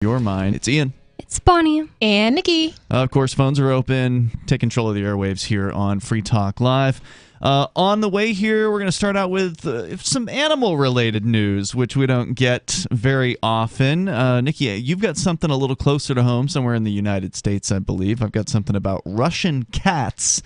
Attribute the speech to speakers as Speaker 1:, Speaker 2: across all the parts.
Speaker 1: Your mind. It's Ian.
Speaker 2: It's Bonnie.
Speaker 3: And Nikki.
Speaker 1: Of course, phones are open. Take control of the airwaves here on Free Talk Live. On the way here, we're going to start out with some animal-related news, which we don't get very often. Nikki, you've got something a little closer to home, somewhere in the United States, I believe. I've got something about Russian cats.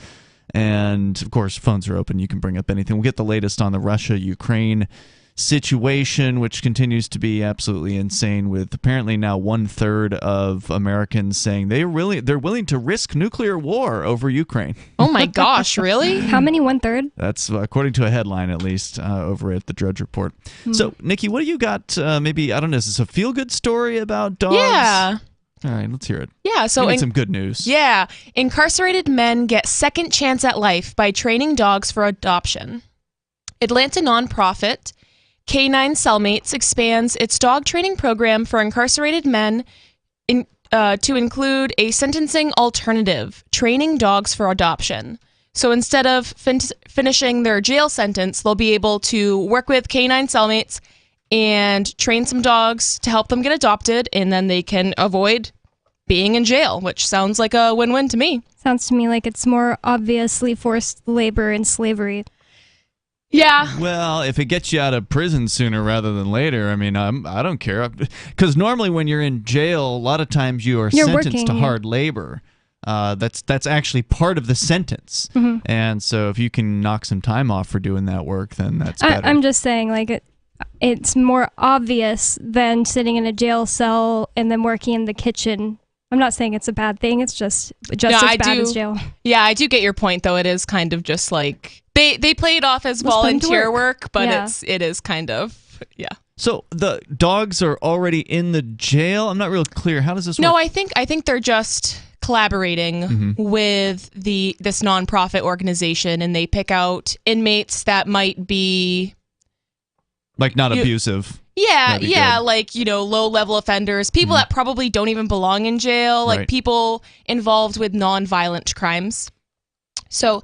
Speaker 1: And, of course, phones are open. You can bring up anything. We'll get the latest on the Russia-Ukraine situation, which continues to be absolutely insane, with apparently now 1/3 of Americans saying they're willing to risk nuclear war over Ukraine.
Speaker 3: Oh my gosh, really?
Speaker 2: How many 1/3?
Speaker 1: That's according to a headline, at least, over at the Drudge Report. So, Nikki, what do you got? Maybe, I don't know, is this a feel-good story about dogs?
Speaker 3: Yeah.
Speaker 1: All right, let's hear it.
Speaker 3: Yeah, so
Speaker 1: some good news.
Speaker 3: Yeah, incarcerated men get second chance at life by training dogs for adoption. Atlanta nonprofit Canine Cellmates expands its dog training program for incarcerated men to include a sentencing alternative, training dogs for adoption. So instead of finishing their jail sentence, they'll be able to work with Canine Cellmates and train some dogs to help them get adopted, and then they can avoid being in jail, which sounds like a win-win to me.
Speaker 2: Sounds to me like it's more obviously forced labor and slavery.
Speaker 3: Yeah.
Speaker 1: Well, if it gets you out of prison sooner rather than later, I mean, I don't care. Because normally when you're in jail, a lot of times you're sentenced
Speaker 2: working,
Speaker 1: to hard labor. That's actually part of the sentence.
Speaker 2: Mm-hmm.
Speaker 1: And so if you can knock some time off for doing that work, then that's better.
Speaker 2: I'm just saying, like, it's more obvious than sitting in a jail cell and then working in the kitchen. I'm not saying it's a bad thing. It's just as bad as jail.
Speaker 3: Yeah, I do get your point, though. It is kind of just like they play it off as volunteer work, but it is kind of, yeah.
Speaker 1: So the dogs are already in the jail? I'm not real clear. How does this work?
Speaker 3: No, I think they're just collaborating with this nonprofit organization, and they pick out inmates that might be
Speaker 1: like not abusive.
Speaker 3: Yeah, like, low-level offenders, people that probably don't even belong in jail, like people involved with non-violent crimes. So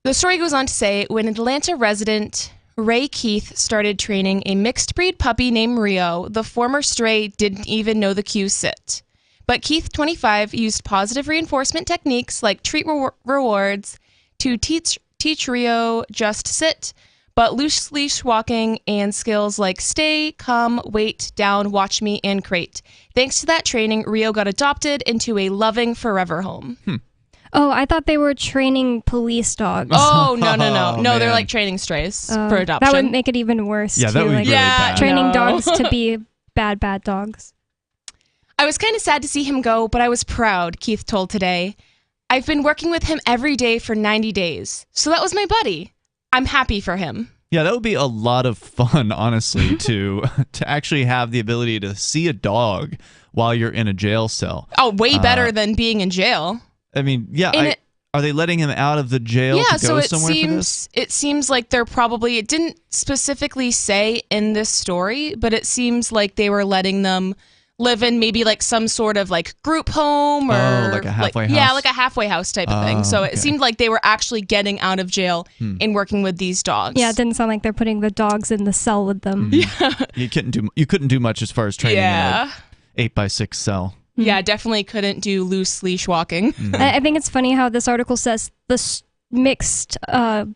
Speaker 3: the story goes on to say, when Atlanta resident Ray Keith started training a mixed-breed puppy named Rio, the former stray didn't even know the cue sit. But Keith, 25, used positive reinforcement techniques like treat rewards to teach Rio just sit, but loose leash walking and skills like stay, come, wait, down, watch me, and crate. Thanks to that training, Rio got adopted into a loving forever home.
Speaker 2: Oh, I thought they were training police dogs.
Speaker 3: Oh, no. No,
Speaker 1: man.
Speaker 3: they're like training strays for adoption.
Speaker 2: That would make it even worse.
Speaker 1: Yeah, that would be really bad.
Speaker 2: Training dogs to be bad dogs.
Speaker 3: I was kind of sad to see him go, but I was proud, Keith told Today. I've been working with him every day for 90 days, so that was my buddy. I'm happy for him.
Speaker 1: Yeah, that would be a lot of fun, honestly, to actually have the ability to see a dog while you're in a jail cell.
Speaker 3: Oh, way better than being in jail.
Speaker 1: I mean, yeah, are they letting him out of the jail to go somewhere for this?
Speaker 3: It seems like they're probably, it didn't specifically say in this story, but it seems like they were letting them live in maybe like some sort of like group home or
Speaker 1: like a halfway house.
Speaker 3: Yeah, like a halfway house type of thing. So it seemed like they were actually getting out of jail and working with these dogs.
Speaker 2: Yeah, it didn't sound like they're putting the dogs in the cell with them.
Speaker 3: Yeah.
Speaker 1: You couldn't do much as far as training in an 8x6 cell.
Speaker 3: Yeah, definitely couldn't do loose leash walking.
Speaker 2: I think it's funny how this article says the mixed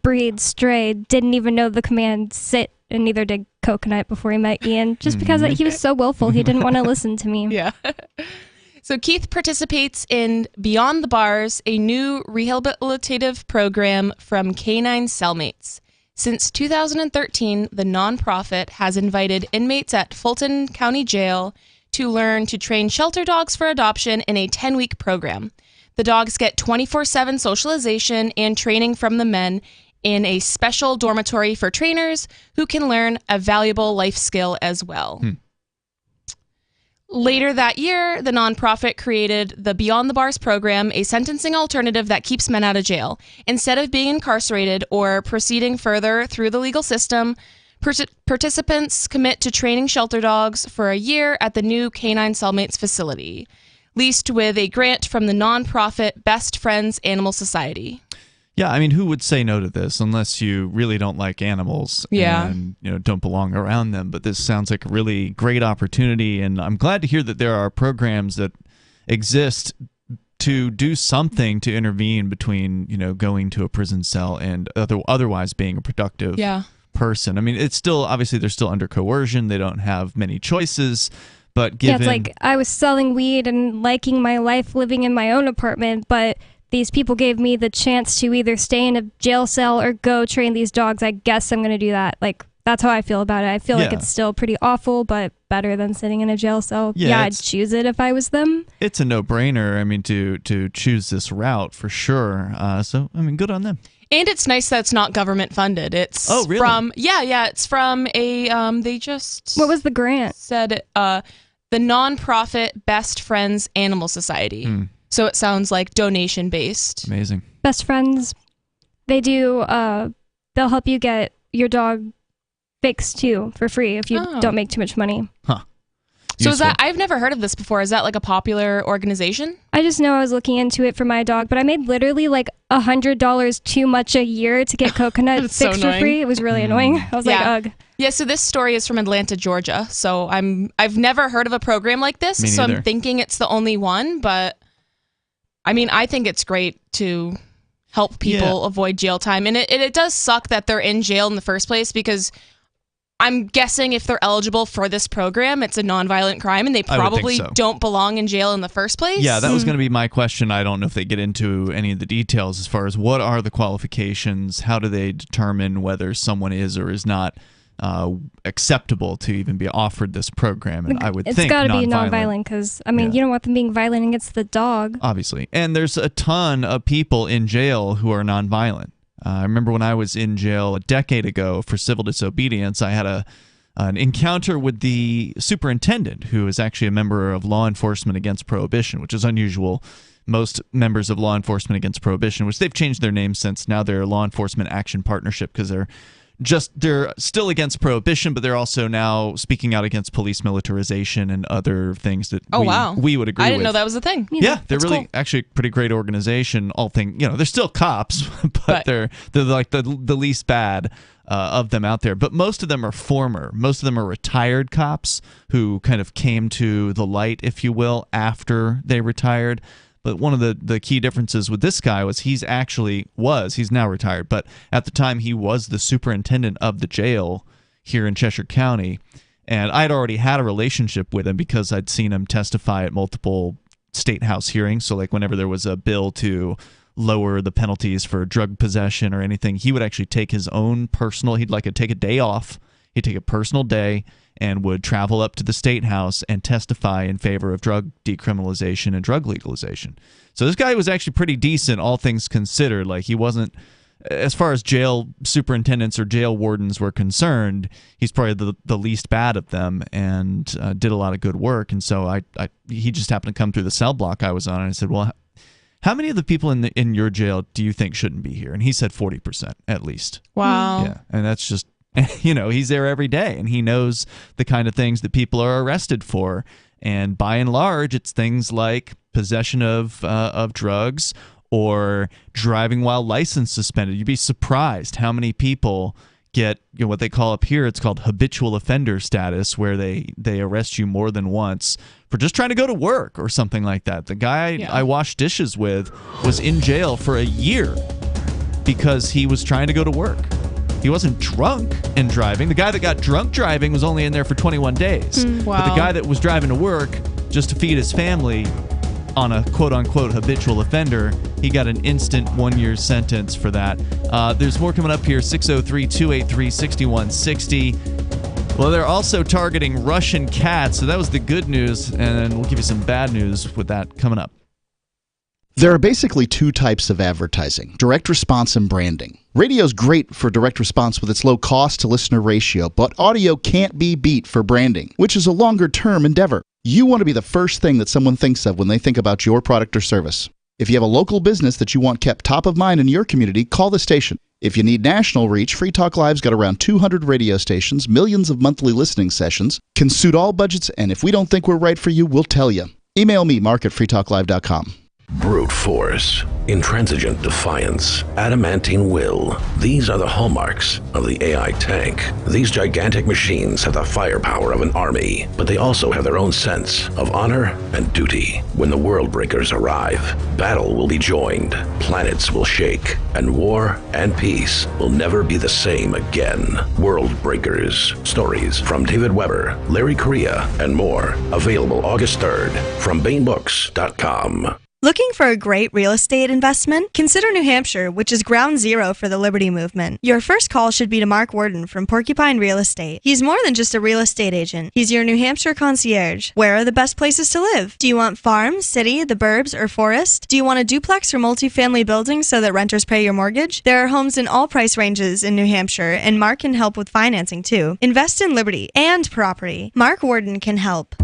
Speaker 2: breed stray didn't even know the command sit, and neither did Coconut before he met Ian, just because he was so willful he didn't want to listen to me.
Speaker 3: Yeah. So Keith participates in Beyond the Bars, a new rehabilitative program from Canine Cellmates. Since 2013, the nonprofit has invited inmates at Fulton County Jail to learn to train shelter dogs for adoption in a 10-week program. The dogs get 24/7 socialization and training from the men in a special dormitory for trainers who can learn a valuable life skill as well. Later that year, the nonprofit created the Beyond the Bars program, a sentencing alternative that keeps men out of jail. Instead of being incarcerated or proceeding further through the legal system, participants commit to training shelter dogs for a year at the new Canine Cellmates facility, leased with a grant from the nonprofit Best Friends Animal Society.
Speaker 1: Yeah, I mean, who would say no to this unless you really don't like animals and don't belong around them? But this sounds like a really great opportunity, and I'm glad to hear that there are programs that exist to do something to intervene between going to a prison cell and otherwise being a productive person. I mean, it's still obviously they're still under coercion. They don't have many choices. But given,
Speaker 2: it's like I was selling weed and liking my life living in my own apartment, but these people gave me the chance to either stay in a jail cell or go train these dogs. I guess I'm going to do that. Like, that's how I feel about it. I feel like it's still pretty awful, but better than sitting in a jail cell. Yeah, I'd choose it if I was them. It's
Speaker 1: a no-brainer, I mean, to choose this route for sure. So, I mean, good on them.
Speaker 3: And it's nice that it's not government funded. It's
Speaker 1: really?
Speaker 3: It's from a they just
Speaker 2: What was the grant?
Speaker 3: Said the nonprofit Best Friends Animal Society. So it sounds like donation based.
Speaker 1: Amazing.
Speaker 2: Best Friends, they do they'll help you get your dog fixed too for free if you don't make too much money.
Speaker 1: Huh.
Speaker 3: So is that, I've never heard of this before. Is that like a popular organization?
Speaker 2: I just know I was looking into it for my dog, but I made literally like $100 too much a year to get Coconut fixed for free. It was really annoying. I was like, ugh.
Speaker 3: Yeah, so this story is from Atlanta, Georgia. So I've never heard of a program like this.
Speaker 1: Me
Speaker 3: so
Speaker 1: neither.
Speaker 3: I'm thinking it's the only one, but I mean, I think it's great to help people avoid jail time. And it does suck that they're in jail in the first place, because I'm guessing if they're eligible for this program, it's a nonviolent crime, and they probably don't belong in jail in the first place.
Speaker 1: Yeah, that was going to be my question. I don't know if they get into any of the details as far as what are the qualifications, how do they determine whether someone is or is not acceptable to even be offered this program. And I would think
Speaker 2: it's got to be nonviolent, because I mean, you don't want them being violent against the dog.
Speaker 1: Obviously. And there's a ton of people in jail who are nonviolent. I remember when I was in jail a decade ago for civil disobedience, I had an encounter with the superintendent, who is actually a member of Law Enforcement Against Prohibition, which is unusual. Most members of Law Enforcement Against Prohibition, which they've changed their name since, now they're Law Enforcement Action Partnership, because they're still against prohibition, but they're also now speaking out against police militarization and other things that we would agree with.
Speaker 3: I didn't know that was a thing.
Speaker 1: Yeah, they're really actually a pretty great organization. They're still cops, but they're like the least bad of them out there. But most of them are retired cops who kind of came to the light, if you will, after they retired. But one of the key differences with this guy was he's now retired, but at the time he was the superintendent of the jail here in Cheshire County. And I'd already had a relationship with him because I'd seen him testify at multiple state house hearings. So like whenever there was a bill to lower the penalties for drug possession or anything, he would actually take his own personal, he'd take a day off. He'd take a personal day and would travel up to the state house and testify in favor of drug decriminalization and drug legalization. So this guy was actually pretty decent, all things considered. Like, he wasn't, as far as jail superintendents or jail wardens were concerned, he's probably the least bad of them, and did a lot of good work. And so he just happened to come through the cell block I was on, and I said, well, how many of the people in your jail do you think shouldn't be here? And he said 40% at least.
Speaker 3: Wow.
Speaker 1: Yeah, and that's just, he's there every day, and he knows the kind of things that people are arrested for. And by and large, it's things like possession of drugs or driving while license suspended. You'd be surprised how many people get what they call up here, it's called habitual offender status, where they arrest you more than once for just trying to go to work or something like that. The guy I washed dishes with was in jail for a year because he was trying to go to work. He wasn't drunk and driving. The guy that got drunk driving was only in there for 21 days.
Speaker 3: Wow.
Speaker 1: But the guy that was driving to work just to feed his family on a quote-unquote habitual offender, he got an instant 1-year sentence for that. There's more coming up here, 603-283-6160. Well, they're also targeting Russian cats, so that was the good news, and we'll give you some bad news with that coming up.
Speaker 4: There are basically two types of advertising: direct response and branding. Radio's great for direct response with its low cost to listener ratio, but audio can't be beat for branding, which is a longer term endeavor. You want to be the first thing that someone thinks of when they think about your product or service. If you have a local business that you want kept top of mind in your community, call the station. If you need national reach, Free Talk Live's got around 200 radio stations, millions of monthly listening sessions, can suit all budgets, and if we don't think we're right for you, we'll tell you. Email me, mark@freetalklive.com.
Speaker 5: Brute force, intransigent defiance, adamantine will. These are the hallmarks of the AI tank. These gigantic machines have the firepower of an army, but they also have their own sense of honor and duty. When the world breakers arrive, battle will be joined, planets will shake, and war and peace will never be the same again. World Breakers. Stories from David Weber, Larry Correia, and more. Available August 3rd from BaneBooks.com.
Speaker 6: Looking for a great real estate investment? Consider New Hampshire, which is ground zero for the Liberty Movement. Your first call should be to Mark Worden from Porcupine Real Estate. He's more than just a real estate agent. He's your New Hampshire concierge. Where are the best places to live? Do you want farm, city, the burbs, or forest? Do you want a duplex or multifamily building so that renters pay your mortgage? There are homes in all price ranges in New Hampshire, and Mark can help with financing too. Invest in Liberty and property. Mark Worden can help.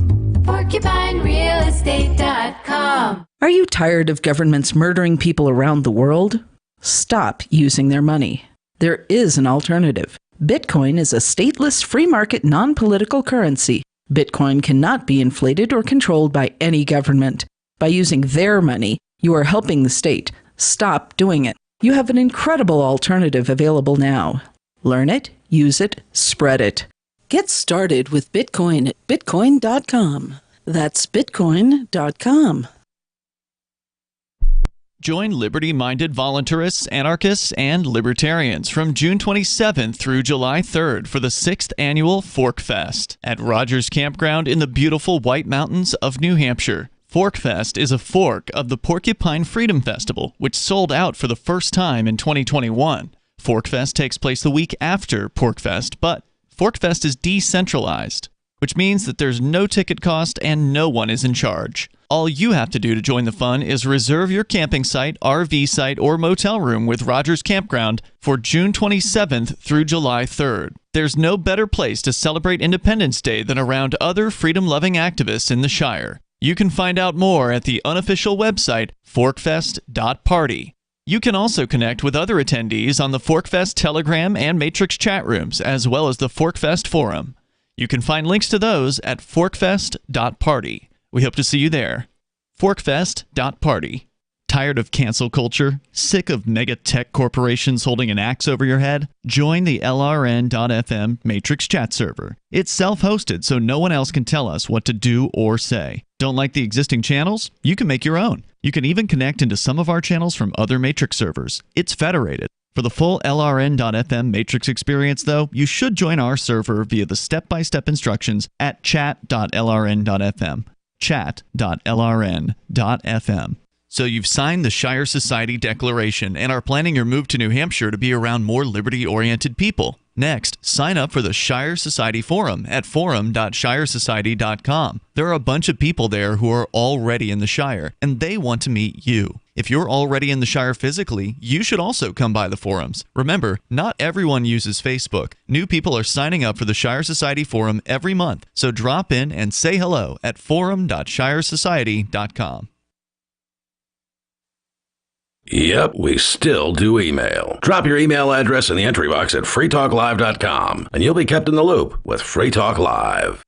Speaker 7: PorcupineRealEstate.com. Are you tired of governments murdering people around the world? Stop using their money. There is an alternative. Bitcoin is a stateless, free market, non-political currency. Bitcoin cannot be inflated or controlled by any government. By using their money, you are helping the state. Stop doing it. You have an incredible alternative available now. Learn it, use it, spread it. Get started with Bitcoin at Bitcoin.com. That's Bitcoin.com.
Speaker 1: Join liberty-minded voluntarists, anarchists, and libertarians from June 27th through July 3rd for the 6th annual Fork Fest at Rogers Campground in the beautiful White Mountains of New Hampshire. Fork Fest is a fork of the Porcupine Freedom Festival, which sold out for the first time in 2021. Fork Fest takes place the week after PorcFest, but Fork Fest is decentralized, which means that there's no ticket cost and no one is in charge. All you have to do to join the fun is reserve your camping site, RV site, or motel room with Rogers Campground for June 27th through July 3rd. There's no better place to celebrate Independence Day than around other freedom-loving activists in the Shire. You can find out more at the unofficial website, forkfest.party. You can also connect with other attendees on the ForkFest Telegram and Matrix chat rooms, as well as the ForkFest forum. You can find links to those at forkfest.party. We hope to see you there. Forkfest.party. Tired of cancel culture? Sick of mega tech corporations holding an axe over your head? Join the LRN.FM Matrix chat server. It's self-hosted, so no one else can tell us what to do or say. Don't like the existing channels? You can make your own. You can even connect into some of our channels from other Matrix servers. It's federated. For the full LRN.FM Matrix experience, though, you should join our server via the step-by-step instructions at chat.lrn.fm. Chat.lrn.fm. So you've signed the Shire Society Declaration and are planning your move to New Hampshire to be around more liberty-oriented people. Next, sign up for the Shire Society Forum at forum.shiresociety.com. There are a bunch of people there who are already in the Shire, and they want to meet you. If you're already in the Shire physically, you should also come by the forums. Remember, not everyone uses Facebook. New people are signing up for the Shire Society Forum every month, so drop in and say hello at forum.shiresociety.com.
Speaker 5: Yep, we still do email. Drop your email address in the entry box at freetalklive.com, and you'll be kept in the loop with Free Talk Live.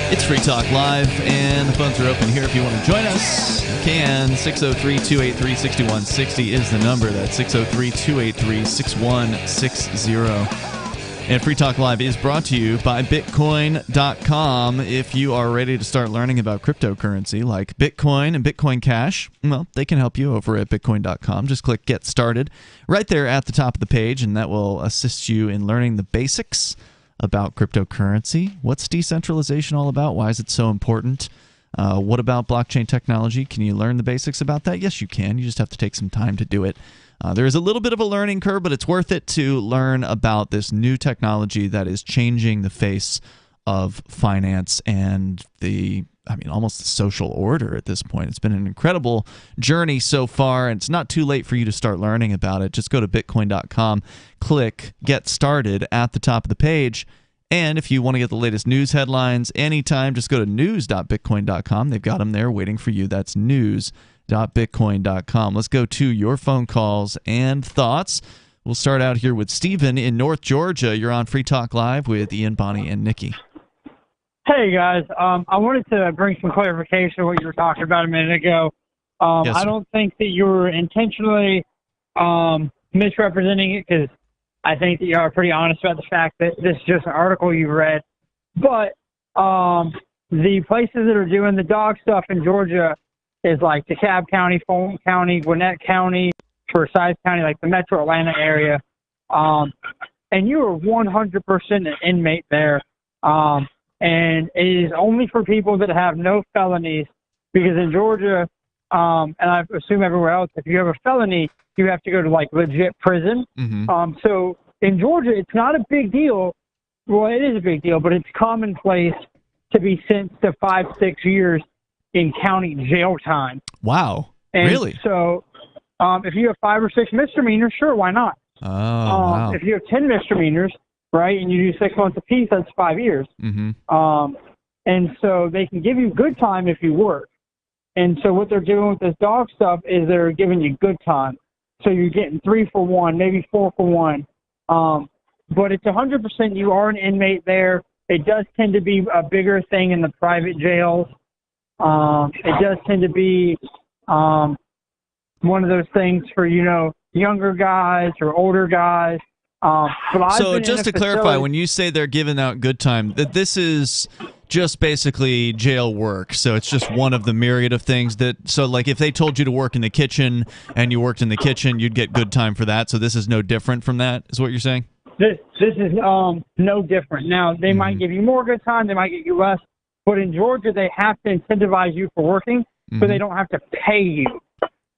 Speaker 1: It's Free Talk Live, and the phones are open here if you want to join us. You can. 603-283-6160 is the number. That's 603-283-6160. And Free Talk Live is brought to you by Bitcoin.com. If you are ready to start learning about cryptocurrency like Bitcoin and Bitcoin Cash, well, they can help you over at Bitcoin.com. Just click Get Started right there at the top of the page, and that will assist you in learning the basics about cryptocurrency. What's decentralization all about? Why is it so important? What about blockchain technology? Can you learn the basics about that? Yes, you can. You just have to take some time to do it. There is a little bit of a learning curve, but it's worth it to learn about this new technology that is changing the face of finance and almost the social order at this point. It's been an incredible journey so far, and it's not too late for you to start learning about it. Just go to Bitcoin.com, click Get Started at the top of the page, And if you want to get the latest news headlines anytime, just go to news.bitcoin.com. They've got them there waiting for you. That's news.bitcoin.com. Let's go to your phone calls and thoughts. We'll start out here with Stephen in North Georgia. You're on Free Talk Live with Ian, Bonnie, and Nikki.
Speaker 8: Hey, guys. I wanted to bring some clarification to what you were talking about a minute ago.
Speaker 1: Yes,
Speaker 8: I don't think that you were intentionally misrepresenting it, because I think that you are pretty honest about the fact that this is just an article you read. But the places that are doing the dog stuff in Georgia is like DeKalb County, Fulton County, Gwinnett County, Forsyth County, like the metro Atlanta area. And you are 100% an inmate there. And it is only for people that have no felonies, because in Georgia, and I assume everywhere else, if you have a felony, you have to go to like legit prison. So in Georgia, it's not a big deal. Well, it is a big deal, but it's commonplace to be sentenced to 5-6 years in county jail time.
Speaker 1: Wow.
Speaker 8: And
Speaker 1: really?
Speaker 8: So if you have 5 or 6 misdemeanors, sure, why not?
Speaker 1: Oh, wow.
Speaker 8: If you have 10 misdemeanors, right, and you do 6 months apiece, that's 5 years. And so they can give you good time if you work. And so what they're doing with this dog stuff is they're giving you good time. So you're getting 3 for 1, maybe 4 for 1. But it's 100% you are an inmate there. It does tend to be a bigger thing in the private jails. It does tend to be one of those things for, younger guys or older guys.
Speaker 1: So just to clarify, when you say they're giving out good time, that this is just basically jail work. So it's just one of the myriad of things so like if they told you to work in the kitchen and you worked in the kitchen, you'd get good time for that. So this is no different from that, is what you're saying?
Speaker 8: This is no different. Now, they might give you more good time, they might get you less, but in Georgia, they have to incentivize you for working, but they don't have to pay you.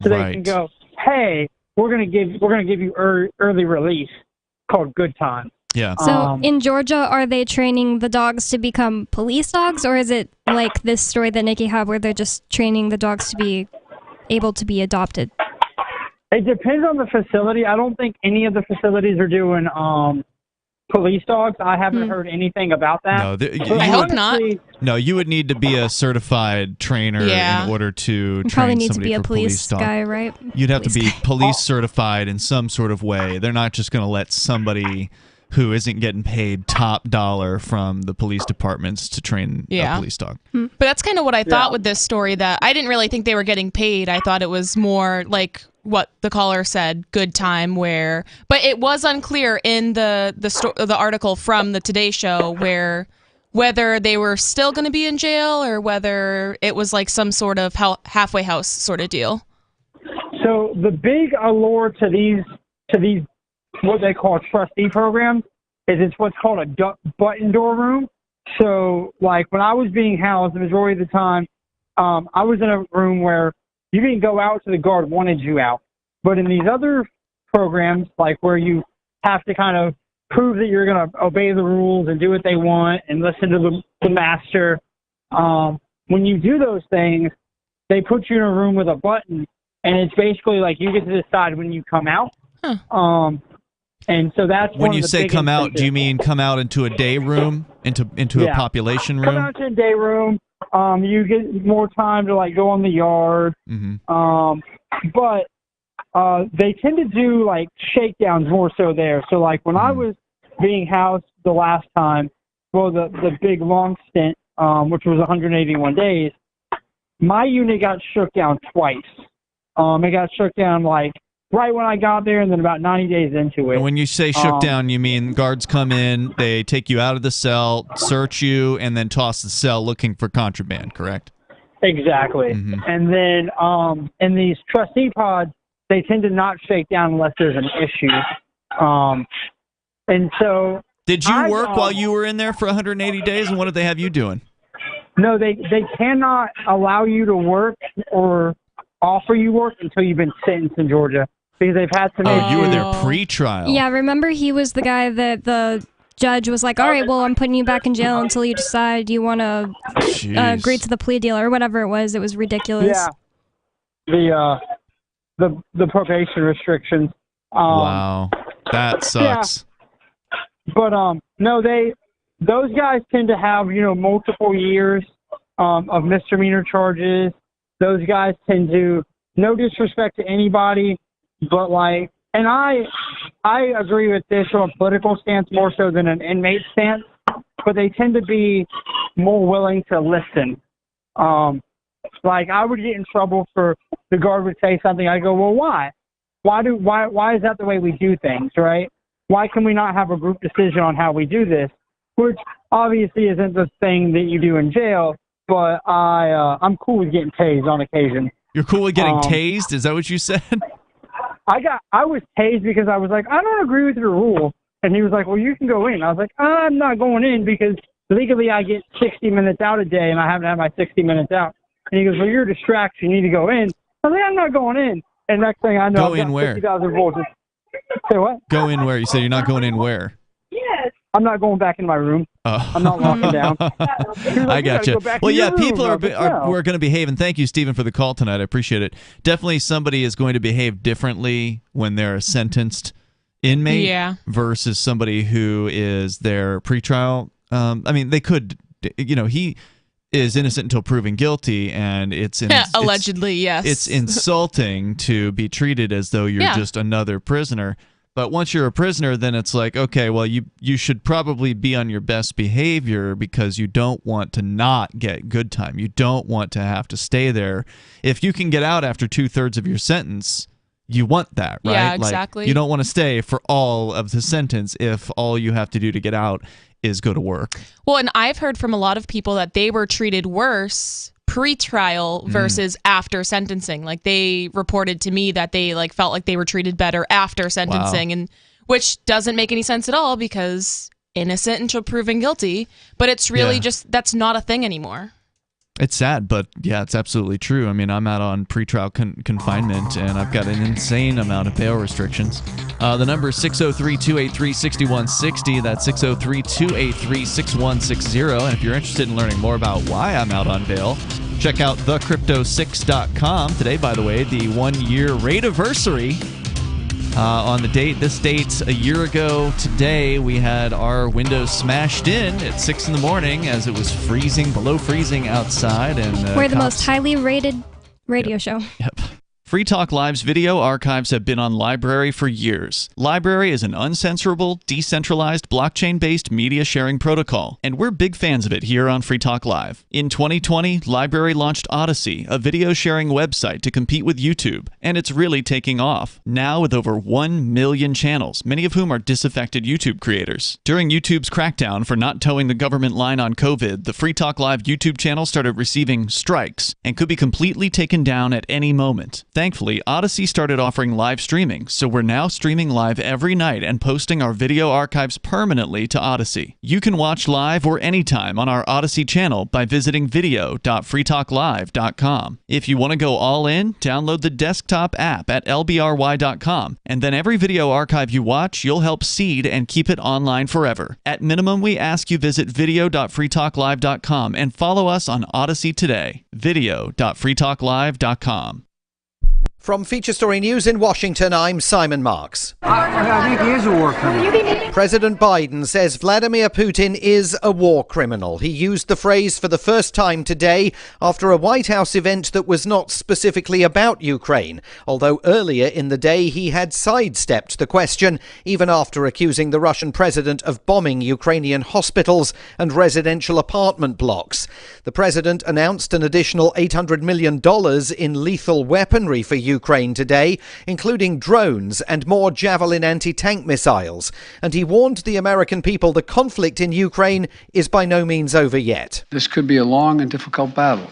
Speaker 8: So they can go, hey, we're gonna give you early release, called good time.
Speaker 1: Yeah.
Speaker 2: So in Georgia, are they training the dogs to become police dogs, or is it like this story that Nikki had where they're just training the dogs to be able to be adopted?
Speaker 8: It depends on the facility. I don't think any of the facilities are doing police dogs. I haven't heard anything about that.
Speaker 1: No,
Speaker 3: I hope not.
Speaker 1: No, you would need to be a certified trainer in order to
Speaker 2: You
Speaker 1: train
Speaker 2: probably need to
Speaker 1: somebody
Speaker 2: be a
Speaker 1: for
Speaker 2: police
Speaker 1: dog.
Speaker 2: guy, right?
Speaker 1: You'd have to be police certified in some sort of way. They're not just going to let somebody who isn't getting paid top dollar from the police departments to train a police dog.
Speaker 3: But that's kind of what I thought with this story, that I didn't really think they were getting paid. I thought it was more like what the caller said, good time, but it was unclear in the article from the Today Show whether they were still going to be in jail or whether it was like some sort of halfway house sort of deal.
Speaker 8: So the big allure to these what they call trustee programs is it's what's called a button door room. So like when I was being housed, the majority of the time, I was in a room where you didn't go out till the guard wanted you out. But in these other programs, like where you have to kind of prove that you're going to obey the rules and do what they want and listen to the master, when you do those things, they put you in a room with a button, and it's basically like you get to decide when you come out. And so that's
Speaker 1: when you say come out, do you mean come out into a day room, into a population room?
Speaker 8: Come out to a day room. You get more time to like go on the yard. But they tend to do like shakedowns more so there. So like when I was being housed the last time, well, the big long stint, which was 181 days, my unit got shook down twice. It got shook down like right when I got there, and then about 90 days into it.
Speaker 1: And when you say shook down, you mean guards come in, they take you out of the cell, search you, and then toss the cell looking for contraband, correct?
Speaker 8: Exactly. And then in these trustee pods, they tend to not shake down unless there's an issue. And so...
Speaker 1: Did you work while you were in there for 180 days, and what did they have you doing?
Speaker 8: No, they cannot allow you to work or offer you work until you've been sentenced in Georgia. Because they've had to make...
Speaker 1: Oh, you were there pre-trial.
Speaker 2: Yeah, remember he was the guy that the judge was like, all right, well, I'm putting you back in jail until you decide you want to agree to the plea deal or whatever it was. It was ridiculous.
Speaker 8: Yeah. The probation restrictions.
Speaker 1: Wow. That sucks.
Speaker 8: Yeah. But, no, those guys tend to have, multiple years of misdemeanor charges. Those guys tend to, no disrespect to anybody, but and I agree with this from a political stance more so than an inmate stance, but they tend to be more willing to listen. I would get in trouble for the guard would say something. I go, well, why? Why is that the way we do things, right? Why can we not have a group decision on how we do this? Which obviously isn't the thing that you do in jail, but I'm cool with getting tased on occasion.
Speaker 1: You're cool with getting tased? Is that what you said?
Speaker 8: I was tased because I was like, I don't agree with your rule. And he was like, well, you can go in. I was like, I'm not going in because legally I get 60 minutes out a day and I haven't had my 60 minutes out. And he goes, well, you're a distraction. You need to go in. I was like, I'm not going in. And next thing I know,
Speaker 1: go in where?
Speaker 8: 50,000 volts. Say what?
Speaker 1: Go in where? You said you're not going in where?
Speaker 8: Yes. I'm not going back in my room. I'm not walking down.
Speaker 1: I got you. Well, yeah, people are going to behave, and thank you, Stephen, for the call tonight. I appreciate it. Definitely somebody is going to behave differently when they're a sentenced inmate versus somebody who is their pretrial. They could, he is innocent until proven guilty, and it's
Speaker 3: allegedly, yes.
Speaker 1: It's insulting to be treated as though you're just another prisoner. But once you're a prisoner, then it's like, okay, well, you should probably be on your best behavior because you don't want to not get good time. You don't want to have to stay there. If you can get out after 2/3 of your sentence, you want that, right?
Speaker 3: Yeah, exactly.
Speaker 1: You don't want to stay for all of the sentence if all you have to do to get out is go to work.
Speaker 3: Well, and I've heard from a lot of people that they were treated worse pre-trial versus after sentencing. Like they reported to me that they felt like they were treated better after sentencing, and which doesn't make any sense at all because innocent until proven guilty. But it's really just that's not a thing anymore.
Speaker 1: It's sad, but yeah, it's absolutely true. I mean, I'm out on pretrial confinement, and I've got an insane amount of bail restrictions. The number is 603-283-6160. That's 603-283-6160. And if you're interested in learning more about why I'm out on bail, check out thecrypto6.com. Today, by the way, the 1-year rate-iversary. On the date, this date, a year ago today, we had our windows smashed in at 6 in the morning as it was freezing, below freezing outside. And
Speaker 2: we're the most highly rated radio show.
Speaker 1: Yep. Free Talk Live's video archives have been on LBRY for years. LBRY is an uncensorable, decentralized, blockchain-based media sharing protocol, and we're big fans of it here on Free Talk Live. In 2020, LBRY launched Odysee, a video sharing website to compete with YouTube, and it's really taking off, now with over 1 million channels, many of whom are disaffected YouTube creators. During YouTube's crackdown for not towing the government line on COVID, the Free Talk Live YouTube channel started receiving strikes and could be completely taken down at any moment. Thankfully, Odysee started offering live streaming, so we're now streaming live every night and posting our video archives permanently to Odysee. You can watch live or anytime on our Odysee channel by visiting video.freetalklive.com. If you want to go all in, download the desktop app at lbry.com, and then every video archive you watch, you'll help seed and keep it online forever. At minimum, we ask you visit video.freetalklive.com and follow us on Odysee today. video.freetalklive.com.
Speaker 9: From Feature Story News in Washington, I'm Simon Marks.
Speaker 10: I think he is a war criminal.
Speaker 9: President Biden says Vladimir Putin is a war criminal. He used the phrase for the first time today after a White House event that was not specifically about Ukraine, although earlier in the day he had sidestepped the question, even after accusing the Russian president of bombing Ukrainian hospitals and residential apartment blocks. The president announced an additional $800 million in lethal weaponry for Ukraine today, including drones and more Javelin anti-tank missiles. And he warned the American people the conflict in Ukraine is by no means over yet.
Speaker 10: This could be a long and difficult battle,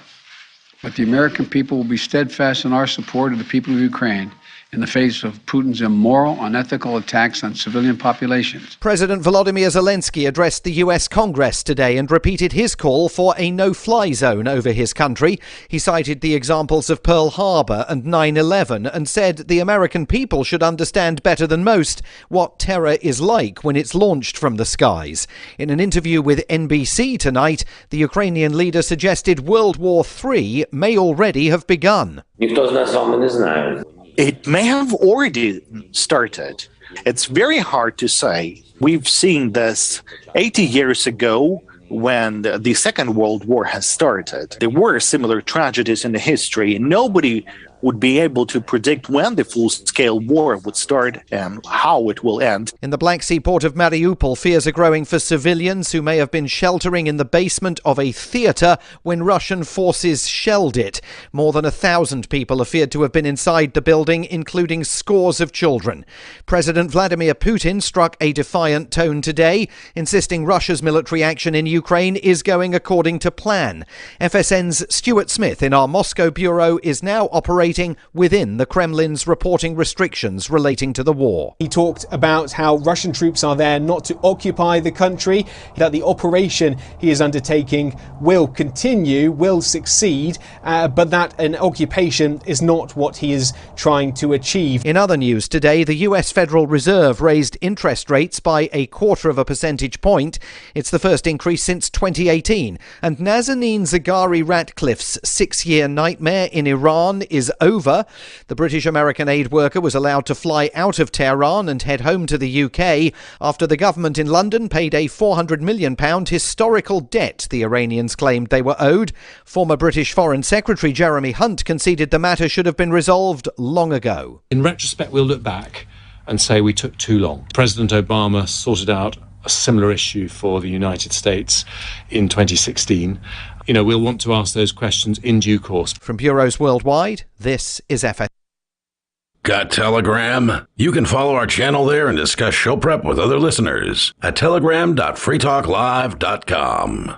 Speaker 10: but the American people will be steadfast in our support of the people of Ukraine in the face of Putin's immoral, unethical attacks on civilian populations.
Speaker 9: President Volodymyr Zelensky addressed the U.S. Congress today and repeated his call for a no-fly zone over his country. He cited the examples of Pearl Harbor and 9/11 and said the American people should understand better than most what terror is like when it's launched from the skies. In an interview with NBC tonight, the Ukrainian leader suggested World War III may already have begun.
Speaker 11: It may have already started, It's very hard to say. We've seen this 80 years ago when the Second World War has started. There were similar tragedies in the history. Nobody would be able to predict when the full-scale war would start and how it will end.
Speaker 9: In the Black Sea port of Mariupol, fears are growing for civilians who may have been sheltering in the basement of a theatre when Russian forces shelled it. More than 1,000 people are feared to have been inside the building, including scores of children. President Vladimir Putin struck a defiant tone today, insisting Russia's military action in Ukraine is going according to plan. FSN's Stuart Smith in our Moscow bureau is now operating within the Kremlin's reporting restrictions relating to the war.
Speaker 12: He talked about how Russian troops are there not to occupy the country, that the operation he is undertaking will continue, will succeed, but that an occupation is not what he is trying to achieve.
Speaker 9: In other news today, the US Federal Reserve raised interest rates by 0.25 percentage point. It's the first increase since 2018. And Nazanin Zaghari-Ratcliffe's 6-year nightmare in Iran is over. The British-American aid worker was allowed to fly out of Tehran and head home to the UK after the government in London paid a £400 million historical debt the Iranians claimed they were owed. Former British Foreign Secretary Jeremy Hunt conceded the matter should have been resolved long ago.
Speaker 13: In retrospect, we'll look back and say we took too long. President Obama sorted out a similar issue for the United States in 2016. We'll want to ask those questions in due course.
Speaker 9: From bureaus worldwide, this is FS.
Speaker 5: Got Telegram? You can follow our channel there and discuss show prep with other listeners at telegram.freetalklive.com.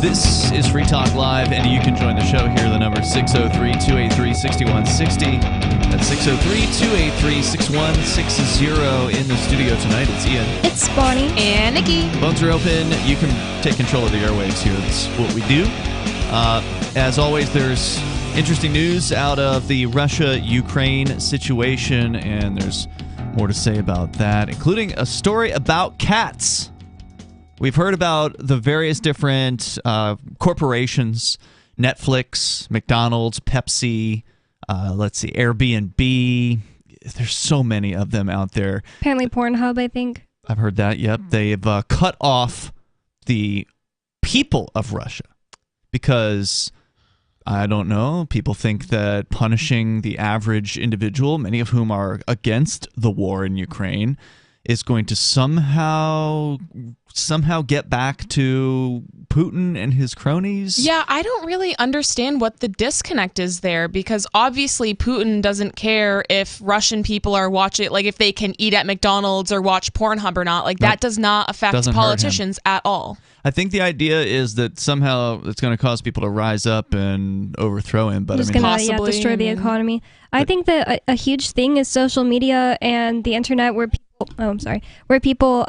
Speaker 1: This is Free Talk Live, and you can join the show here. The number is 603-283-6160. That's 603-283-6160. In the studio tonight, it's Ian.
Speaker 2: It's Bonnie.
Speaker 3: And Nikki.
Speaker 1: Phones are open. You can take control of the airwaves here. That's what we do. As always, there's interesting news out of the Russia-Ukraine situation, and there's more to say about that, including a story about cats. We've heard about the various different corporations, Netflix, McDonald's, Pepsi, Airbnb. There's so many of them out there.
Speaker 2: Apparently Pornhub, I think.
Speaker 1: I've heard that, yep. They've cut off the people of Russia because, I don't know, people think that punishing the average individual, many of whom are against the war in Ukraine, is going to somehow get back to Putin and his cronies.
Speaker 3: Yeah, I don't really understand what the disconnect is there, because obviously Putin doesn't care if Russian people are watching, like if they can eat at McDonald's or watch Pornhub or not. Like that does not affect politicians at all.
Speaker 1: I think the idea is that somehow it's going to cause people to rise up and overthrow him. But
Speaker 2: just going to destroy the economy. I think that a huge thing is social media and the internet, where people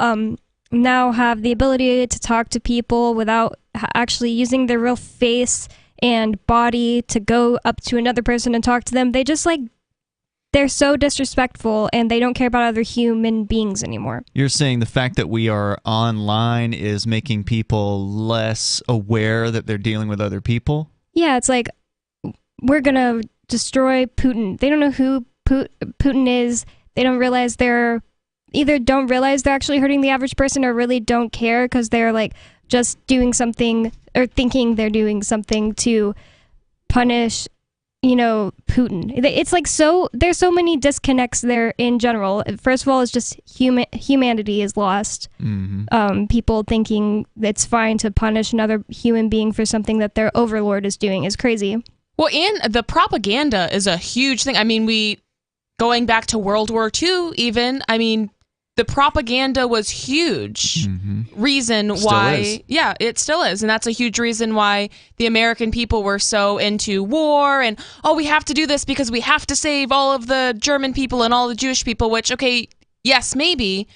Speaker 2: now have the ability to talk to people without actually using their real face and body to go up to another person and talk to them. They just they're so disrespectful, and they don't care about other human beings anymore.
Speaker 1: You're saying the fact that we are online is making people less aware that they're dealing with other people?
Speaker 2: Yeah, it's like, we're going to destroy Putin. They don't know who Putin is. They don't realize they're actually hurting the average person, or really don't care because they're just doing something, or thinking they're doing something to punish, Putin. It's there's so many disconnects there in general. First of all, it's just humanity is lost. Mm-hmm. People thinking it's fine to punish another human being for something that their overlord is doing is crazy.
Speaker 3: Well, and the propaganda is a huge thing. I mean, going back to World War II even, the propaganda was huge reason why. Yeah, it still is. And that's a huge reason why the American people were so into war and, we have to do this because we have to save all of the German people and all the Jewish people, which, okay, yes, maybe,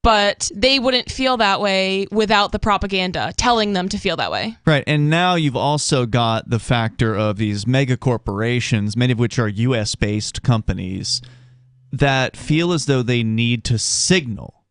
Speaker 3: but they wouldn't feel that way without the propaganda telling them to feel that way.
Speaker 1: Right. And now you've also got the factor of these mega corporations, many of which are US-based companies, that feel as though they need to signal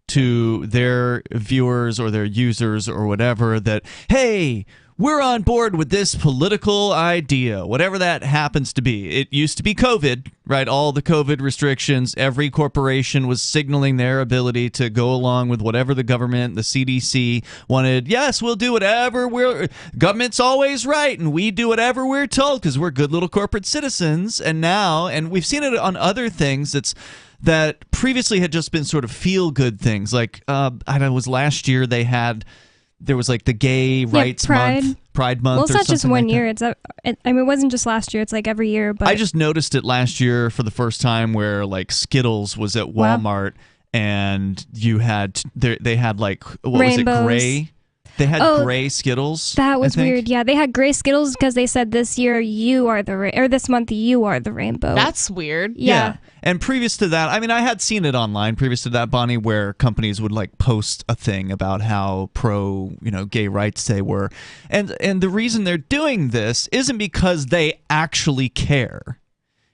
Speaker 1: to their viewers or their users or whatever that, hey, we're on board with this political idea, whatever that happens to be. It used to be COVID, right? All the COVID restrictions, every corporation was signaling their ability to go along with whatever the government, the CDC wanted. Yes, we'll do whatever government's always right, and we do whatever we're told because we're good little corporate citizens. And now, and we've seen it on other things that previously had just been sort of feel-good things. Like, I don't know, it was last year there was like the Gay Rights Month, Pride Month.
Speaker 2: Well, it's not just one
Speaker 1: like
Speaker 2: year. It wasn't just last year. It's like every year. But
Speaker 1: I just noticed it last year for the first time, where like Skittles was at Walmart, and you had they had like
Speaker 2: Rainbows.
Speaker 1: Was it gray? They had gray Skittles.
Speaker 2: That was weird. Yeah, they had gray Skittles because they said this year you are or this month you are the rainbow.
Speaker 3: That's weird.
Speaker 1: Yeah. And previous to that, I mean, I had seen it online previous to that, Bonnie, where companies would like post a thing about how pro, gay rights they were. And the reason they're doing this isn't because they actually care.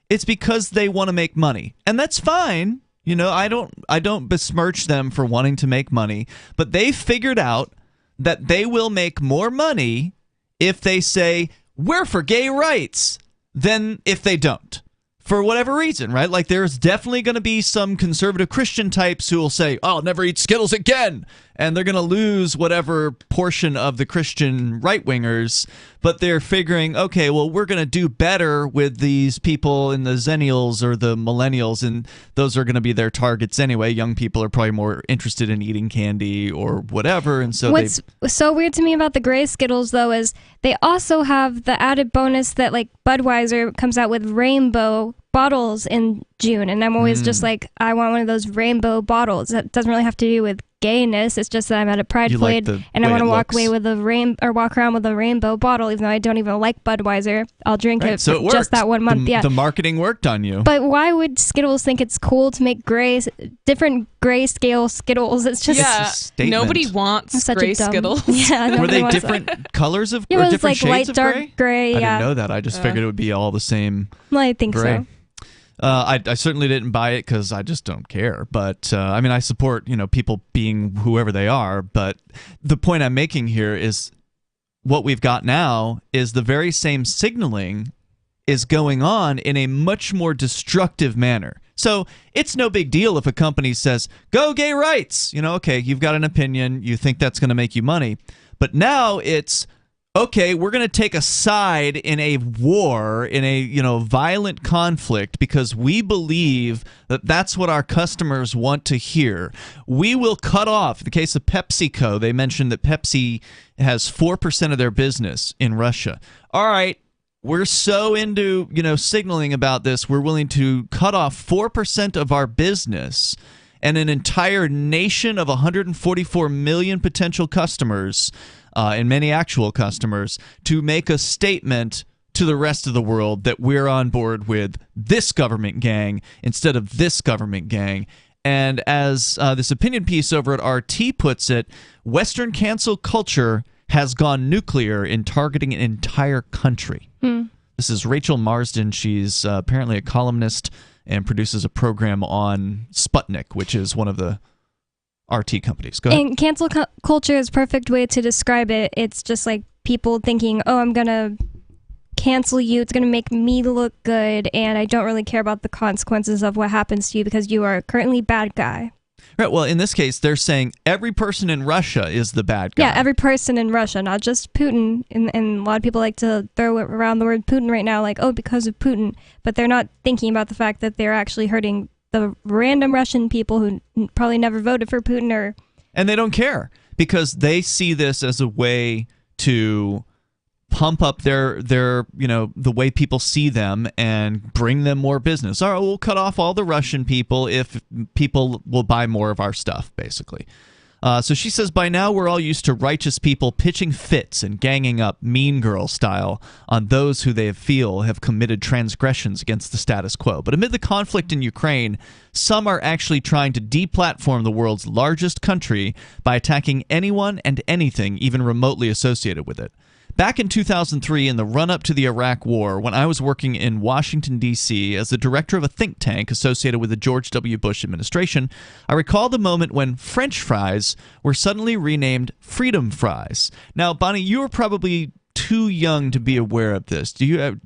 Speaker 1: It's because they want to make money. And that's fine. I don't besmirch them for wanting to make money, but they figured out that they will make more money if they say, we're for gay rights, than if they don't. For whatever reason, right? Like, there's definitely going to be some conservative Christian types who will say, I'll never eat Skittles again. And they're going to lose whatever portion of the Christian right-wingers. But they're figuring, okay, well, we're going to do better with these people in the Zennials or the Millennials, and those are going to be their targets anyway. Young people are probably more interested in eating candy or whatever. And so
Speaker 2: what's so weird to me about the gray Skittles, though, is they also have the added bonus that, like, Budweiser comes out with rainbow bottles in June, and I'm always just like, I want one of those rainbow bottles. That doesn't really have to do with gayness. It's just that I'm at a pride parade and I want to walk around with a rainbow bottle, even though I don't even like Budweiser. I'll drink it for just that 1 month.
Speaker 1: The marketing worked on you.
Speaker 2: But why would Skittles think it's cool to make different grayscale Skittles? It's just
Speaker 3: nobody wants gray Skittles.
Speaker 2: Yeah,
Speaker 1: were they different colors of
Speaker 2: or different
Speaker 1: like
Speaker 2: light,
Speaker 1: shades of
Speaker 2: dark
Speaker 1: gray?
Speaker 2: Yeah.
Speaker 1: I didn't know that. I just figured it would be all the same.
Speaker 2: Well, I think
Speaker 1: gray.
Speaker 2: so.
Speaker 1: I certainly didn't buy it because I just don't care. But I mean, I support people being whoever they are. But the point I'm making here is what we've got now is the very same signaling is going on in a much more destructive manner. So it's no big deal if a company says, go gay rights. Okay, you've got an opinion. You think that's going to make you money. But now it's, okay, we're going to take a side in a war, in a violent conflict, because we believe that that's what our customers want to hear. We will cut off. In the case of PepsiCo, they mentioned that Pepsi has 4% of their business in Russia. All right, we're so into signaling about this, we're willing to cut off 4% of our business and an entire nation of 144 million potential customers. And many actual customers, to make a statement to the rest of the world that we're on board with this government gang instead of this government gang. And as this opinion piece over at RT puts it, Western cancel culture has gone nuclear in targeting an entire country. This is Rachel Marsden. She's apparently a columnist and produces a program on Sputnik, which is one of the RT companies. Go ahead.
Speaker 2: And cancel culture is a perfect way to describe it. It's just like people thinking, oh, I'm going to cancel you. It's going to make me look good, and I don't really care about the consequences of what happens to you because you are currently bad guy.
Speaker 1: Right. Well, in this case, they're saying every person in Russia is the bad guy.
Speaker 2: Yeah, every person in Russia, not just Putin. And a lot of people like to throw around the word Putin right now, like, oh, because of Putin. But they're not thinking about the fact that they're actually hurting the random Russian people who probably never voted for Putin
Speaker 1: and they don't care because they see this as a way to pump up their the way people see them and bring them more business. All right, we'll cut off all the Russian people if people will buy more of our stuff, basically. So she says, by now we're all used to righteous people pitching fits and ganging up Mean Girl style on those who they feel have committed transgressions against the status quo. But amid the conflict in Ukraine, some are actually trying to deplatform the world's largest country by attacking anyone and anything even remotely associated with it. Back in 2003, in the run-up to the Iraq War, when I was working in Washington, D.C. as the director of a think tank associated with the George W. Bush administration, I recall the moment when French fries were suddenly renamed Freedom Fries. Now, Bonnie, you were probably too young to be aware of this.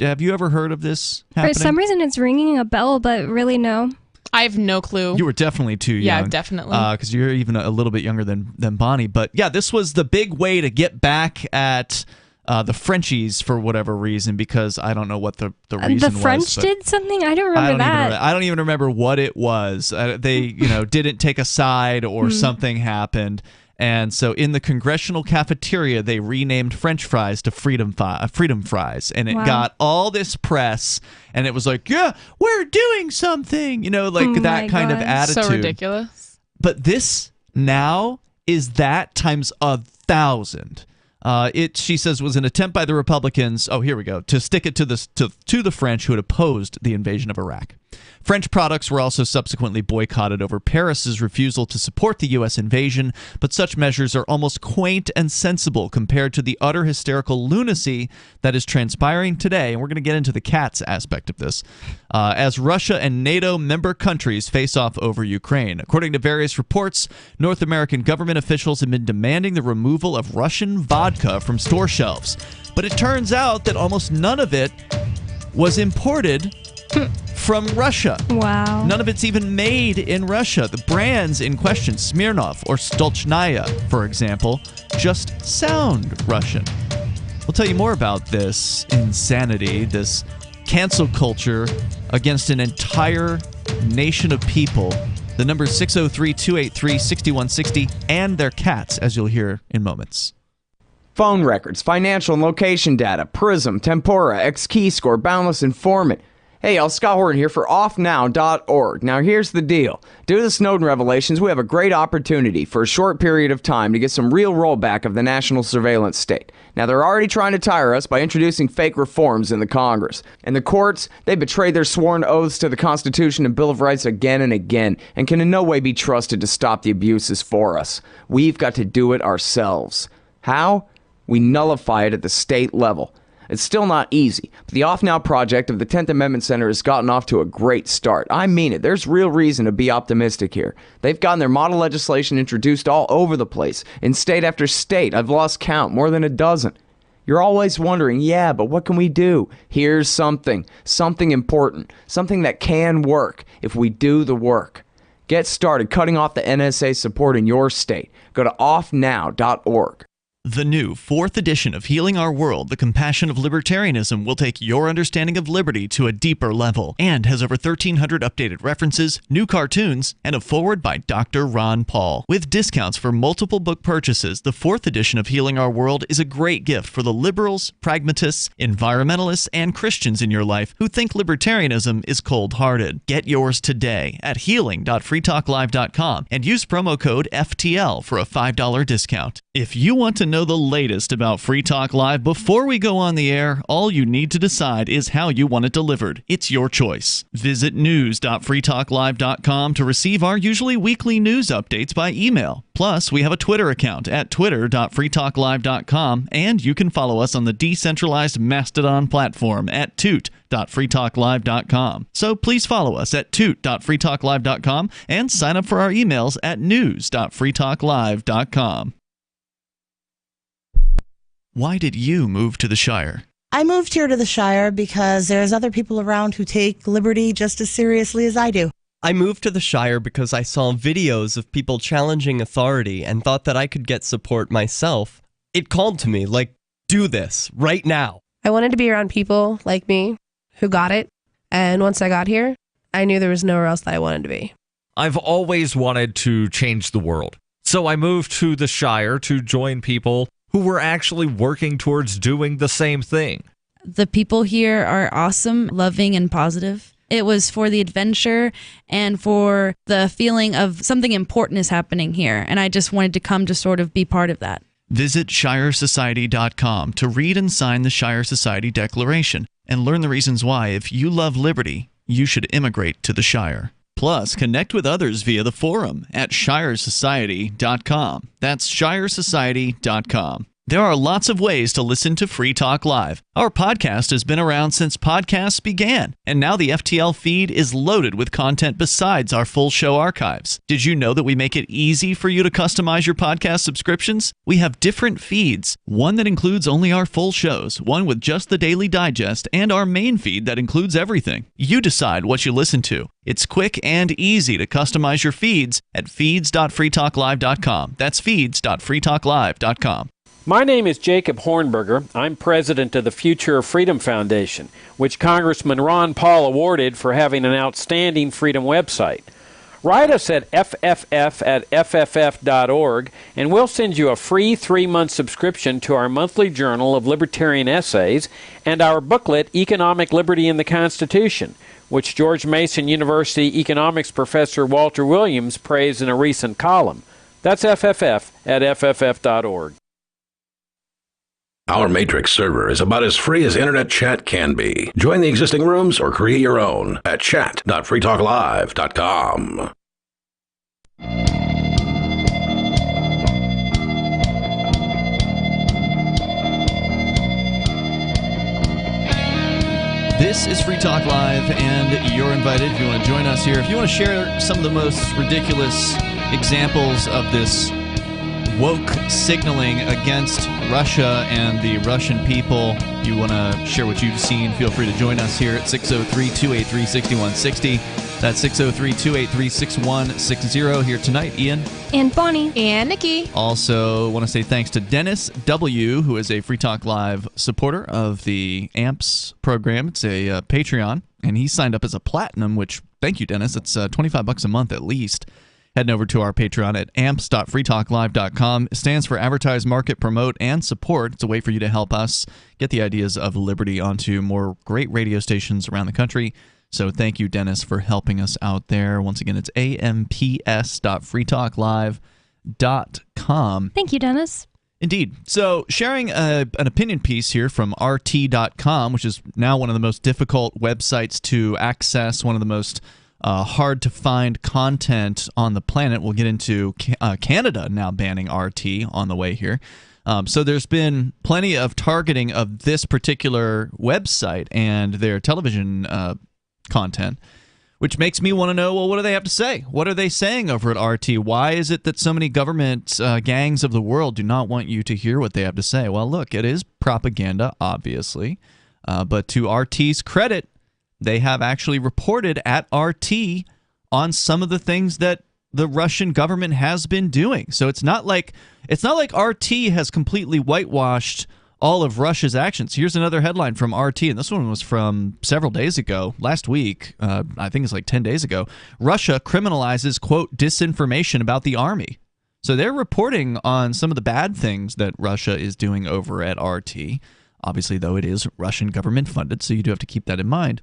Speaker 1: Have you ever heard of this happening?
Speaker 2: For some reason, it's ringing a bell, but really no.
Speaker 3: I have no clue.
Speaker 1: You were definitely too young.
Speaker 3: Yeah, definitely.
Speaker 1: Because you're even a little bit younger than Bonnie. But yeah, this was the big way to get back at the Frenchies for whatever reason, because I don't know what the reason was.
Speaker 2: The French did something? I don't remember that.
Speaker 1: I don't even remember what it was. They didn't take a side or something happened. And so in the congressional cafeteria, they renamed French fries to Freedom Fries. And it got all this press. And it was like, yeah, we're doing something. That kind of attitude.
Speaker 3: So ridiculous.
Speaker 1: But this now is that times 1,000. She says, was an attempt by the Republicans, here we go, to stick it to the French who had opposed the invasion of Iraq. French products were also subsequently boycotted over Paris's refusal to support the U.S. invasion, but such measures are almost quaint and sensible compared to the utter hysterical lunacy that is transpiring today, and we're going to get into the cats aspect of this, as Russia and NATO member countries face off over Ukraine. According to various reports, North American government officials have been demanding the removal of Russian vodka from store shelves, but it turns out that almost none of it was imported from Russia.
Speaker 2: Wow.
Speaker 1: None of it's even made in Russia. The brands in question, Smirnoff or Stolchnaya, for example, just sound Russian. We'll tell you more about this insanity, this cancel culture against an entire nation of people. The number is 603-283-6160, and their cats, as you'll hear in moments.
Speaker 14: Phone records, financial and location data, Prism, Tempora, X-Keyscore, Boundless Informant. Hey, y'all, Scott Horton here for offnow.org. Now, here's the deal. Due to the Snowden revelations, we have a great opportunity for a short period of time to get some real rollback of the national surveillance state. Now, they're already trying to tire us by introducing fake reforms in the Congress. And the courts, they betrayed their sworn oaths to the Constitution and Bill of Rights again and again, and can in no way be trusted to stop the abuses for us. We've got to do it ourselves. How? We nullify it at the state level. It's still not easy, but the Off Now project of the 10th Amendment Center has gotten off to a great start. I mean it. There's real reason to be optimistic here. They've gotten their model legislation introduced all over the place, in state after state. I've lost count, more than a dozen. You're always wondering, yeah, but what can we do? Here's something important, something that can work if we do the work. Get started cutting off the NSA support in your state. Go to offnow.org.
Speaker 1: The new 4th edition of Healing Our World, The Compassion of Libertarianism, will take your understanding of liberty to a deeper level and has over 1,300 updated references, new cartoons, and a foreword by Dr. Ron Paul. With discounts for multiple book purchases, the 4th edition of Healing Our World is a great gift for the liberals, pragmatists, environmentalists, and Christians in your life who think libertarianism is cold-hearted. Get yours today at healing.freetalklive.com and use promo code FTL for a $5 discount. If you want to know the latest about Free Talk Live before we go on the air, all you need to decide is how you want it delivered. It's your choice. Visit news.freetalklive.com to receive our usually weekly news updates by email. Plus, we have a Twitter account at twitter.freetalklive.com, and you can follow us on the decentralized Mastodon platform at toot.freetalklive.com. So please follow us at toot.freetalklive.com and sign up for our emails at news.freetalklive.com. Why did you move to the Shire?
Speaker 15: I moved here to the Shire because there's other people around who take liberty just as seriously as I do.
Speaker 16: I moved to the Shire because I saw videos of people challenging authority and thought that I could get support myself. It called to me, like, do this, right now.
Speaker 17: I wanted to be around people like me who got it, and once I got here, I knew there was nowhere else that I wanted to be.
Speaker 18: I've always wanted to change the world, so I moved to the Shire to join people who were actually working towards doing the same thing.
Speaker 19: The people here are awesome, loving, and positive. It was for the adventure and for the feeling of something important is happening here, and I just wanted to come to sort of be part of that.
Speaker 1: Visit ShireSociety.com to read and sign the Shire Society Declaration and learn the reasons why, if you love liberty, you should immigrate to the Shire. Plus, connect with others via the forum at ShireSociety.com. That's ShireSociety.com. There are lots of ways to listen to Free Talk Live. Our podcast has been around since podcasts began, and now the FTL feed is loaded with content besides our full show archives. Did you know that we make it easy for you to customize your podcast subscriptions? We have different feeds, one that includes only our full shows, one with just the Daily Digest, and our main feed that includes everything. You decide what you listen to. It's quick and easy to customize your feeds at feeds.freetalklive.com. That's feeds.freetalklive.com.
Speaker 20: My name is Jacob Hornberger. I'm president of the Future of Freedom Foundation, which Congressman Ron Paul awarded for having an outstanding freedom website. Write us at fff@fff.org, and we'll send you a free 3-month subscription to our monthly journal of libertarian essays and our booklet, Economic Liberty in the Constitution, which George Mason University economics professor Walter Williams praised in a recent column. That's fff@fff.org.
Speaker 5: Our Matrix server is about as free as internet chat can be. Join the existing rooms or create your own at chat.freetalklive.com.
Speaker 1: This is Free Talk Live, and you're invited if you want to join us here. If you want to share some of the most ridiculous examples of this woke signaling against Russia and the Russian people, you want to share what you've seen, feel free to join us here at 603-283-6160. That's 603-283-6160 here tonight. Ian.
Speaker 2: And Bonnie.
Speaker 3: And Nikki.
Speaker 1: Also want to say thanks to Dennis W., who is a Free Talk Live supporter of the AMPS program. It's a Patreon, and he signed up as a Platinum, which, thank you, Dennis. It's $25 a month at least. Heading over to our Patreon at amps.freetalklive.com. It stands for Advertise, Market, Promote, and Support. It's a way for you to help us get the ideas of liberty onto more great radio stations around the country. So thank you, Dennis, for helping us out there. Once again, it's amps.freetalklive.com.
Speaker 2: Thank you, Dennis.
Speaker 1: Indeed. So sharing an opinion piece here from RT.com, which is now one of the most difficult websites to access, one of the most hard to find content on the planet. We'll get into Canada now banning RT on the way here. So there's been plenty of targeting of this particular website and their television content, which makes me want to know, well, what do they have to say? What are they saying over at RT? Why is it that so many government gangs of the world do not want you to hear what they have to say? Well, look, it is propaganda, obviously. But to RT's credit, they have actually reported at RT on some of the things that the Russian government has been doing. So it's not like RT has completely whitewashed all of Russia's actions. Here's another headline from RT, and this one was from several days ago, last week. I think it's like 10 days ago. Russia criminalizes, quote, disinformation about the army. So they're reporting on some of the bad things that Russia is doing over at RT. Obviously, though, it is Russian government funded, so you do have to keep that in mind.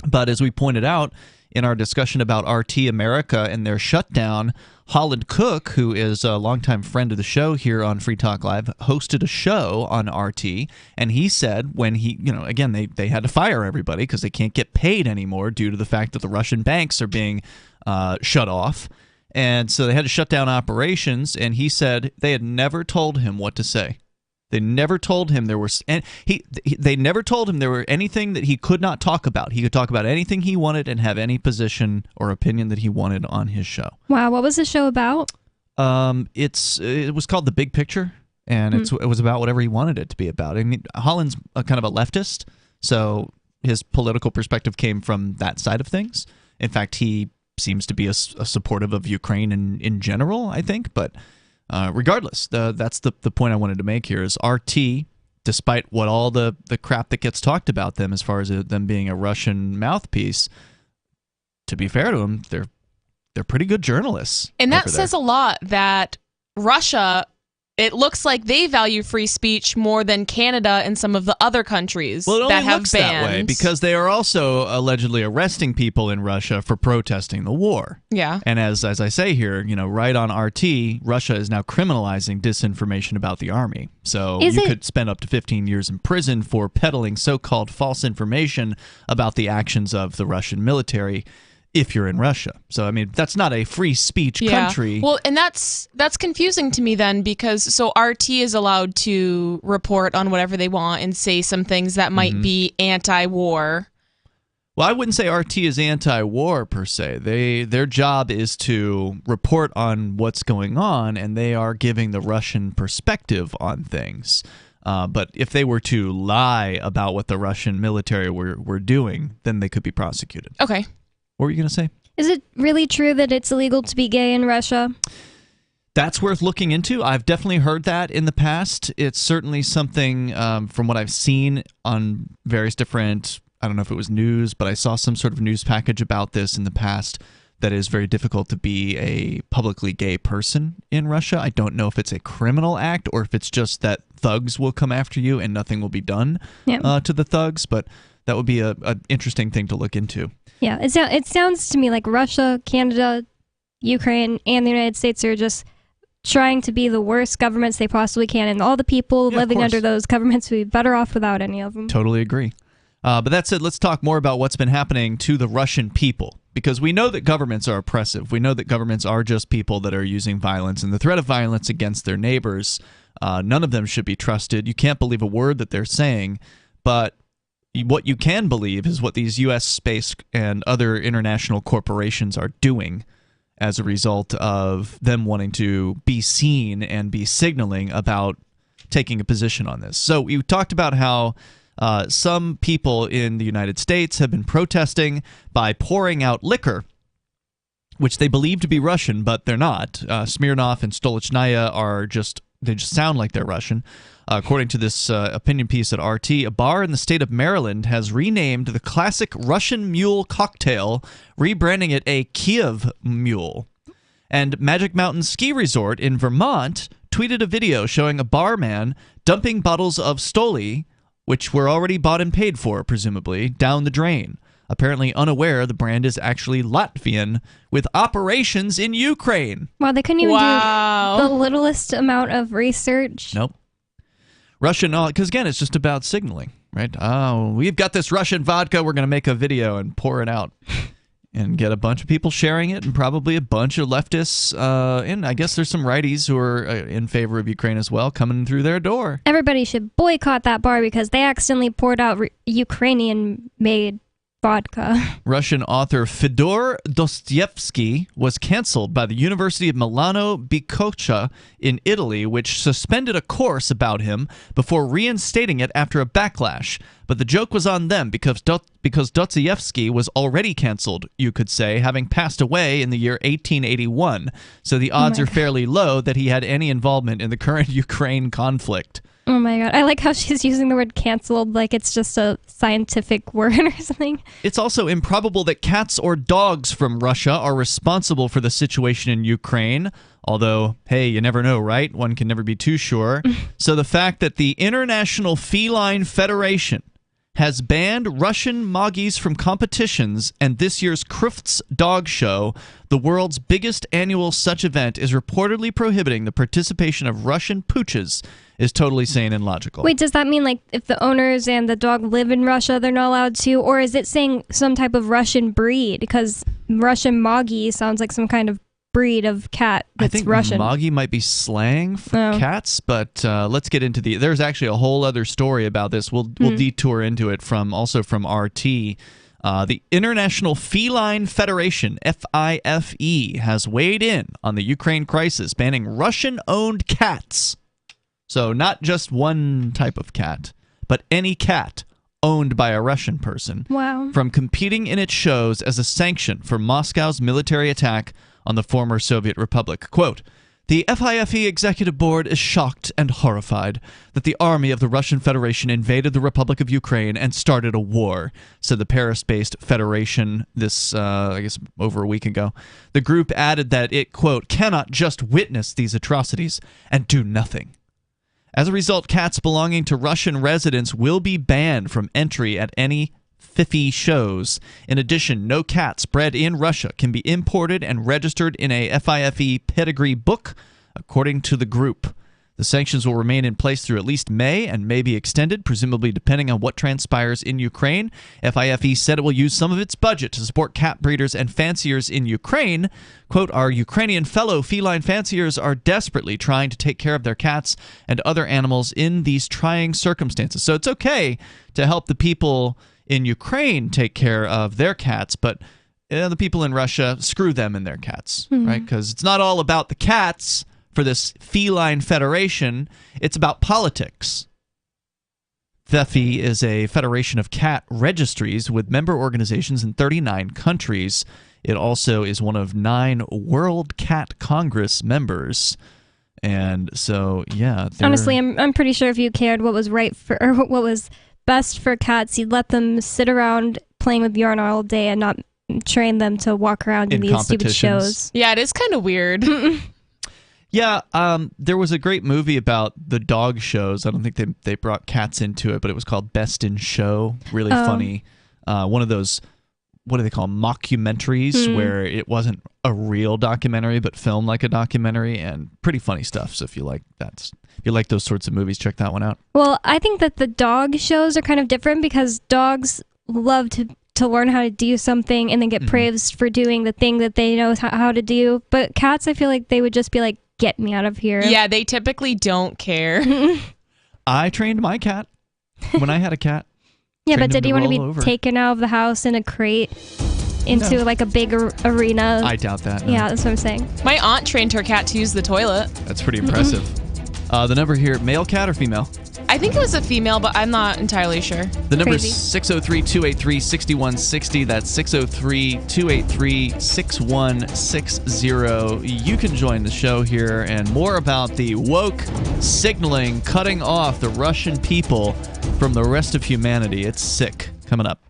Speaker 1: But as we pointed out in our discussion about RT America and their shutdown, Holland Cook, who is a longtime friend of the show here on Free Talk Live, hosted a show on RT, and he said when he, again, they had to fire everybody because they can't get paid anymore due to the fact that the Russian banks are being shut off. And so they had to shut down operations, and he said they had never told him what to say. They never told him there was, and they never told him there were anything that he could not talk about. He could talk about anything he wanted and have any position or opinion that he wanted on his show.
Speaker 2: Wow, what was the show about?
Speaker 1: It was called The Big Picture, and it was about whatever he wanted it to be about. I mean, Holland's kind of a leftist, so his political perspective came from that side of things. In fact, he seems to be a supportive of Ukraine in general, I think, but. Regardless, that's the point I wanted to make here is RT, despite what all the crap that gets talked about them as far as them being a Russian mouthpiece, to be fair to them, they're pretty good journalists.
Speaker 3: And that says a lot that Russia, it looks like they value free speech more than Canada and some of the other countries that have banned. Well, it only looks that way
Speaker 1: because they are also allegedly arresting people in Russia for protesting the war.
Speaker 3: Yeah.
Speaker 1: And as I say here, right on RT, Russia is now criminalizing disinformation about the army. So you could spend up to 15 years in prison for peddling so-called false information about the actions of the Russian military if you're in Russia. So, I mean, that's not a free speech country.
Speaker 3: Well, and that's confusing to me then, because so RT is allowed to report on whatever they want and say some things that might be anti-war.
Speaker 1: Well, I wouldn't say RT is anti-war per se. Their job is to report on what's going on, and they are giving the Russian perspective on things. But if they were to lie about what the Russian military were doing, then they could be prosecuted.
Speaker 3: Okay.
Speaker 1: What were you going to say?
Speaker 2: Is it really true that it's illegal to be gay in Russia?
Speaker 1: That's worth looking into. I've definitely heard that in the past. It's certainly something from what I've seen on various different, I don't know if it was news, but I saw some sort of news package about this in the past, that is very difficult to be a publicly gay person in Russia. I don't know if it's a criminal act or if it's just that thugs will come after you and nothing will be done to the thugs, but that would be an interesting thing to look into.
Speaker 2: Yeah, it sounds to me like Russia, Canada, Ukraine, and the United States are just trying to be the worst governments they possibly can, and all the people living under those governments would be better off without any of them.
Speaker 1: Totally agree. But that said, let's talk more about what's been happening to the Russian people, because we know that governments are oppressive. We know that governments are just people that are using violence and the threat of violence against their neighbors. None of them should be trusted. You can't believe a word that they're saying, but what you can believe is what these U.S. space and other international corporations are doing as a result of them wanting to be seen and be signaling about taking a position on this. So we talked about how some people in the United States have been protesting by pouring out liquor, which they believe to be Russian, but they're not. Smirnoff and Stolichnaya they just sound like they're Russian. According to this opinion piece at RT, a bar in the state of Maryland has renamed the classic Russian Mule cocktail, rebranding it a Kiev Mule. And Magic Mountain Ski Resort in Vermont tweeted a video showing a barman dumping bottles of Stoli, which were already bought and paid for, presumably, down the drain. Apparently unaware the brand is actually Latvian, with operations in Ukraine.
Speaker 2: Wow, they couldn't even do the littlest amount of research.
Speaker 1: Nope. Russian, because again, it's just about signaling, right? Oh, we've got this Russian vodka, we're going to make a video and pour it out. And get a bunch of people sharing it, and probably a bunch of leftists, and I guess there's some righties who are in favor of Ukraine as well, coming through their door.
Speaker 2: Everybody should boycott that bar because they accidentally poured out Ukrainian-made vodka.
Speaker 1: Russian author Fyodor Dostoevsky was canceled by the University of Milano Bicocca in Italy, which suspended a course about him before reinstating it after a backlash. But the joke was on them because Dostoevsky was already canceled, you could say, having passed away in the year 1881. So the odds are fairly low that he had any involvement in the current Ukraine conflict.
Speaker 2: Oh my god, I like how she's using the word canceled like it's just a scientific word or something.
Speaker 1: It's also improbable that cats or dogs from Russia are responsible for the situation in Ukraine. Although, hey, you never know, right? One can never be too sure. So the fact that the International Feline Federation has banned Russian Moggies from competitions, and this year's Crufts Dog Show, the world's biggest annual such event, is reportedly prohibiting the participation of Russian pooches, is totally sane and logical.
Speaker 2: Wait, does that mean like if the owners and the dog live in Russia, they're not allowed to? Or is it saying some type of Russian breed? Because Russian Moggy sounds like some kind of breed of cat that's
Speaker 1: I think
Speaker 2: Russian.
Speaker 1: Moggy might be slang for cats, but let's get into there's actually a whole other story about this. We'll detour into it from RT. The International Feline Federation, FIFE, has weighed in on the Ukraine crisis, banning Russian-owned cats. So not just one type of cat, but any cat owned by a Russian person from competing in its shows as a sanction for Moscow's military attack on the former Soviet Republic. Quote, "The FIFE Executive Board is shocked and horrified that the army of the Russian Federation invaded the Republic of Ukraine and started a war," said the Paris-based federation this, I guess, over a week ago. The group added that it, quote, "cannot just witness these atrocities and do nothing." As a result, cats belonging to Russian residents will be banned from entry at any FIFE shows. In addition, no cats bred in Russia can be imported and registered in a FIFE pedigree book, according to the group. The sanctions will remain in place through at least May and may be extended, presumably depending on what transpires in Ukraine. FIFE said it will use some of its budget to support cat breeders and fanciers in Ukraine. Quote, our Ukrainian fellow feline fanciers are desperately trying to take care of their cats and other animals in these trying circumstances. So it's okay to help the people in Ukraine take care of their cats, but the people in Russia, screw them and their cats, right? Because it's not all about the cats for this feline federation, it's about politics. FEFI is a federation of cat registries with member organizations in 39 countries. It also is one of 9 World Cat Congress members. And so, yeah.
Speaker 2: Honestly, I'm pretty sure if you cared what was right for, or what was best for cats, you'd let them sit around playing with yarn all day and not train them to walk around in these stupid shows.
Speaker 3: Yeah, it is kind of weird.
Speaker 1: Yeah, there was a great movie about the dog shows. I don't think they brought cats into it, but it was called Best in Show. Really funny. One of those, what do they call them, mockumentaries, where it wasn't a real documentary, but filmed like a documentary, and pretty funny stuff. So if you like those sorts of movies, check that one out.
Speaker 2: Well, I think that the dog shows are kind of different because dogs love to learn how to do something and then get praised for doing the thing that they know how to do. But cats, I feel like they would just be like, get me out of here.
Speaker 3: Yeah, they typically don't care.
Speaker 1: I trained my cat when I had a cat.
Speaker 2: Yeah, but did you want to be taken out of the house in a crate into like a big arena?
Speaker 1: I doubt that. No.
Speaker 2: Yeah, that's what I'm saying.
Speaker 3: My aunt trained her cat to use the toilet.
Speaker 1: That's pretty impressive. The number here, male cat or female?
Speaker 3: I think it was a female, but I'm not entirely sure.
Speaker 1: The number is 603-283-6160. That's 603-283-6160. You can join the show here and more about the woke signaling cutting off the Russian people from the rest of humanity. It's sick. Coming up.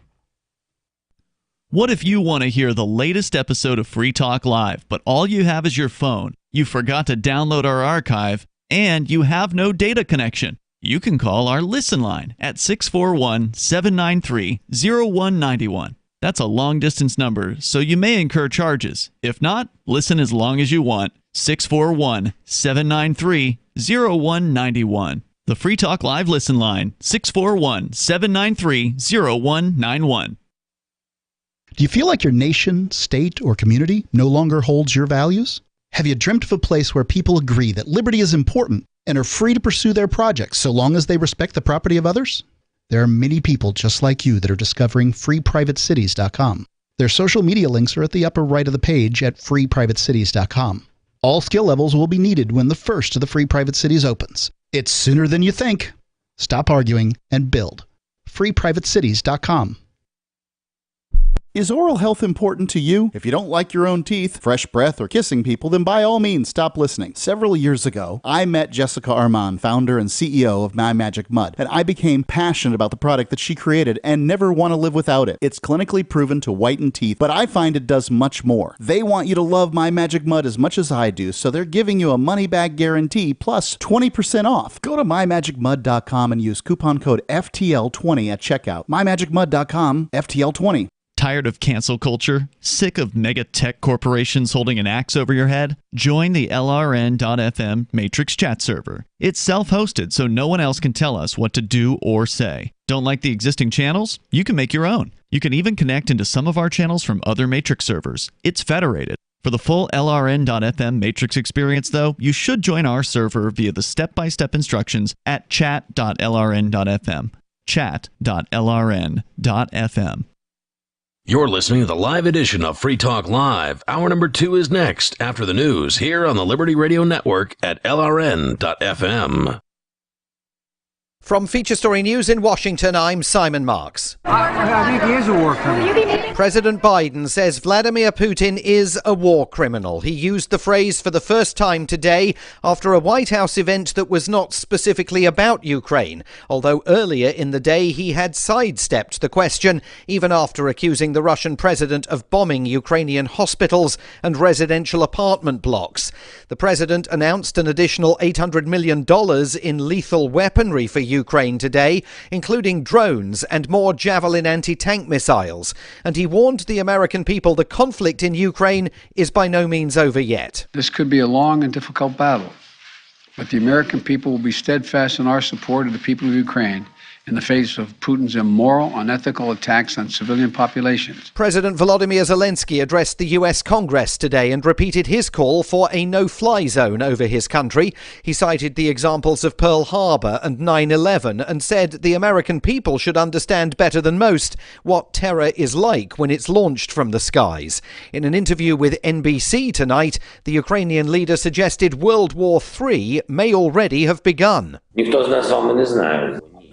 Speaker 1: What if you want to hear the latest episode of Free Talk Live, but all you have is your phone, you forgot to download our archive, and you have no data connection? You can call our Listen line at 641-793-0191. That's a long-distance number, so you may incur charges. If not, listen as long as you want. 641-793-0191. The Free Talk Live Listen line, 641-793-0191.
Speaker 4: Do you feel like your nation, state, or community no longer holds your values? Have you dreamt of a place where people agree that liberty is important and are free to pursue their projects so long as they respect the property of others? There are many people just like you that are discovering freeprivatecities.com. Their social media links are at the upper right of the page at freeprivatecities.com. All skill levels will be needed when the first of the Free Private Cities opens. It's sooner than you think. Stop arguing and build. freeprivatecities.com.
Speaker 21: Is oral health important to you? If you don't like your own teeth, fresh breath, or kissing people, then by all means stop listening. Several years ago, I met Jessica Armand, founder and CEO of My Magic Mud, and I became passionate about the product that she created and never want to live without it. It's clinically proven to whiten teeth, but I find it does much more. They want you to love My Magic Mud as much as I do, so they're giving you a money-back guarantee plus 20% off. Go to mymagicmud.com and use coupon code FTL20 at checkout. mymagicmud.com, FTL20.
Speaker 1: Tired of cancel culture? Sick of mega tech corporations holding an axe over your head? Join the LRN.FM Matrix chat server. It's self-hosted, so no one else can tell us what to do or say. Don't like the existing channels? You can make your own. You can even connect into some of our channels from other Matrix servers. It's federated. For the full LRN.FM Matrix experience, though, you should join our server via the step-by-step instructions at chat.lrn.fm. Chat.lrn.fm.
Speaker 5: You're listening to the live edition of Free Talk Live. Hour number 2 is next after the news here on the Liberty Radio Network at LRN.FM.
Speaker 9: From Feature Story News in Washington, I'm Simon Marks.
Speaker 22: I think he is a war criminal.
Speaker 9: President Biden says Vladimir Putin is a war criminal. He used the phrase for the first time today after a White House event that was not specifically about Ukraine, although earlier in the day he had sidestepped the question, even after accusing the Russian president of bombing Ukrainian hospitals and residential apartment blocks. The president announced an additional $800 million in lethal weaponry for Ukraine today, including drones and more Javelin anti-tank missiles. And he warned the American people the conflict in Ukraine is by no means over yet.
Speaker 10: This could be a long and difficult battle, But the American people will be steadfast in our support of the people of Ukraine in the face of Putin's immoral, unethical attacks on civilian populations.
Speaker 9: President Volodymyr Zelensky addressed the US Congress today and repeated his call for a no-fly zone over his country. He cited the examples of Pearl Harbor and 9/11 and said the American people should understand better than most what terror is like when it's launched from the skies. In an interview with NBC tonight, the Ukrainian leader suggested World War III may already have begun.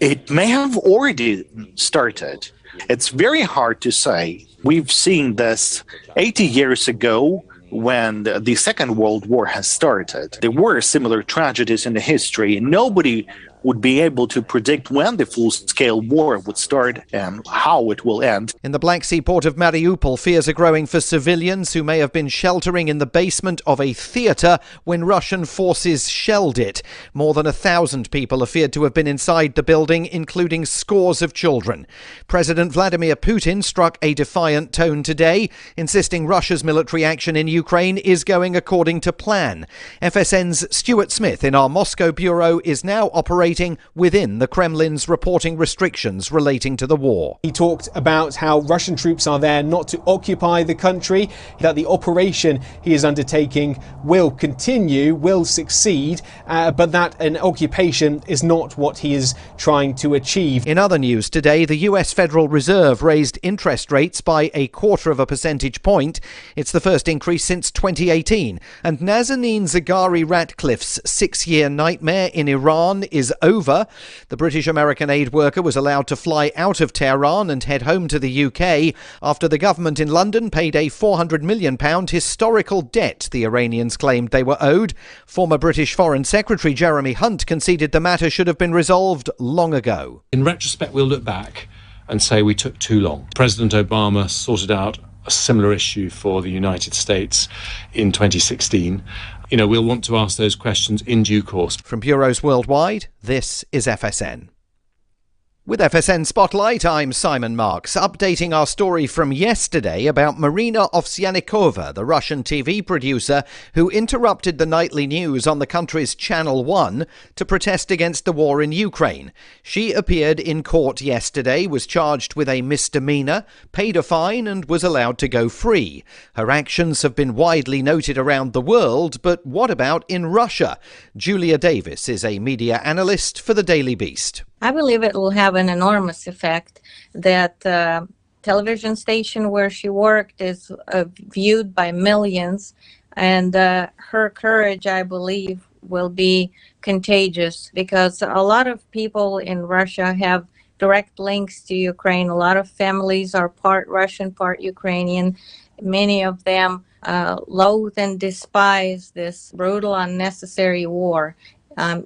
Speaker 11: It may have already started. It's very hard to say. We've seen this 80 years ago when the Second World War has started. There were similar tragedies in the history. Nobody would be able to predict when the full-scale war would start and how it will end.
Speaker 9: In the Black Sea port of Mariupol, fears are growing for civilians who may have been sheltering in the basement of a theatre when Russian forces shelled it. More than 1,000 people are feared to have been inside the building, including scores of children. President Vladimir Putin struck a defiant tone today, insisting Russia's military action in Ukraine is going according to plan. FSN's Stuart Smith in our Moscow bureau is now operating within the Kremlin's reporting restrictions relating to the war.
Speaker 12: He talked about how Russian troops are there not to occupy the country, that the operation he is undertaking will continue, will succeed, but that an occupation is not what he is trying to achieve.
Speaker 9: In other news today, the US Federal Reserve raised interest rates by 0.25 percentage point. It's the first increase since 2018. And Nazanin Zaghari Ratcliffe's 6-year nightmare in Iran is over. The British-American aid worker was allowed to fly out of Tehran and head home to the UK after the government in London paid a £400 million historical debt the Iranians claimed they were owed. Former British Foreign Secretary Jeremy Hunt conceded the matter should have been resolved long ago.
Speaker 13: In retrospect, we'll look back and say we took too long. President Obama sorted out a similar issue for the United States in 2016. We'll want to ask those questions in due course.
Speaker 9: From bureaus worldwide, this is FSN. With FSN Spotlight, I'm Simon Marks, updating our story from yesterday about Marina Ovsyannikova, the Russian TV producer who interrupted the nightly news on the country's Channel 1 to protest against the war in Ukraine. She appeared in court yesterday, was charged with a misdemeanor, paid a fine and was allowed to go free. Her actions have been widely noted around the world, but what about in Russia? Julia Davis is a media analyst for the Daily Beast.
Speaker 6: I believe it will have an enormous effect. That television station where she worked is viewed by millions, and her courage, I believe, will be contagious because a lot of people in Russia have direct links to Ukraine. A lot of families are part Russian, part Ukrainian. Many of them loathe and despise this brutal, unnecessary war.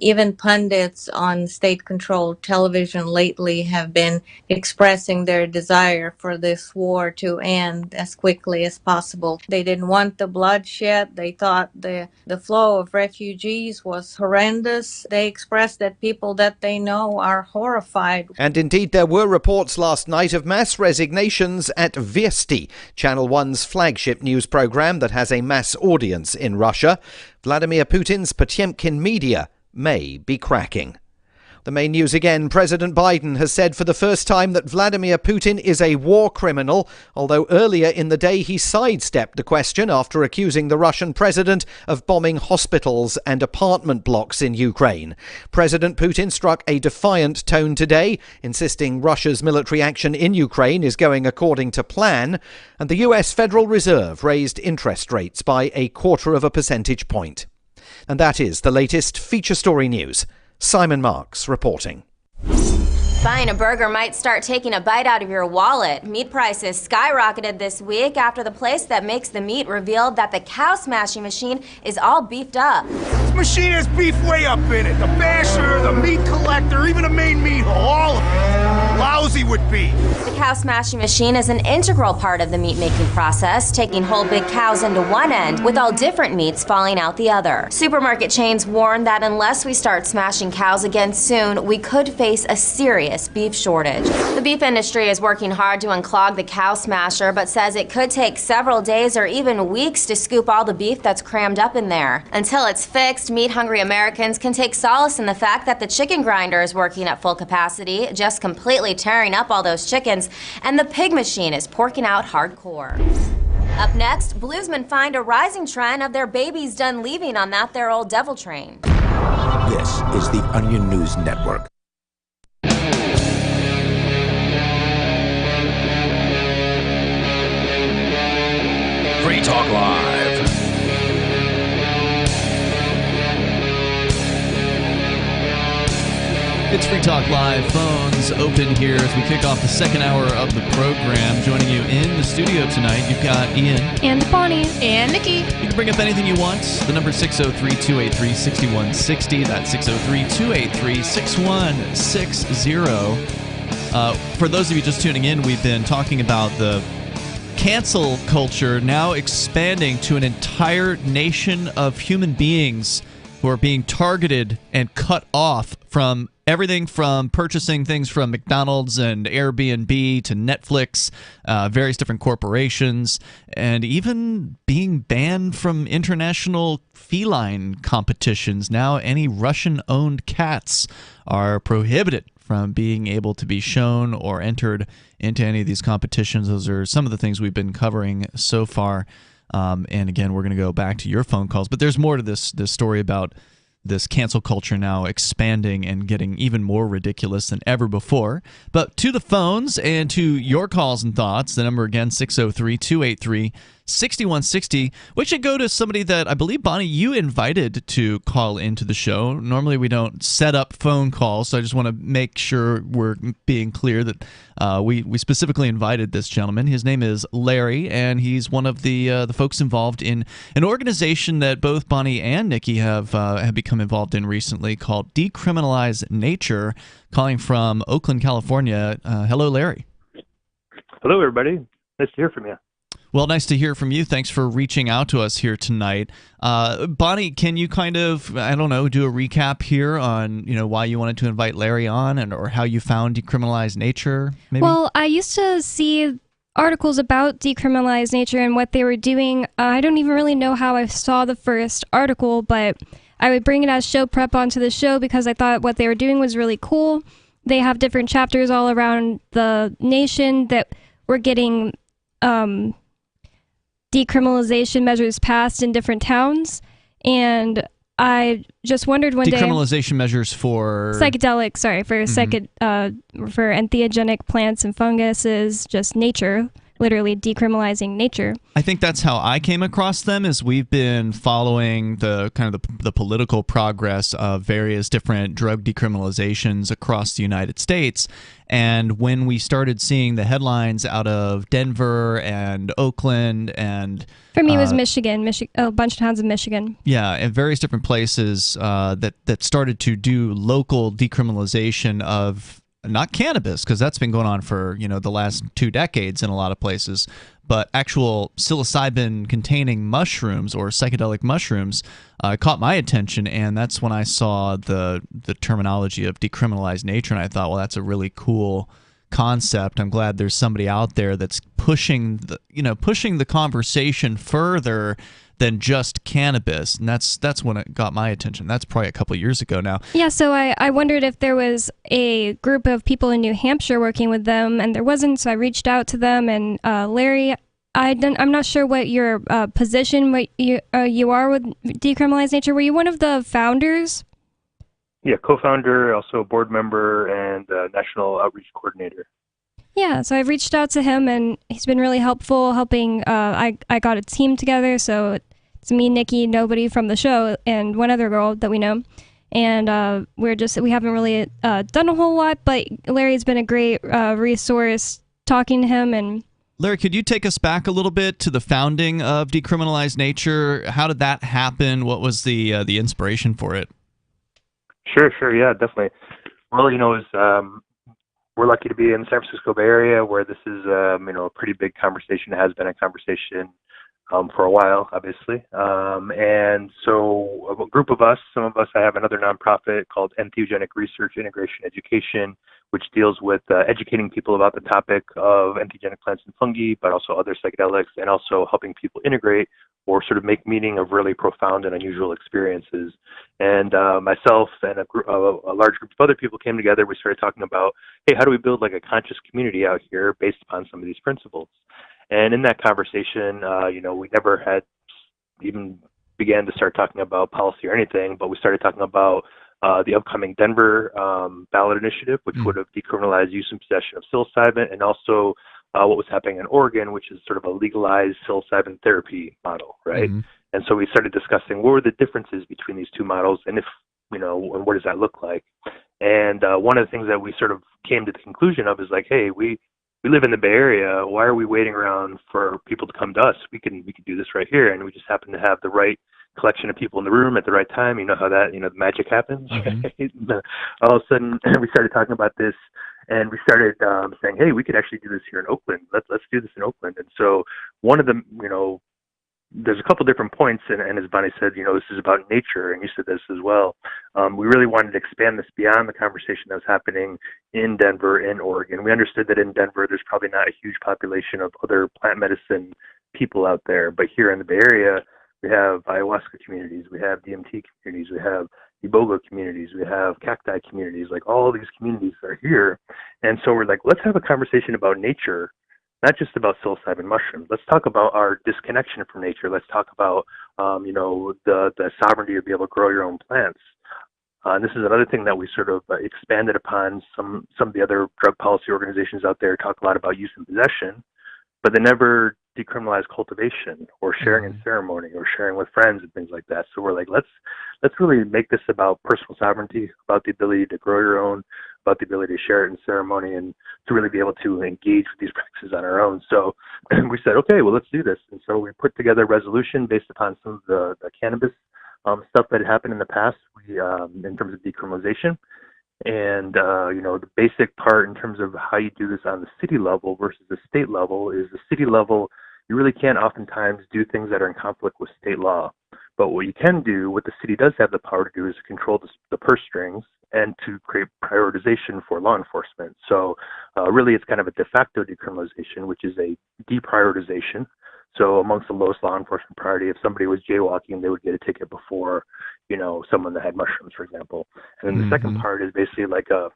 Speaker 6: Even pundits on state-controlled television lately have been expressing their desire for this war to end as quickly as possible. They didn't want the bloodshed. They thought the flow of refugees was horrendous. They expressed that people that they know are horrified.
Speaker 9: And indeed, there were reports last night of mass resignations at Viesti, Channel 1's flagship news program that has a mass audience in Russia. Vladimir Putin's Potemkin media may be cracking. The main news again, President Biden has said for the first time that Vladimir Putin is a war criminal, although earlier in the day he sidestepped the question after accusing the Russian president of bombing hospitals and apartment blocks in Ukraine. President Putin struck a defiant tone today, insisting Russia's military action in Ukraine is going according to plan, and the US Federal Reserve raised interest rates by 0.25 percentage point. And that is the latest feature story news. Simon Marks reporting.
Speaker 7: Buying a burger might start taking a bite out of your wallet. Meat prices skyrocketed this week after the place that makes the meat revealed that the cow smashing machine is all beefed up.
Speaker 23: This machine has beef way up in it. The basher, the meat collector, even the main meat hall, all of it.
Speaker 8: lousy would be.
Speaker 7: The cow smashing machine is an integral part of the meat-making process, taking whole big cows into one end, with all different meats falling out the other. Supermarket chains warn that unless we start smashing cows again soon, we could face a serious beef shortage. The beef industry is working hard to unclog the cow smasher, but says it could take several days or even weeks to scoop all the beef that's crammed up in there. Until it's fixed, meat-hungry Americans can take solace in the fact that the chicken grinder is working at full capacity, just completely tearing up all those chickens, and the pig machine is porking out hardcore. Up next, bluesmen find a rising trend of their babies done leaving on that there old devil train.
Speaker 8: This is the Onion News Network.
Speaker 5: Free Talk Live.
Speaker 1: It's Free Talk Live. Phones open here as we kick off the second hour of the program. Joining you in the studio tonight, you've got Ian.
Speaker 2: And Bonnie.
Speaker 3: And Nikki.
Speaker 1: You can bring up anything you want. The number is 603-283-6160. That's 603-283-6160. For those of you just tuning in, we've been talking about the cancel culture now expanding to an entire nation of human beings who are being targeted and cut off from everything from purchasing things from McDonald's and Airbnb to Netflix, various different corporations, and even being banned from international feline competitions. Now any Russian-owned cats are prohibited from being able to be shown or entered into any of these competitions. Those are some of the things we've been covering so far. And again, we're going to go back to your phone calls. But there's more to this story about this cancel culture now expanding and getting even more ridiculous than ever before. But to the phones and to your calls and thoughts, the number again, 603-283-6160. We should go to somebody that I believe, Bonnie, you invited to call into the show. Normally we don't set up phone calls, so I just want to make sure we're being clear that we specifically invited this gentleman. His name is Larry, and he's one of the folks involved in an organization that both Bonnie and Nikki have become involved in recently called Decriminalize Nature, calling from Oakland, California. Hello, Larry.
Speaker 14: Hello, everybody. Nice to hear from you.
Speaker 1: Well, nice to hear from you. Thanks for reaching out to us here tonight. Bonnie, can you kind of, I don't know, do a recap here on, why you wanted to invite Larry on or how you found Decriminalize Nature, maybe?
Speaker 2: Well, I used to see articles about Decriminalize Nature and what they were doing. I don't even really know how I saw the first article, but I would bring it as show prep onto the show because I thought what they were doing was really cool. They have different chapters all around the nation that were getting decriminalization measures passed in different towns, and I just wondered one day.
Speaker 1: Decriminalization measures for
Speaker 2: psychedelic, for entheogenic plants and funguses, just nature, literally decriminalizing nature.
Speaker 1: I think that's how I came across them. Is we've been following the kind of the political progress of various different drug decriminalizations across the United States. And when we started seeing the headlines out of Denver and Oakland and
Speaker 2: for me it was Michigan, a bunch of towns in Michigan.
Speaker 1: Yeah, and various different places that started to do local decriminalization of not cannabis, because that's been going on for the last 2 decades in a lot of places, but actual psilocybin-containing mushrooms or psychedelic mushrooms caught my attention, and that's when I saw the terminology of decriminalized nature, and I thought, well, that's a really cool concept. I'm glad there's somebody out there that's pushing the conversation further than just cannabis, and that's when it got my attention. That's probably a couple years ago now.
Speaker 2: Yeah, so I wondered if there was a group of people in New Hampshire working with them, and there wasn't, so I reached out to them, and Larry, I'm not sure what your position you are with Decriminalize Nature. Were you one of the founders?
Speaker 14: Yeah, co-founder, also a board member, and national outreach coordinator.
Speaker 2: Yeah, so I've reached out to him, and he's been really helpful, helping. I got a team together, so it's me, Nikki, nobody from the show, and one other girl that we know. And we haven't really done a whole lot, but Larry's been a great resource talking to him. And
Speaker 1: Larry, could you take us back a little bit to the founding of Decriminalize Nature? How did that happen? What was the inspiration for it?
Speaker 14: Sure, yeah, definitely. Well, it was we're lucky to be in the San Francisco Bay Area, where this is a pretty big conversation. It has been a conversation for a while, obviously. And so a group of us, some of us, I have another nonprofit called Entheogenic Research Integration Education, which deals with educating people about the topic of entheogenic plants and fungi, but also other psychedelics, and also helping people integrate or sort of make meaning of really profound and unusual experiences. And myself and a large group of other people came together. We started talking about, hey, how do we build like a conscious community out here based upon some of these principles? And in that conversation, we never had even began to start talking about policy or anything, but we started talking about the upcoming Denver ballot initiative, which would have decriminalized use and possession of psilocybin, and also what was happening in Oregon, which is sort of a legalized psilocybin therapy model, right? Mm-hmm. And so we started discussing what were the differences between these two models, and and what does that look like? And one of the things that we sort of came to the conclusion of is like, hey, we live in the Bay Area. Why are we waiting around for people to come to us? We can do this right here, and we just happen to have the right collection of people in the room at the right time. You know how that the magic happens. Mm-hmm. All of a sudden, we started talking about this, and we started saying, hey, we could actually do this here in Oakland. Let's do this in Oakland. And so one of the there's a couple different points, and as Bonnie said, this is about nature, and you said this as well. We really wanted to expand this beyond the conversation that was happening in Denver and Oregon. We understood that in Denver, there's probably not a huge population of other plant medicine people out there, but here in the Bay Area, we have ayahuasca communities, we have DMT communities, we have iboga communities, we have cacti communities, like all these communities are here. And so we're like, let's have a conversation about nature, not just about psilocybin mushrooms. Let's talk about our disconnection from nature. Let's talk about, the sovereignty to be able to grow your own plants. And this is another thing that we sort of expanded upon. Some of the other drug policy organizations out there talk a lot about use and possession, but they never decriminalize cultivation or sharing in ceremony or sharing with friends and things like that. So we're like, let's really make this about personal sovereignty, about the ability to grow your own, about the ability to share it in ceremony, and to really be able to engage with these practices on our own. So we said, okay, well, let's do this. And so we put together a resolution based upon some of the cannabis stuff that had happened in the past in terms of decriminalization. And, the basic part in terms of how you do this on the city level versus the state level is the city level, you really can't oftentimes do things that are in conflict with state law. But what you can do, what the city does have the power to do, is to control the purse strings and to create prioritization for law enforcement. So really it's kind of a de facto decriminalization, which is a deprioritization. So amongst the lowest law enforcement priority, if somebody was jaywalking, they would get a ticket before, someone that had mushrooms, for example. And then the second part is basically like a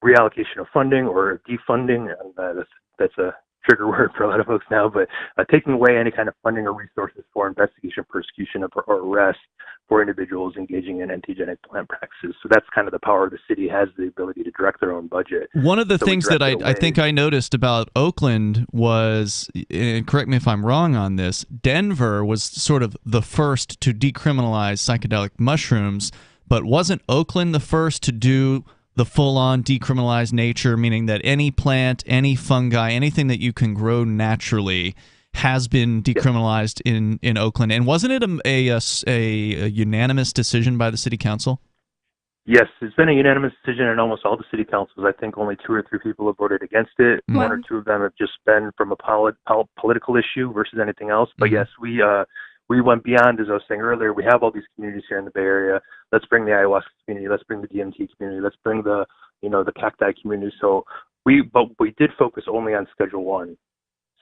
Speaker 14: reallocation of funding or defunding. And that's a trigger word for a lot of folks now, but taking away any kind of funding or resources for investigation, persecution, or arrest for individuals engaging in entheogenic plant practices. So that's kind of the power the city has, the ability to direct their own budget.
Speaker 1: One of the things that I think I noticed about Oakland was, and correct me if I'm wrong on this, Denver was sort of the first to decriminalize psychedelic mushrooms, but wasn't Oakland the first to do the full-on decriminalized nature, meaning that any plant, any fungi, anything that you can grow naturally has been decriminalized in Oakland? And wasn't it a unanimous decision by the city council?
Speaker 14: Yes, it's been a unanimous decision in almost all the city councils. I think only 2 or 3 people have voted against it. Wow. 1 or 2 of them have just been from a political issue versus anything else. But yes, we went beyond, as I was saying earlier. We have all these communities here in the Bay Area. Let's bring the ayahuasca community. Let's bring the DMT community. Let's bring the cacti community. But we did focus only on Schedule 1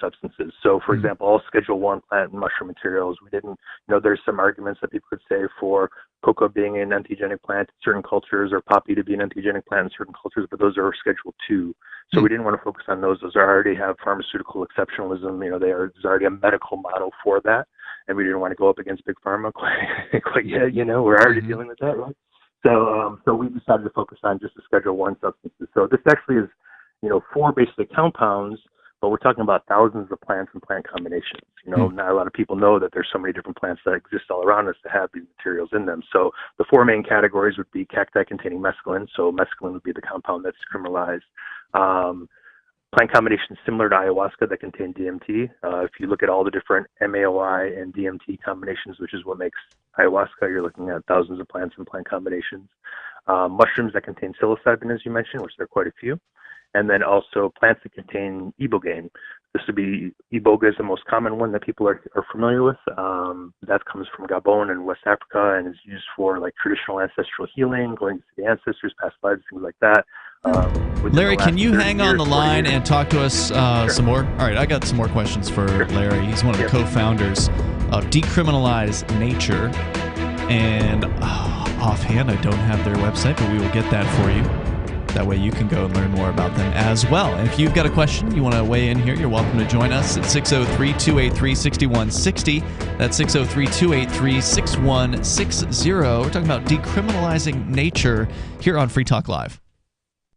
Speaker 14: substances. So, for example, all Schedule 1 plant and mushroom materials. We didn't, there's some arguments that people could say for coca being an entheogenic plant in certain cultures, or poppy to be an entheogenic plant in certain cultures, but those are Schedule 2. So we didn't want to focus on those. Those already have pharmaceutical exceptionalism. There's already a medical model for that, and we didn't want to go up against Big Pharma quite yet. We're already dealing with that, right? So we decided to focus on just the Schedule 1 substances. So this actually is, 4 basically compounds, but we're talking about thousands of plants and plant combinations. Not a lot of people know that there's so many different plants that exist all around us that have these materials in them. So the 4 main categories would be cacti containing mescaline. So mescaline would be the compound that's criminalized. Plant combinations similar to ayahuasca that contain DMT. If you look at all the different MAOI and DMT combinations, which is what makes ayahuasca, you're looking at thousands of plants and plant combinations. mushrooms that contain psilocybin, as you mentioned, which there are quite a few, and then also plants that contain ibogaine. This would be iboga is the most common one that people are familiar with. That comes from Gabon and West Africa and is used for like traditional ancestral healing, going to the ancestors, past lives, things like that.
Speaker 1: Larry, can you hang on the line and talk to us some more? All right, I got some more questions for Larry. He's one of the co-founders of Decriminalize Nature. And offhand, I don't have their website, but we will get that for you. That way you can go and learn more about them as well. And if you've got a question, you want to weigh in here, you're welcome to join us at 603-283-6160. That's 603-283-6160. We're talking about decriminalizing nature here on Free Talk Live.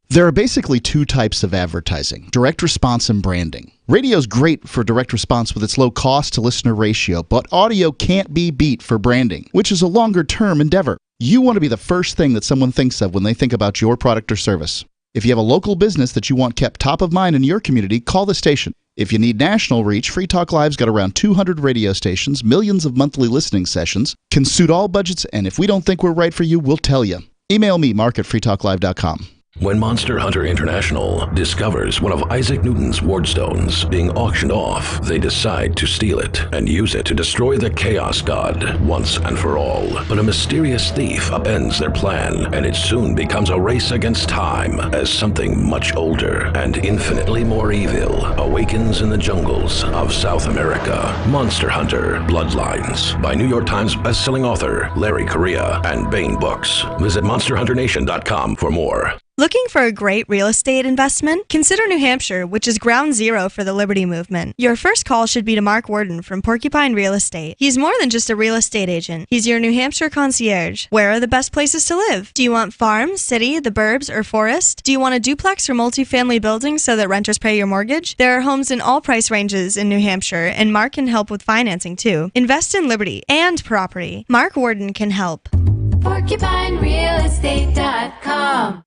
Speaker 4: There are basically two types of advertising: direct response and branding. Radio is great for direct response with its low cost to listener ratio, but audio can't be beat for branding, which is a longer term endeavor. You want to be the first thing that someone thinks of when they think about your product or service. If you have a local business that you want kept top of mind in your community, call the station. If you need national reach, Free Talk Live's got around 200 radio stations, millions of monthly listening sessions, can suit all budgets, and if we don't think we're right for you, we'll tell you. Email me, mark@freetalklive.com.
Speaker 5: When Monster Hunter International discovers one of Isaac Newton's wardstones being auctioned off, they decide to steal it and use it to destroy the Chaos God once and for all. But a mysterious thief upends their plan, and it soon becomes a race against time as something much older and infinitely more evil awakens in the jungles of South America. Monster Hunter Bloodlines by New York Times bestselling author Larry Correia and Baen Books. Visit monsterhunternation.com for more.
Speaker 15: Looking for a great real estate investment? Consider New Hampshire, which is ground zero for the Liberty Movement. Your first call should be to Mark Worden from Porcupine Real Estate. He's more than just a real estate agent. He's your New Hampshire concierge. Where are the best places to live? Do you want farm, city, the burbs, or forest? Do you want a duplex or multifamily building so that renters pay your mortgage? There are homes in all price ranges in New Hampshire, and Mark can help with financing too. Invest in liberty and property. Mark Worden can help.
Speaker 16: PorcupineRealEstate.com.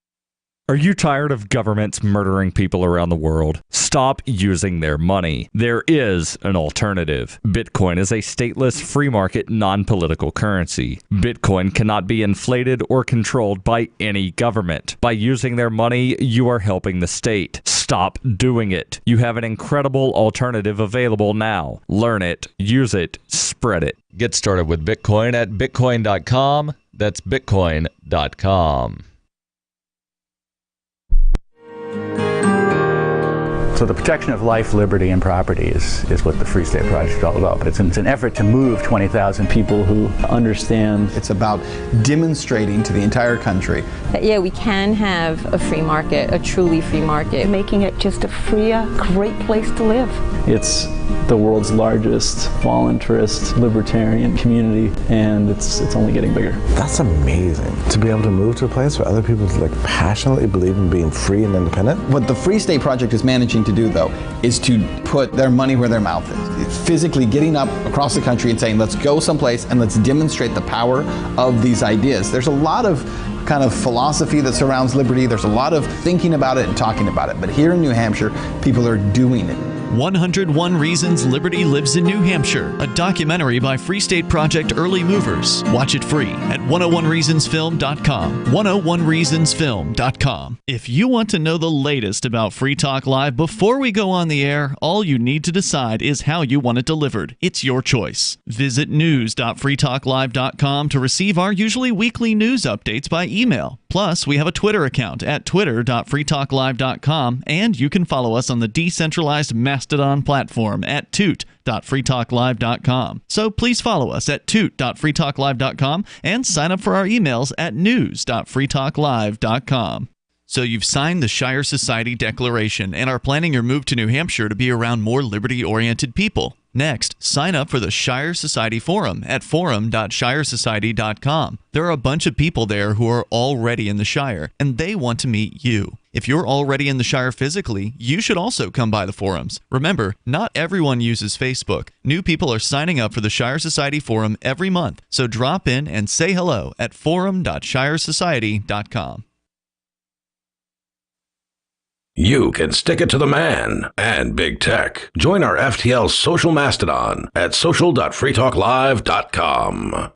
Speaker 18: Are you tired of governments murdering people around the world? Stop using their money. There is an alternative. Bitcoin is a stateless, free market, non-political currency. Bitcoin cannot be inflated or controlled by any government. By using their money, you are helping the state. Stop doing it. You have an incredible alternative available now. Learn it, use it, spread it. Get started with Bitcoin at bitcoin.com. That's bitcoin.com.
Speaker 23: So the protection of life, liberty, and property is what the Free State Project is all about. But it's an effort to move 20,000 people who understand.
Speaker 24: It's about demonstrating to the entire country
Speaker 25: that, yeah, we can have a free market, a truly free market.
Speaker 26: Making it just a freer, great place to live.
Speaker 23: It's the world's largest voluntarist libertarian community, and it's only getting bigger.
Speaker 27: That's amazing, to be able to move to a place where other people passionately believe in being free and independent.
Speaker 24: What the Free State Project is managing to do, though, is to put their money where their mouth is. It's physically getting up across the country and saying, let's go someplace and let's demonstrate the power of these ideas. There's a lot of kind of philosophy that surrounds liberty. There's a lot of thinking about it and talking about it. But here in New Hampshire, people are doing it.
Speaker 1: 101 Reasons Liberty Lives in New Hampshire, a documentary by Free State Project Early Movers. Watch it free at 101reasonsfilm.com. 101reasonsfilm.com. If you want to know the latest about Free Talk Live before we go on the air, all you need to decide is how you want it delivered. It's your choice. Visit news.freetalklive.com to receive our usually weekly news updates by email. Plus, we have a Twitter account at twitter.freetalklive.com, and you can follow us on the decentralized Mastodon platform at toot.freetalklive.com. So please follow us at toot.freetalklive.com and sign up for our emails at news.freetalklive.com. So you've signed the Shire Society Declaration and are planning your move to New Hampshire to be around more liberty-oriented people. Next, sign up for the Shire Society Forum at forum.shiresociety.com. There are a bunch of people there who are already in the Shire, and they want to meet you. If you're already in the Shire physically, you should also come by the forums. Remember, not everyone uses Facebook. New people are signing up for the Shire Society Forum every month, so drop in and say hello at forum.shiresociety.com.
Speaker 5: You can stick it to the man and big tech. Join our FTL social mastodon at social.freetalklive.com.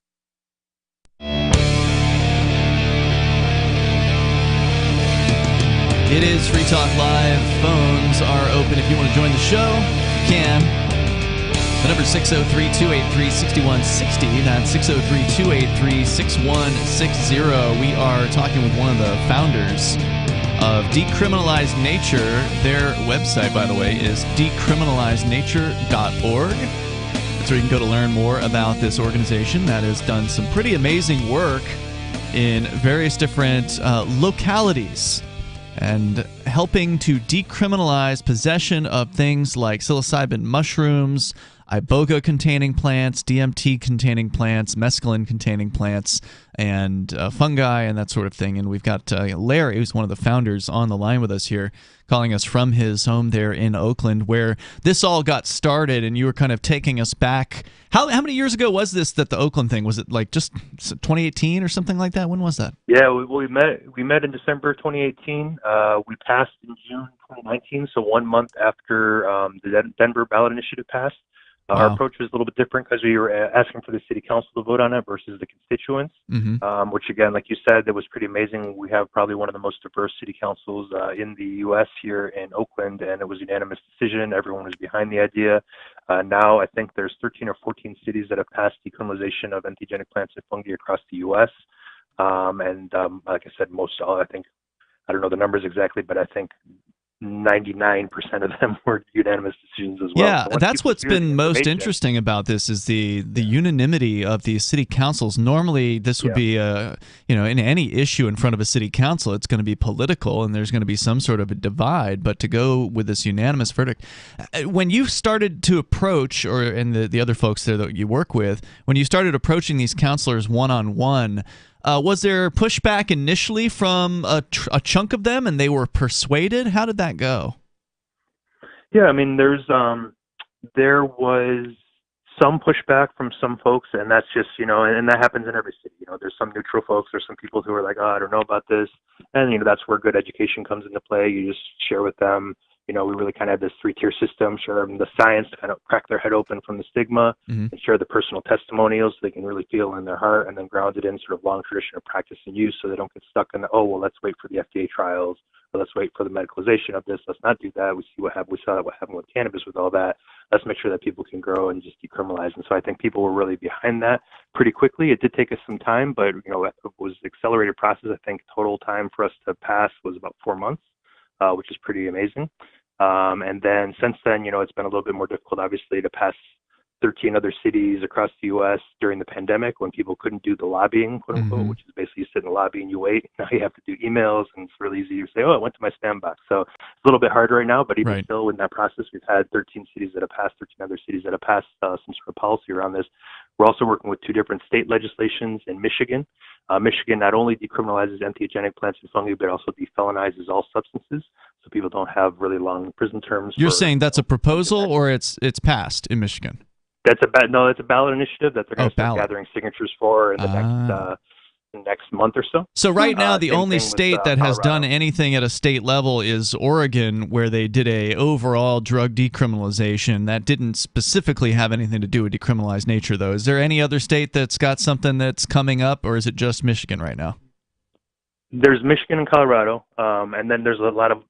Speaker 1: It is Free Talk Live. Phones are open. If you want to join the show, you can. The number is 603-283-6160. That's 603-283-6160. We are talking with one of the founders of Decriminalized Nature. Their website, by the way, is decriminalizednature.org. That's where you can go to learn more about this organization that has done some pretty amazing work in various different localities and helping to decriminalize possession of things like psilocybin mushrooms, iboga-containing plants, DMT-containing plants, mescaline-containing plants, and fungi and that sort of thing. And we've got Larry, who's one of the founders, on the line with us here, calling us from his home there in Oakland, where this all got started, and you were kind of taking us back. How many years ago was this, that the Oakland thing? Was it like just 2018 or something like that? When was that?
Speaker 14: Yeah, we met in December 2018. We passed in June 2019, so 1 month after the Denver ballot initiative passed.
Speaker 1: Wow.
Speaker 14: Our approach was a little bit different because we were asking for the city council to vote on it versus the constituents, which, again, like you said, that was pretty amazing. We have probably one of the most diverse city councils in the U.S. here in Oakland, and it was a unanimous decision. Everyone was behind the idea. Now I think there's 13 or 14 cities that have passed decriminalization of entheogenic plants and fungi across the U.S. Like I said, I don't know the numbers exactly, but I think 99% of them were unanimous decisions as well.
Speaker 1: Yeah, so that's what's been most interesting about this is the unanimity of the city councils. Normally, this would be in any issue in front of a city council, it's going to be political and there's going to be some sort of a divide. But to go with this unanimous verdict, when you started to approach, and the other folks there that you work with, when you started approaching these counselors one-on-one, was there pushback initially from a chunk of them, and they were persuaded? How did that go?
Speaker 14: Yeah, I mean, there was some pushback from some folks, and that's just, and that happens in every city. There's some neutral folks, there's some people who are like, I don't know about this, and that's where good education comes into play. You just share with them. We really kind of have this 3-tier system, share them the science to kind of crack their head open from the stigma, and share the personal testimonials so they can really feel in their heart, and then ground it in sort of long tradition of practice and use so they don't get stuck in let's wait for the FDA trials, or let's wait for the medicalization of this. Let's not do that. We saw what happened with cannabis with all that. Let's make sure that people can grow and just decriminalize. And so I think people were really behind that pretty quickly. It did take us some time, but it was an accelerated process. I think total time for us to pass was about 4 months, which is pretty amazing. And then since then, it's been a little bit more difficult, obviously, to pass 13 other cities across the U.S. during the pandemic when people couldn't do the lobbying, quote unquote, which is basically you sit in the lobby and you wait. Now you have to do emails, and it's really easy to say, it went to my spam box. So it's a little bit harder right now, but even still in that process, we've had 13 cities that have passed, 13 other cities that have passed some sort of policy around this. We're also working with 2 different state legislations in Michigan. Michigan not only decriminalizes entheogenic plants and fungi, but also defelonizes all substances, so people don't have really long prison terms.
Speaker 1: You're saying that's a proposal, or it's passed in Michigan?
Speaker 14: That's a ballot initiative that they're going to start gathering signatures for in the next month or so.
Speaker 1: So right now, the only state that has done anything at a state level is Oregon, where they did a overall drug decriminalization that didn't specifically have anything to do with Decriminalized Nature, though. Is there any other state that's got something that's coming up, or is it just Michigan right now?
Speaker 14: There's Michigan and Colorado, and then there's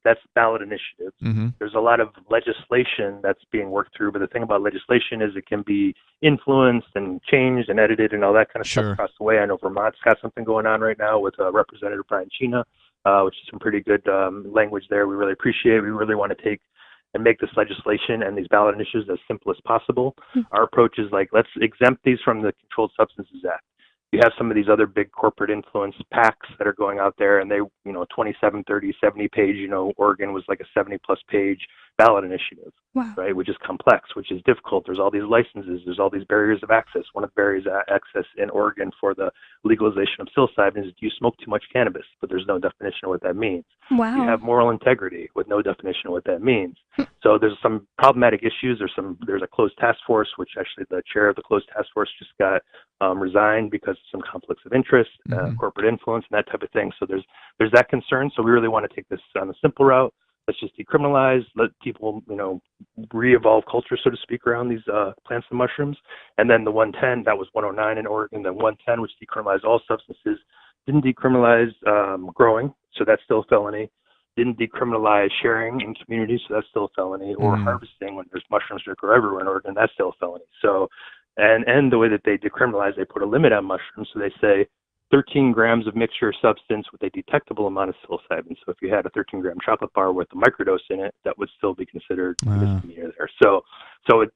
Speaker 14: that's ballot initiatives. There's a lot of legislation that's being worked through, but the thing about legislation is it can be influenced and changed and edited and all that kind of stuff across the way. I know Vermont's got something going on right now with Representative Brian Chena, which is some pretty good language there. We really appreciate it. We really want to take and make this legislation and these ballot initiatives as simple as possible. Our approach is let's exempt these from the Controlled Substances Act. You have some of these other big corporate influence PACs that are going out there, and they, 27, 30, 70 page, Oregon was like a 70 plus page ballot initiative, right? Which is complex, which is difficult. There's all these licenses. There's all these barriers of access. One of the barriers of access in Oregon for the legalization of psilocybin is, do you smoke too much cannabis? But there's no definition of what that means.
Speaker 2: Wow.
Speaker 14: You have moral integrity with no definition of what that means. So there's some problematic issues. There's a closed task force, which actually the chair of the closed task force just got resigned because of some conflicts of interest, corporate influence, and that type of thing. So there's that concern. So we really want to take this on a simple route. Let's just decriminalize, let people, re-evolve culture, so to speak, around these plants and mushrooms. And then the 110, that was 109 in Oregon, then 110, which decriminalized all substances, didn't decriminalize growing, so that's still a felony. didn't decriminalize sharing in communities, so that's still a felony, or harvesting when there's mushrooms that grow everywhere in Oregon, that's still a felony. So, and the way that they decriminalize, they put a limit on mushrooms, so they say 13 grams of mixture substance with a detectable amount of psilocybin. So if you had a 13-gram chocolate bar with a microdose in it, that would still be considered misdemeanor there. So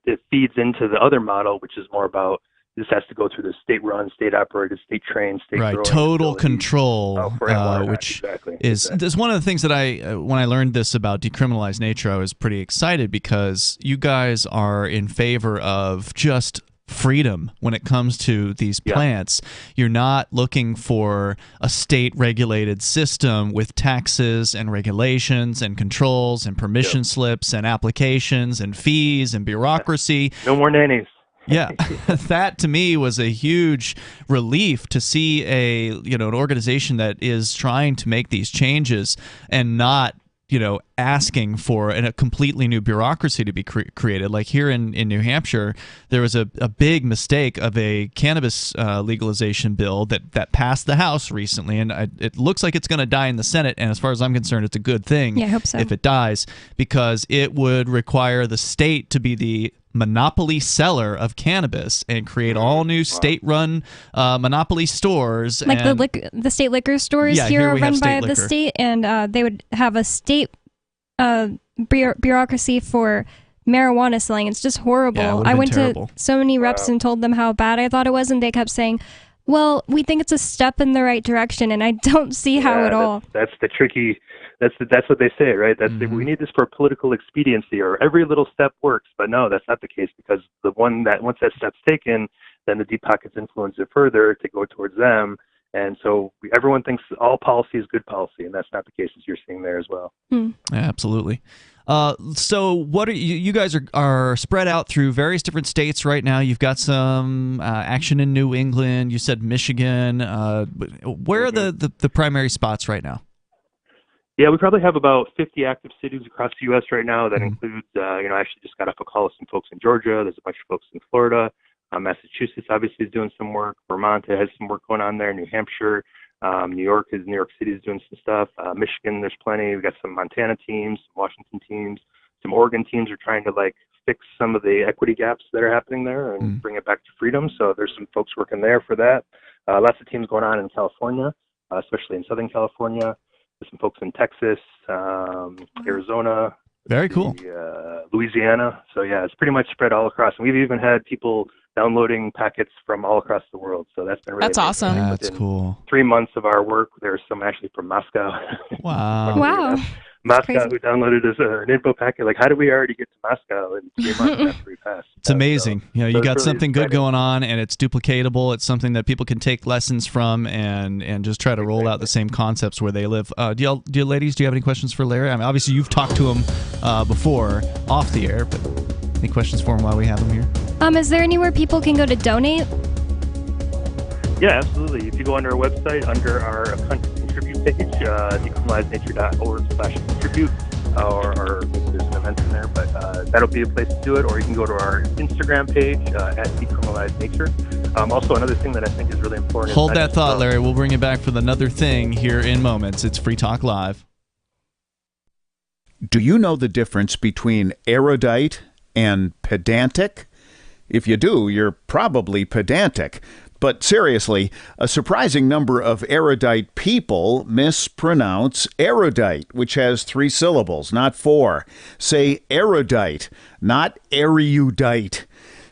Speaker 14: it feeds into the other model, which is more about this has to go through the state-run, state-operated, state-trained, state-growing
Speaker 1: total control, which is one of the things that when I learned this about decriminalized nature, I was pretty excited because you guys are in favor of just freedom when it comes to these plants. You're not looking for a state-regulated system with taxes and regulations and controls and permission slips and applications and fees and bureaucracy.
Speaker 14: No more nannies.
Speaker 1: Yeah, that to me was a huge relief to see an organization that is trying to make these changes and not asking for a completely new bureaucracy to be created. Like here in New Hampshire, there was a big mistake of a cannabis legalization bill that passed the House recently, and it looks like it's going to die in the Senate, and as far as I'm concerned, it's a good thing
Speaker 2: I hope so.
Speaker 1: if it dies, because it would require the state to be the monopoly seller of cannabis and create all new state-run monopoly stores.
Speaker 2: Like the state liquor stores here are run by the state, and they would have a state bureaucracy for marijuana selling. It's just horrible.
Speaker 1: Yeah,
Speaker 2: I went
Speaker 1: terrible.
Speaker 2: to so many reps and told them how bad I thought it was, and they kept saying, well, we think it's a step in the right direction, and I don't see how at all.
Speaker 14: That's the tricky... That's what they say, right? We need this for political expediency, or every little step works. But no, that's not the case, because once that step's taken, then the deep pockets influence it further to go towards them. And so everyone thinks all policy is good policy, and that's not the case as you're seeing there as well.
Speaker 1: Yeah, absolutely. So what are you guys are spread out through various different states right now. You've got some action in New England. You said Michigan. Where are the primary spots right now?
Speaker 14: Yeah, we probably have about 50 active cities across the U.S. right now. That includes, I actually just got off a call with some folks in Georgia. There's a bunch of folks in Florida. Massachusetts obviously is doing some work. Vermont has some work going on there. New Hampshire, New York City is doing some stuff. Michigan, there's plenty. We've got some Montana teams, some Washington teams, some Oregon teams are trying to fix some of the equity gaps that are happening there and bring it back to freedom. So there's some folks working there for that. Lots of teams going on in California, especially in Southern California. There's some folks in Texas, Arizona.
Speaker 1: Very cool.
Speaker 14: Louisiana. So yeah, it's pretty much spread all across. And we've even had people downloading packets from all across the world. So that's been really
Speaker 3: awesome.
Speaker 1: That's cool.
Speaker 14: 3 months of our work, there's some actually from Moscow.
Speaker 1: Wow.
Speaker 2: Wow.
Speaker 14: Moscow, who downloaded us an info packet. How did we already get to Moscow in 3 months after we passed?
Speaker 1: It's amazing.
Speaker 14: So
Speaker 1: you got
Speaker 14: really
Speaker 1: something good
Speaker 14: exciting.
Speaker 1: going on, and it's duplicatable. It's something that people can take lessons from and just try to roll out the same concepts where they live. Do you ladies, do you have any questions for Larry? I mean, obviously you've talked to him before off the air, but any questions for him while we have him here?
Speaker 2: Is there anywhere people can go to donate?
Speaker 14: Yeah, absolutely. If you go under our website, under our contribute page, decriminalizenature.org/contribute, or there's an event in there, but that'll be a place to do it. Or you can go to our Instagram page at decriminalizenature. Also, another thing that I think is really important.
Speaker 1: Hold that thought, Larry. We'll bring you back for another thing here in moments. It's Free Talk Live.
Speaker 10: Do you know the difference between erudite and pedantic? If you do, you're probably pedantic. But seriously, a surprising number of erudite people mispronounce erudite, which has 3 syllables, not 4. Say erudite, not erudite.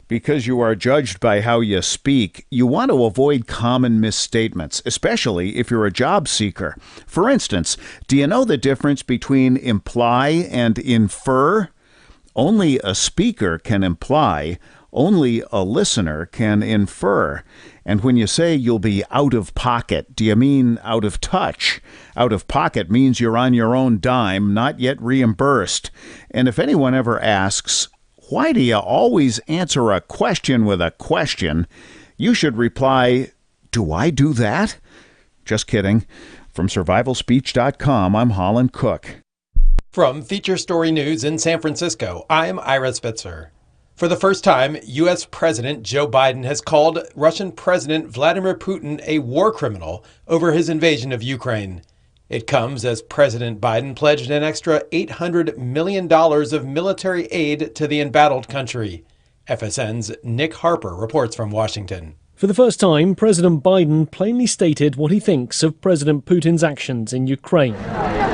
Speaker 10: Because you are judged by how you speak, you want to avoid common misstatements, especially if you're a job seeker. For instance, do you know the difference between imply and infer? Only a speaker can imply. Only a listener can infer. And when you say you'll be out of pocket, do you mean out of touch? Out of pocket means you're on your own dime, not yet reimbursed. And if anyone ever asks, why do you always answer a question with a question? You should reply, do I do that? Just kidding. From survivalspeech.com, I'm Holland Cook.
Speaker 16: From Feature Story News in San Francisco, I'm Ira Spitzer. For the first time, U.S. President Joe Biden has called Russian President Vladimir Putin a war criminal over his invasion of Ukraine. It comes as President Biden pledged an extra $800 million of military aid to the embattled country. FSN's Nick Harper reports from Washington.
Speaker 11: For the first time, President Biden plainly stated what he thinks of President Putin's actions in Ukraine.
Speaker 12: I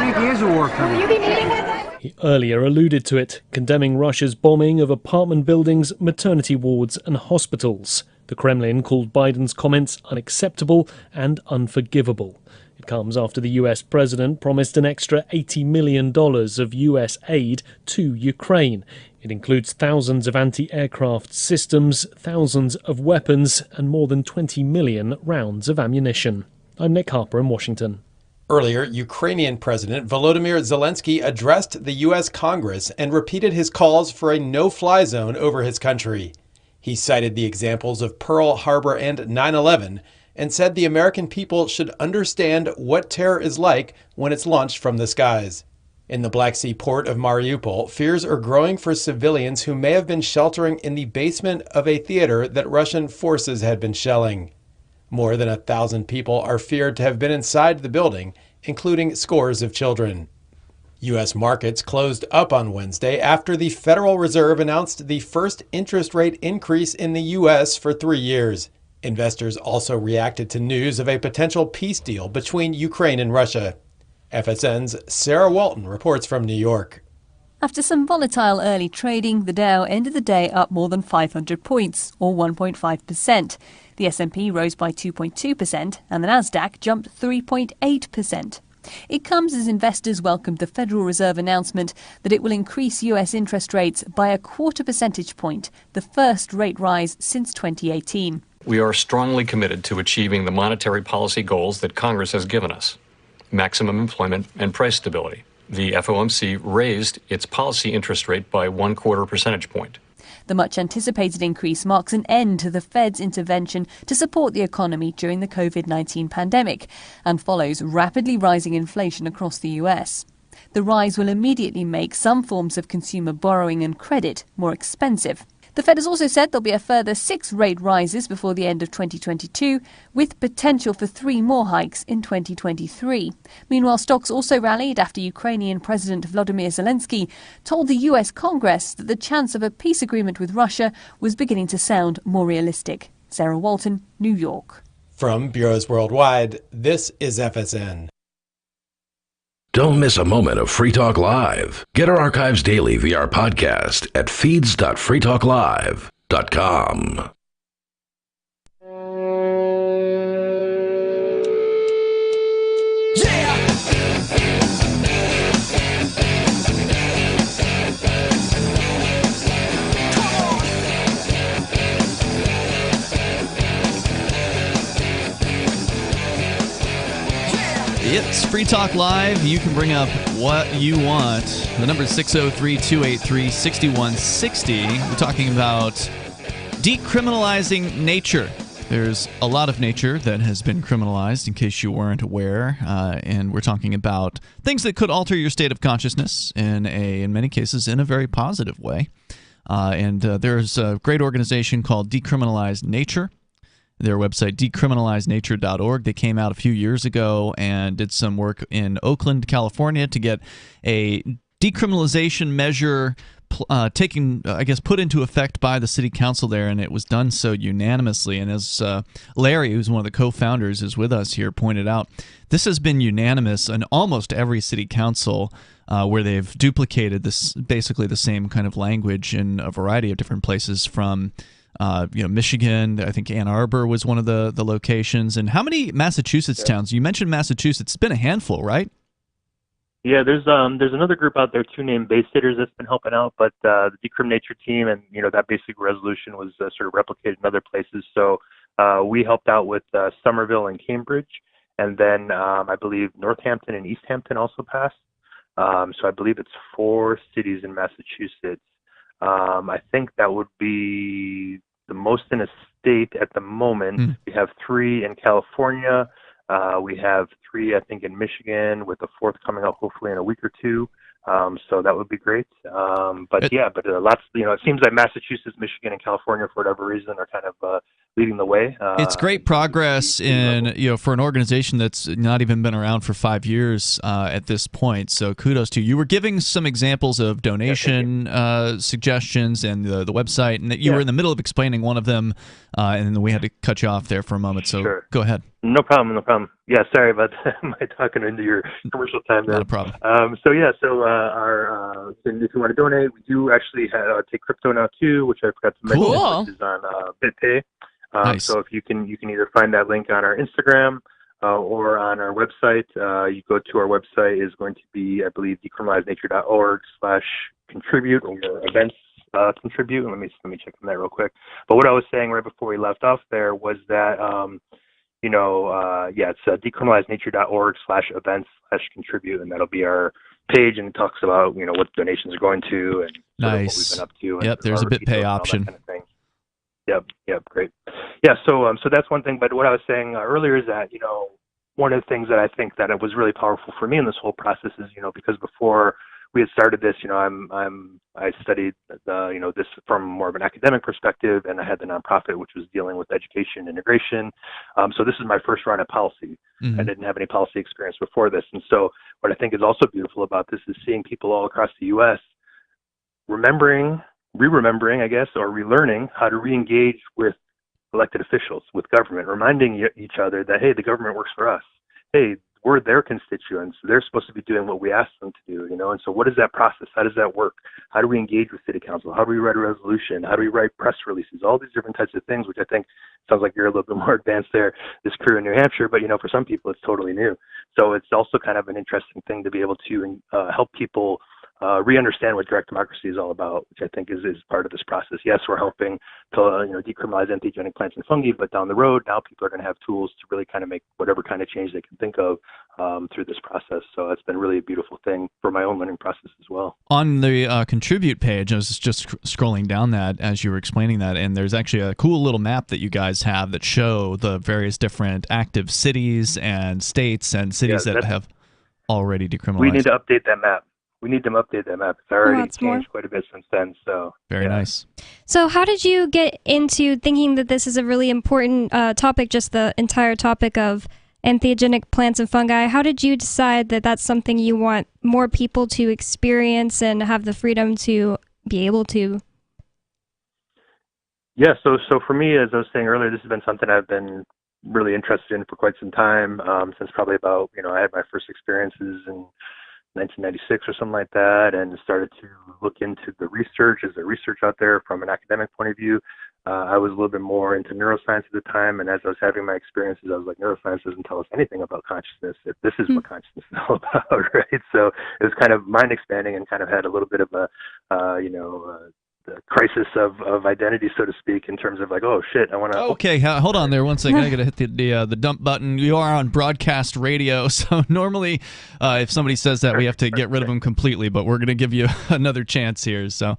Speaker 12: think he is a war criminal. Will you be meeting with him?
Speaker 11: He earlier alluded to it, condemning Russia's bombing of apartment buildings, maternity wards and hospitals. The Kremlin called Biden's comments unacceptable and unforgivable. It comes after the US president promised an extra $80 million of US aid to Ukraine. It includes thousands of anti-aircraft systems, thousands of weapons, and more than 20 million rounds of ammunition. I'm Nick Harper in Washington.
Speaker 16: Earlier, Ukrainian President Volodymyr Zelensky addressed the U.S. Congress and repeated his calls for a no-fly zone over his country. He cited the examples of Pearl Harbor and 9/11 and said the American people should understand what terror is like when it's launched from the skies. In the Black Sea port of Mariupol, fears are growing for civilians who may have been sheltering in the basement of a theater that Russian forces had been shelling. More than 1,000 people are feared to have been inside the building, including scores of children. U.S. markets closed up on Wednesday after the Federal Reserve announced the first interest rate increase in the U.S. for 3 years. Investors also reacted to news of a potential peace deal between Ukraine and Russia. FSN's Sarah Walton reports from New York.
Speaker 17: After some volatile early trading, the Dow ended the day up more than 500 points, or 1.5%. The S&P rose by 2.2%, and the Nasdaq jumped 3.8%. It comes as investors welcomed the Federal Reserve announcement that it will increase U.S. interest rates by a 0.25 percentage point, the first rate rise since 2018.
Speaker 19: We are strongly committed to achieving the monetary policy goals that Congress has given us: maximum employment and price stability. The FOMC raised its policy interest rate by 0.25 percentage point.
Speaker 17: The much-anticipated increase marks an end to the Fed's intervention to support the economy during the COVID-19 pandemic and follows rapidly rising inflation across the US. The rise will immediately make some forms of consumer borrowing and credit more expensive. The Fed has also said there'll be a further 6 rate rises before the end of 2022, with potential for 3 more hikes in 2023. Meanwhile, stocks also rallied after Ukrainian President Volodymyr Zelensky told the US Congress that the chance of a peace agreement with Russia was beginning to sound more realistic. Sarah Walton, New York.
Speaker 16: From Bureaus Worldwide, this is FSN.
Speaker 5: Don't miss a moment of Free Talk Live. Get our archives daily via our podcast at feeds.freetalklive.com.
Speaker 1: It's Free Talk Live. You can bring up what you want. The number is 603-283-6160. We're talking about decriminalizing nature. There's a lot of nature that has been criminalized, in case you weren't aware, and we're talking about things that could alter your state of consciousness in many cases, in a very positive way. There's a great organization called Decriminalize Nature. Their website, decriminalizenature.org. They came out a few years ago and did some work in Oakland, California, to get a decriminalization measure put into effect by the city council there, and it was done so unanimously. And as Larry, who's one of the co-founders, is with us here, pointed out, this has been unanimous in almost every city council where they've duplicated this, basically the same kind of language in a variety of different places, from Michigan. I think Ann Arbor was one of the locations. And how many Massachusetts towns? You mentioned Massachusetts. It's been a handful, right?
Speaker 14: Yeah, there's another group out there too named Baysitters that's been helping out, but the Decrim Nature team and that basic resolution was sort of replicated in other places. So we helped out with Somerville and Cambridge, and then I believe Northampton and East Hampton also passed. So I believe it's 4 cities in Massachusetts. I think that would be the most in a state at the moment. We have 3 in California. We have 3, I think, in Michigan, with the 4th coming up hopefully in a week or two. So that would be great. But lots. It seems like Massachusetts, Michigan, and California, for whatever reason, are kind of leading the way.
Speaker 1: It's great progress for an organization that's not even been around for 5 years at this point. So kudos to you. You were giving some examples of donation suggestions and the website, and that you were in the middle of explaining one of them, and then we had to cut you off there for a moment. So Go ahead.
Speaker 14: No problem. Yeah, sorry about my talking into your commercial time there.
Speaker 1: Not a problem.
Speaker 14: If you want to donate, we do actually take crypto now too, which I forgot to mention, which is on BitPay.
Speaker 1: Nice.
Speaker 14: So if you can either find that link on our Instagram or on our website. You go to our website is going to be, I believe, decriminalizenature.org/contribute or events contribute. Let me check on that real quick. But what I was saying right before we left off there was that it's decriminalizenature.org/events/contribute, and that'll be our page, and it talks about what donations are going to and what we've been up to.
Speaker 1: Yep, there's a BitPay option.
Speaker 14: Kind of thing. Yep, great. Yeah, so that's one thing. But what I was saying earlier is that one of the things that I think that it was really powerful for me in this whole process is because before we had started this, I studied this from more of an academic perspective, and I had the nonprofit which was dealing with education integration. So this is my first run at policy.
Speaker 1: Mm-hmm.
Speaker 14: I didn't have any policy experience before this, and so what I think is also beautiful about this is seeing people all across the U.S. re-remembering, I guess, or relearning how to re-engage with elected officials, with government, reminding each other that, hey, the government works for us. Hey, we're their constituents. They're supposed to be doing what we ask them to do, And so what is that process? How does that work? How do we engage with city council? How do we write a resolution? How do we write press releases? All these different types of things, which I think sounds like you're a little bit more advanced there, this career in New Hampshire, but, for some people it's totally new. So it's also kind of an interesting thing to be able to help people re-understand what direct democracy is all about, which I think is part of this process. Yes, we're helping to decriminalize entheogenic plants and fungi, but down the road, now people are going to have tools to really kind of make whatever kind of change they can think of through this process. So it's been really a beautiful thing for my own learning process as well.
Speaker 1: On the contribute page, I was just scrolling down that as you were explaining that, and there's actually a cool little map that you guys have that show the various different active cities and states and cities that have already decriminalized.
Speaker 14: We need to update that map. It's already changed quite a bit since then. So
Speaker 1: very nice.
Speaker 2: So how did you get into thinking that this is a really important topic, just the entire topic of entheogenic plants and fungi? How did you decide that that's something you want more people to experience and have the freedom to be able to?
Speaker 14: Yeah, so for me, as I was saying earlier, this has been something I've been really interested in for quite some time, since probably about, I had my first experiences in 1996 or something like that, and started to look into the research. Is there research out there from an academic point of view? I was a little bit more into neuroscience at the time, and as I was having my experiences, I was like, neuroscience doesn't tell us anything about consciousness. If this is what consciousness is all about, right? So it was kind of mind expanding and kind of had a little bit of a, the crisis of identity, so to speak, in terms of like, oh shit, I want to.
Speaker 1: Okay, hold on there one second. I got to hit the dump button. You are on broadcast radio, so normally, if somebody says that, we have to get rid of them completely. But we're going to give you another chance here. So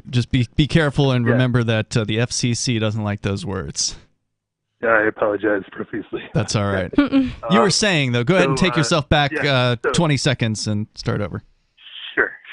Speaker 1: just be careful and remember that the FCC doesn't like those words.
Speaker 14: Yeah, I apologize profusely.
Speaker 1: That's all right. You were saying though. Go ahead and take yourself back 20 seconds and start over.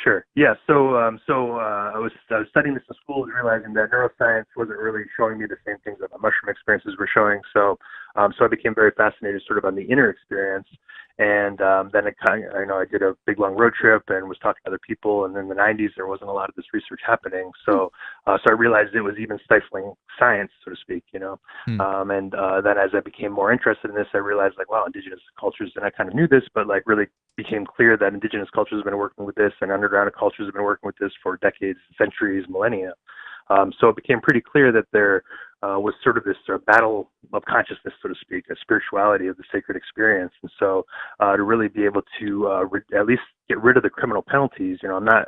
Speaker 14: Sure. Yeah. So I was studying this in school and realizing that neuroscience wasn't really showing me the same things that my mushroom experiences were showing. So I became very fascinated sort of on the inner experience. And then I did a big long road trip and was talking to other people. And in the 90s, there wasn't a lot of this research happening. So I realized it was even stifling science, so to speak, And then as I became more interested in this, I realized like, wow, indigenous cultures, and I kind of knew this, but like really became clear that indigenous cultures have been working with this and underground cultures have been working with this for decades, centuries, millennia. So it became pretty clear that there was sort of this battle of consciousness, so to speak, a spirituality of the sacred experience. And so to really be able to at least get rid of the criminal penalties, I'm not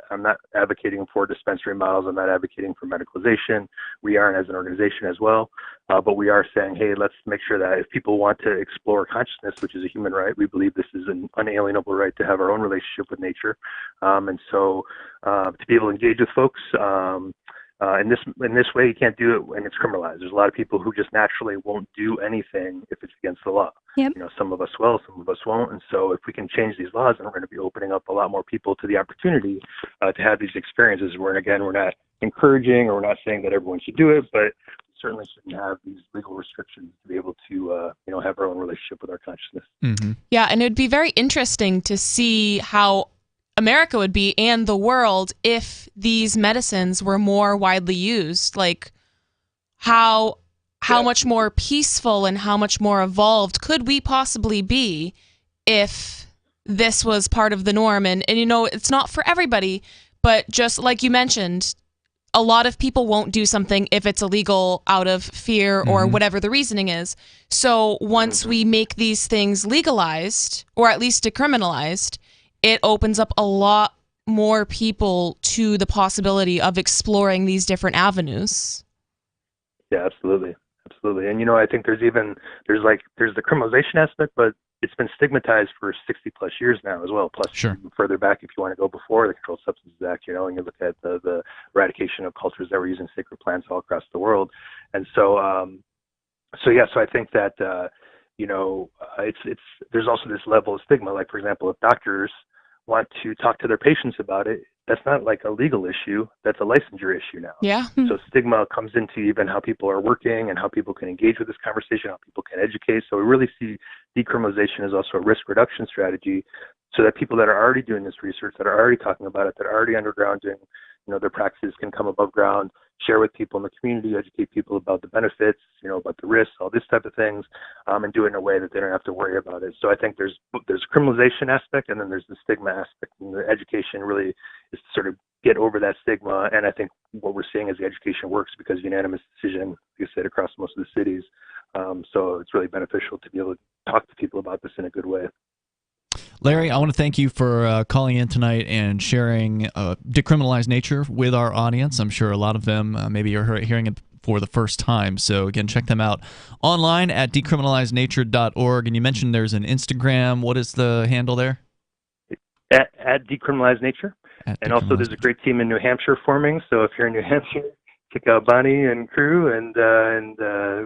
Speaker 14: advocating for dispensary models. I'm not advocating for medicalization. We aren't as an organization as well. But we are saying, hey, let's make sure that if people want to explore consciousness, which is a human right, we believe this is an unalienable right to have our own relationship with nature. And so to be able to engage with folks, in this way, you can't do it when it's criminalized. There's a lot of people who just naturally won't do anything if it's against the law.
Speaker 2: Yep.
Speaker 14: Some of us will, some of us won't. And so if we can change these laws, then we're going to be opening up a lot more people to the opportunity to have these experiences where, again, we're not encouraging or we're not saying that everyone should do it, but certainly shouldn't have these legal restrictions to be able to, have our own relationship with our consciousness.
Speaker 1: Mm-hmm.
Speaker 3: Yeah, and it would be very interesting to see how America would be and the world if these medicines were more widely used. Like how much more peaceful and how much more evolved could we possibly be if this was part of the norm? And it's not for everybody, but just like you mentioned, a lot of people won't do something if it's illegal out of fear or whatever the reasoning is. So once we make these things legalized, or at least decriminalized, it opens up a lot more people to the possibility of exploring these different avenues.
Speaker 14: Yeah, absolutely. Absolutely. And, I think there's the criminalization aspect, but it's been stigmatized for 60 plus years now as well. Plus, even further back, if you want to go before the Controlled Substances Act, and you look at the eradication of cultures that were using sacred plants all across the world. And so I think that, there's also this level of stigma. Like, for example, if doctors want to talk to their patients about it, that's not like a legal issue. That's a licensure issue now.
Speaker 3: Yeah.
Speaker 14: So stigma comes into even how people are working and how people can engage with this conversation, how people can educate. So we really see decriminalization as also a risk reduction strategy so that people that are already doing this research, that are already talking about it, that are already underground doing, their practices can come above ground, share with people in the community, educate people about the benefits, about the risks, all this type of things, and do it in a way that they don't have to worry about it. So I think there's a criminalization aspect, and then there's the stigma aspect. And the education really is to sort of get over that stigma. And I think what we're seeing is the education works because unanimous decision, like you said, across most of the cities. So it's really beneficial to be able to talk to people about this in a good way.
Speaker 1: Larry, I want to thank you for calling in tonight and sharing Decriminalized Nature with our audience. I'm sure a lot of them maybe are hearing it for the first time. So again, check them out online at decriminalizednature.org. And you mentioned there's an Instagram. What is the handle there?
Speaker 14: At Decriminalized Nature. And also there's a great team in New Hampshire forming. So if you're in New Hampshire, check out Bonnie and crew, and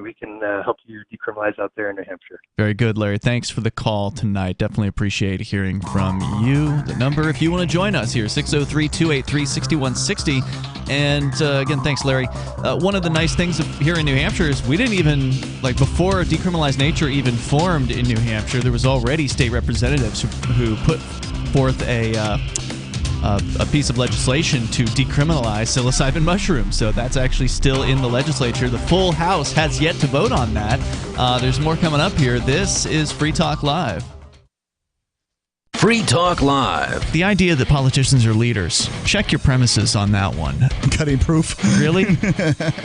Speaker 14: we can help you decriminalize out there in New Hampshire.
Speaker 1: Very good, Larry. Thanks for the call tonight. Definitely appreciate hearing from you. The number, if you want to join us here, 603-283-6160. And again, thanks, Larry. One of the nice things here in New Hampshire is we didn't even, before Decriminalized Nature even formed in New Hampshire, there was already state representatives who put forth a piece of legislation to decriminalize psilocybin mushrooms. So that's actually still in the legislature. The full House has yet to vote on that. There's more coming up here. This is Free Talk Live.
Speaker 5: Free Talk Live.
Speaker 1: The idea that politicians are leaders, check your premises on that one.
Speaker 4: Cutting proof.
Speaker 1: Really?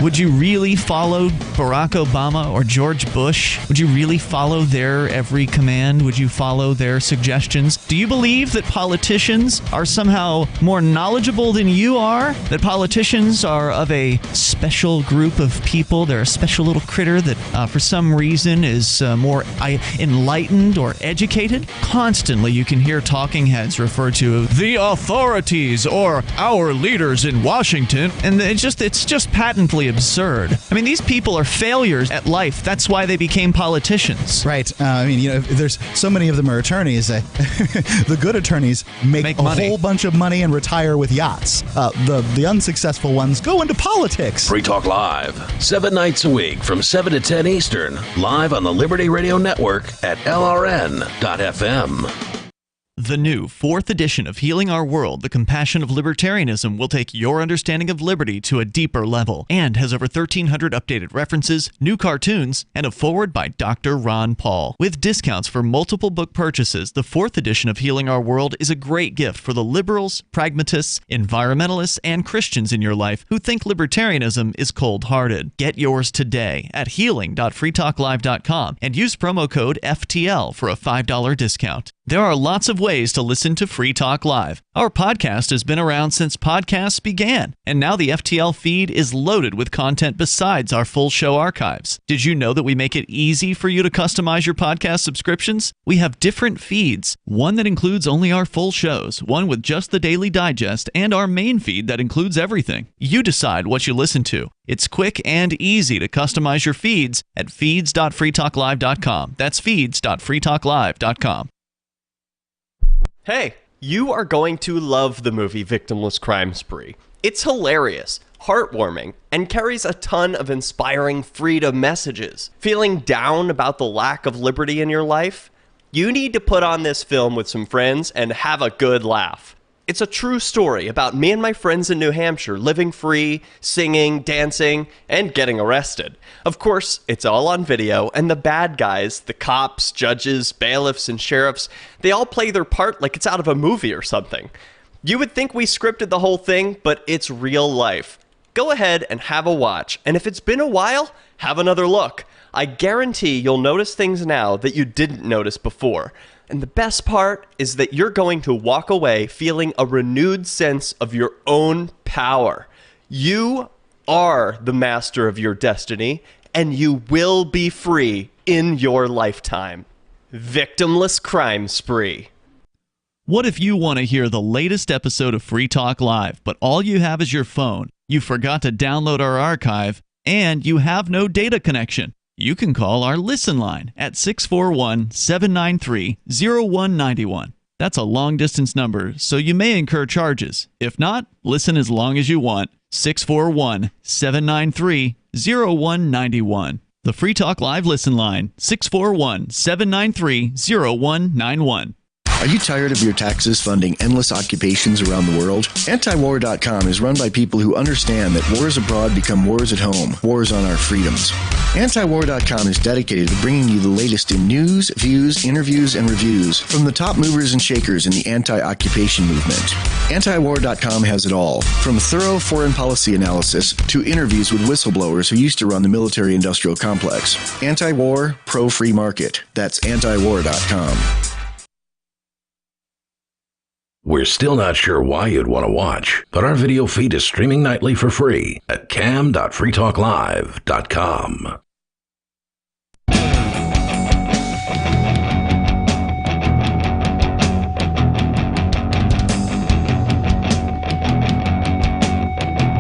Speaker 1: Would you really follow Barack Obama or George Bush? Would you really follow their every command? Would you follow their suggestions? Do you believe that politicians are somehow more knowledgeable than you are? That politicians are of a special group of people? They're a special little critter that for some reason is more enlightened or educated? Constantly you can hear talking heads refer to the authorities or our leaders in Washington, and it's just patently absurd. I mean, these people are failures at life. That's why they became politicians.
Speaker 4: Right. There's so many of them are attorneys. The good attorneys make
Speaker 1: money.
Speaker 4: Whole bunch of money and retire with yachts. The unsuccessful ones go into politics.
Speaker 5: Free Talk Live, 7 nights a week from 7 to 10 Eastern, live on the Liberty Radio Network at LRN.FM.
Speaker 1: The new 4th edition of Healing Our World, The Compassion of Libertarianism, will take your understanding of liberty to a deeper level and has over 1,300 updated references, new cartoons, and a foreword by Dr. Ron Paul. With discounts for multiple book purchases, the 4th edition of Healing Our World is a great gift for the liberals, pragmatists, environmentalists, and Christians in your life who think libertarianism is cold-hearted. Get yours today at healing.freetalklive.com and use promo code FTL for a $5 discount. There are lots of ways to listen to Free Talk Live. Our podcast has been around since podcasts began, and now the FTL feed is loaded with content besides our full show archives. Did you know that we make it easy for you to customize your podcast subscriptions? We have different feeds, one that includes only our full shows, one with just the Daily Digest, and our main feed that includes everything. You decide what you listen to. It's quick and easy to customize your feeds at feeds.freetalklive.com. That's feeds.freetalklive.com.
Speaker 6: Hey, you are going to love the movie Victimless Crime Spree. It's hilarious, heartwarming, and carries a ton of inspiring freedom messages. Feeling down about the lack of liberty in your life? You need to put on this film with some friends and have a good laugh. It's a true story about me and my friends in New Hampshire living free, singing, dancing, and getting arrested. Of course, it's all on video, and the bad guys, the cops, judges, bailiffs, and sheriffs, they all play their part like it's out of a movie or something. You would think we scripted the whole thing, but it's real life. Go ahead and have a watch, and if it's been a while, have another look. I guarantee you'll notice things now that you didn't notice before. And the best part is that you're going to walk away feeling a renewed sense of your own power. You are the master of your destiny, and you will be free in your lifetime. Victimless Crime Spree.
Speaker 1: What if you want to hear the latest episode of Free Talk Live, but all you have is your phone, you forgot to download our archive, and you have no data connection? You can call our Listen line at 641-793-0191. That's a long-distance number, so you may incur charges. If not, listen as long as you want. 641-793-0191. The Free Talk Live Listen line, 641-793-0191.
Speaker 7: Are you tired of your taxes funding endless occupations around the world? Antiwar.com is run by people who understand that wars abroad become wars at home, wars on our freedoms. Antiwar.com is dedicated to bringing you the latest in news, views, interviews, and reviews from the top movers and shakers in the anti-occupation movement. Antiwar.com has it all, from thorough foreign policy analysis to interviews with whistleblowers who used to run the military-industrial complex. Anti-war, pro-free market. That's antiwar.com.
Speaker 5: We're still not sure why you'd want to watch, but our video feed is streaming nightly for free at cam.freetalklive.com.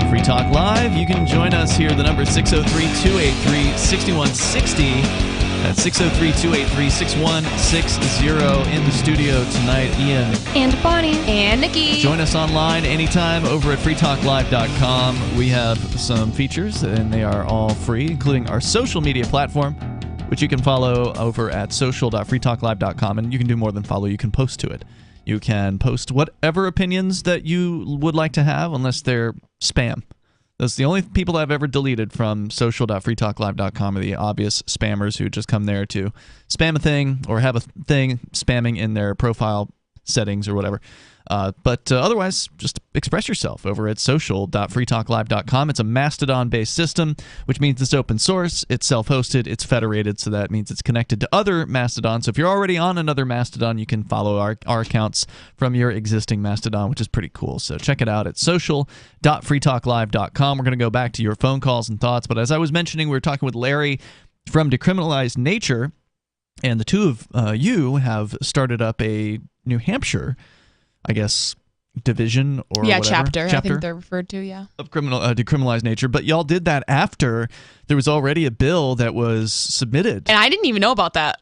Speaker 1: Free Talk Live, you can join us here. The number is 603-283-6160. That's 603-283-6160. In the studio tonight, Ian.
Speaker 2: And Bonnie.
Speaker 3: And Nikki.
Speaker 1: Join us online anytime over at freetalklive.com. We have some features, and they are all free, including our social media platform, which you can follow over at social.freetalklive.com. And you can do more than follow. You can post to it. You can post whatever opinions that you would like to have, unless they're spam. Those are the only people that I've ever deleted from social.freetalklive.com are the obvious spammers who just come there to spam a thing or have a thing spamming in their profile settings or whatever. But otherwise, just express yourself over at social.freetalklive.com. It's a Mastodon-based system, which means it's open source, it's self-hosted, it's federated, so that means it's connected to other Mastodons. So if you're already on another Mastodon, you can follow our accounts from your existing Mastodon, which is pretty cool. So check it out at social.freetalklive.com. We're going to go back to your phone calls and thoughts, but as I was mentioning, we were talking with Larry from Decriminalized Nature, and the two of you have started up a New Hampshire, I guess, division or whatever.
Speaker 3: Chapter. I think they're referred to, yeah.
Speaker 1: Of Decriminalized Nature. But y'all did that after there was already a bill that was submitted.
Speaker 3: And I didn't even know about that.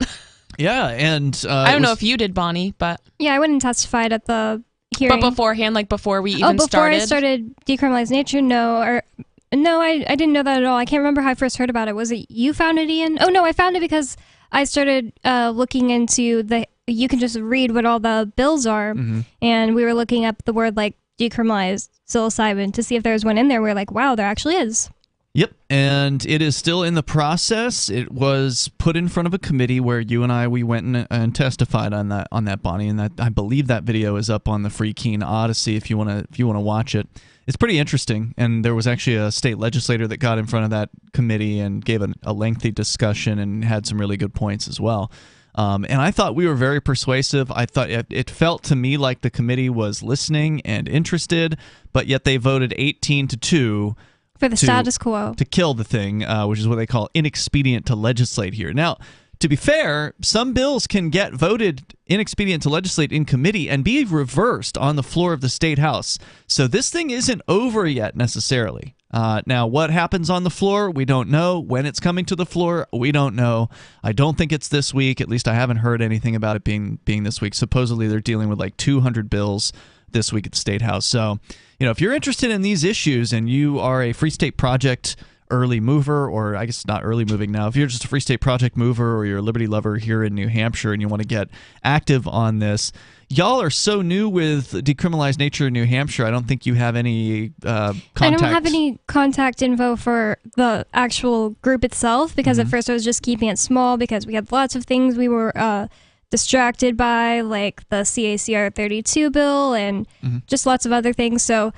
Speaker 1: Yeah, and
Speaker 3: I don't know if you did, Bonnie, but...
Speaker 2: Yeah, I went and testified at the hearing.
Speaker 3: But beforehand, like before we even
Speaker 2: before
Speaker 3: started?
Speaker 2: I started Decriminalized Nature, no, I didn't know that at all. I can't remember how I first heard about it. Was it you found it, Ian? Oh, no, I found it because I started looking into you can just read what all the bills are, and we were looking up the word like decriminalized psilocybin to see if there was one in there. We were like, wow, there actually is.
Speaker 1: Yep, and it is still in the process. It was put in front of a committee where you and we went and testified on that, Bonnie, and that I believe that video is up on the Free Keen Odyssey if you want to watch it. It's pretty interesting, and there was actually a state legislator that got in front of that committee and gave a lengthy discussion and had some really good points as well. And I thought we were very persuasive. I thought it felt to me like the committee was listening and interested, but yet they voted 18-2
Speaker 2: for the status quo
Speaker 1: to kill the thing, which is what they call inexpedient to legislate here. Now, to be fair, some bills can get voted inexpedient to legislate in committee and be reversed on the floor of the state house. So this thing isn't over yet necessarily. Now, what happens on the floor, we don't know. When it's coming to the floor, we don't know. I don't think it's this week. At least I haven't heard anything about it being this week. Supposedly they're dealing with like 200 bills this week at the State House. So, if you're interested in these issues and you are a Free State Project early mover, or I guess not early moving now, if you're just a Free State Project mover or you're a liberty lover here in New Hampshire and you want to get active on this, y'all are so new with Decriminalized Nature in New Hampshire. I don't think you have any contact.
Speaker 2: I don't have any contact info for the actual group itself because at first I was just keeping it small because we had lots of things we were distracted by, like the CACR 32 bill and just lots of other things. So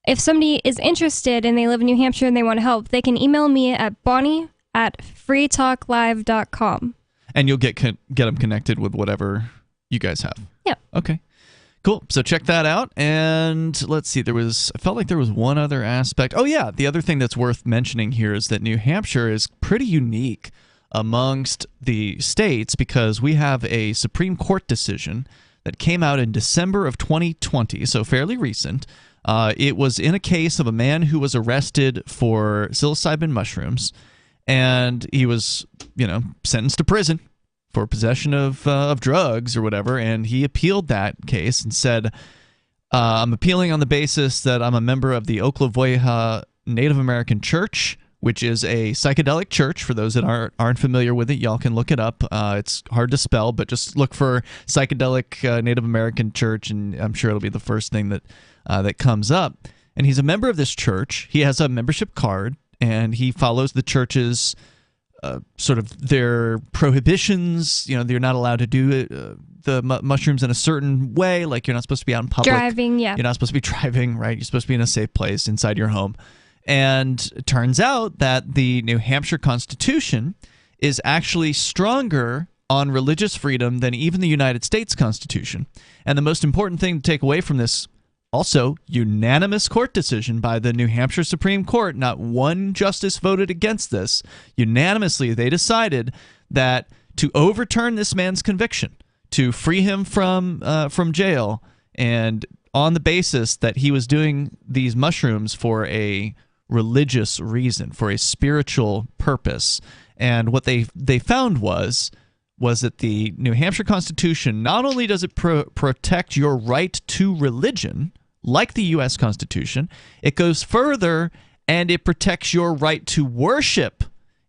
Speaker 2: if somebody is interested and they live in New Hampshire and they want to help, they can email me at bonnie@freetalklive.com.
Speaker 1: And you'll get them connected with whatever you guys have.
Speaker 2: Yep.
Speaker 1: Okay. Cool. So check that out. And let's see, I felt like there was one other aspect. Oh, yeah. The other thing that's worth mentioning here is that New Hampshire is pretty unique amongst the states because we have a Supreme Court decision that came out in December of 2020, so fairly recent. It was in a case of a man who was arrested for psilocybin mushrooms, and he was, sentenced to prison for possession of drugs or whatever, and he appealed that case and said, I'm appealing on the basis that I'm a member of the Oklevueha Native American Church, which is a psychedelic church. For those that aren't familiar with it, y'all can look it up. It's hard to spell, but just look for psychedelic Native American Church, and I'm sure it'll be the first thing that comes up. And he's a member of this church. He has a membership card, and he follows the church's sort of their prohibitions. You're not allowed to do the mushrooms in a certain way. Like you're not supposed to be out in public.
Speaker 2: Driving, yeah.
Speaker 1: You're not supposed to be driving, right? You're supposed to be in a safe place inside your home. And it turns out that the New Hampshire Constitution is actually stronger on religious freedom than even the United States Constitution. And the most important thing to take away from this, also unanimous court decision by the New Hampshire Supreme Court, not one justice voted against this. Unanimously, they decided that to overturn this man's conviction, to free him from jail, and on the basis that he was doing these mushrooms for a religious reason, for a spiritual purpose. And what they found was that the New Hampshire Constitution, not only does it protect your right to religion, like the U.S. Constitution, it goes further and it protects your right to worship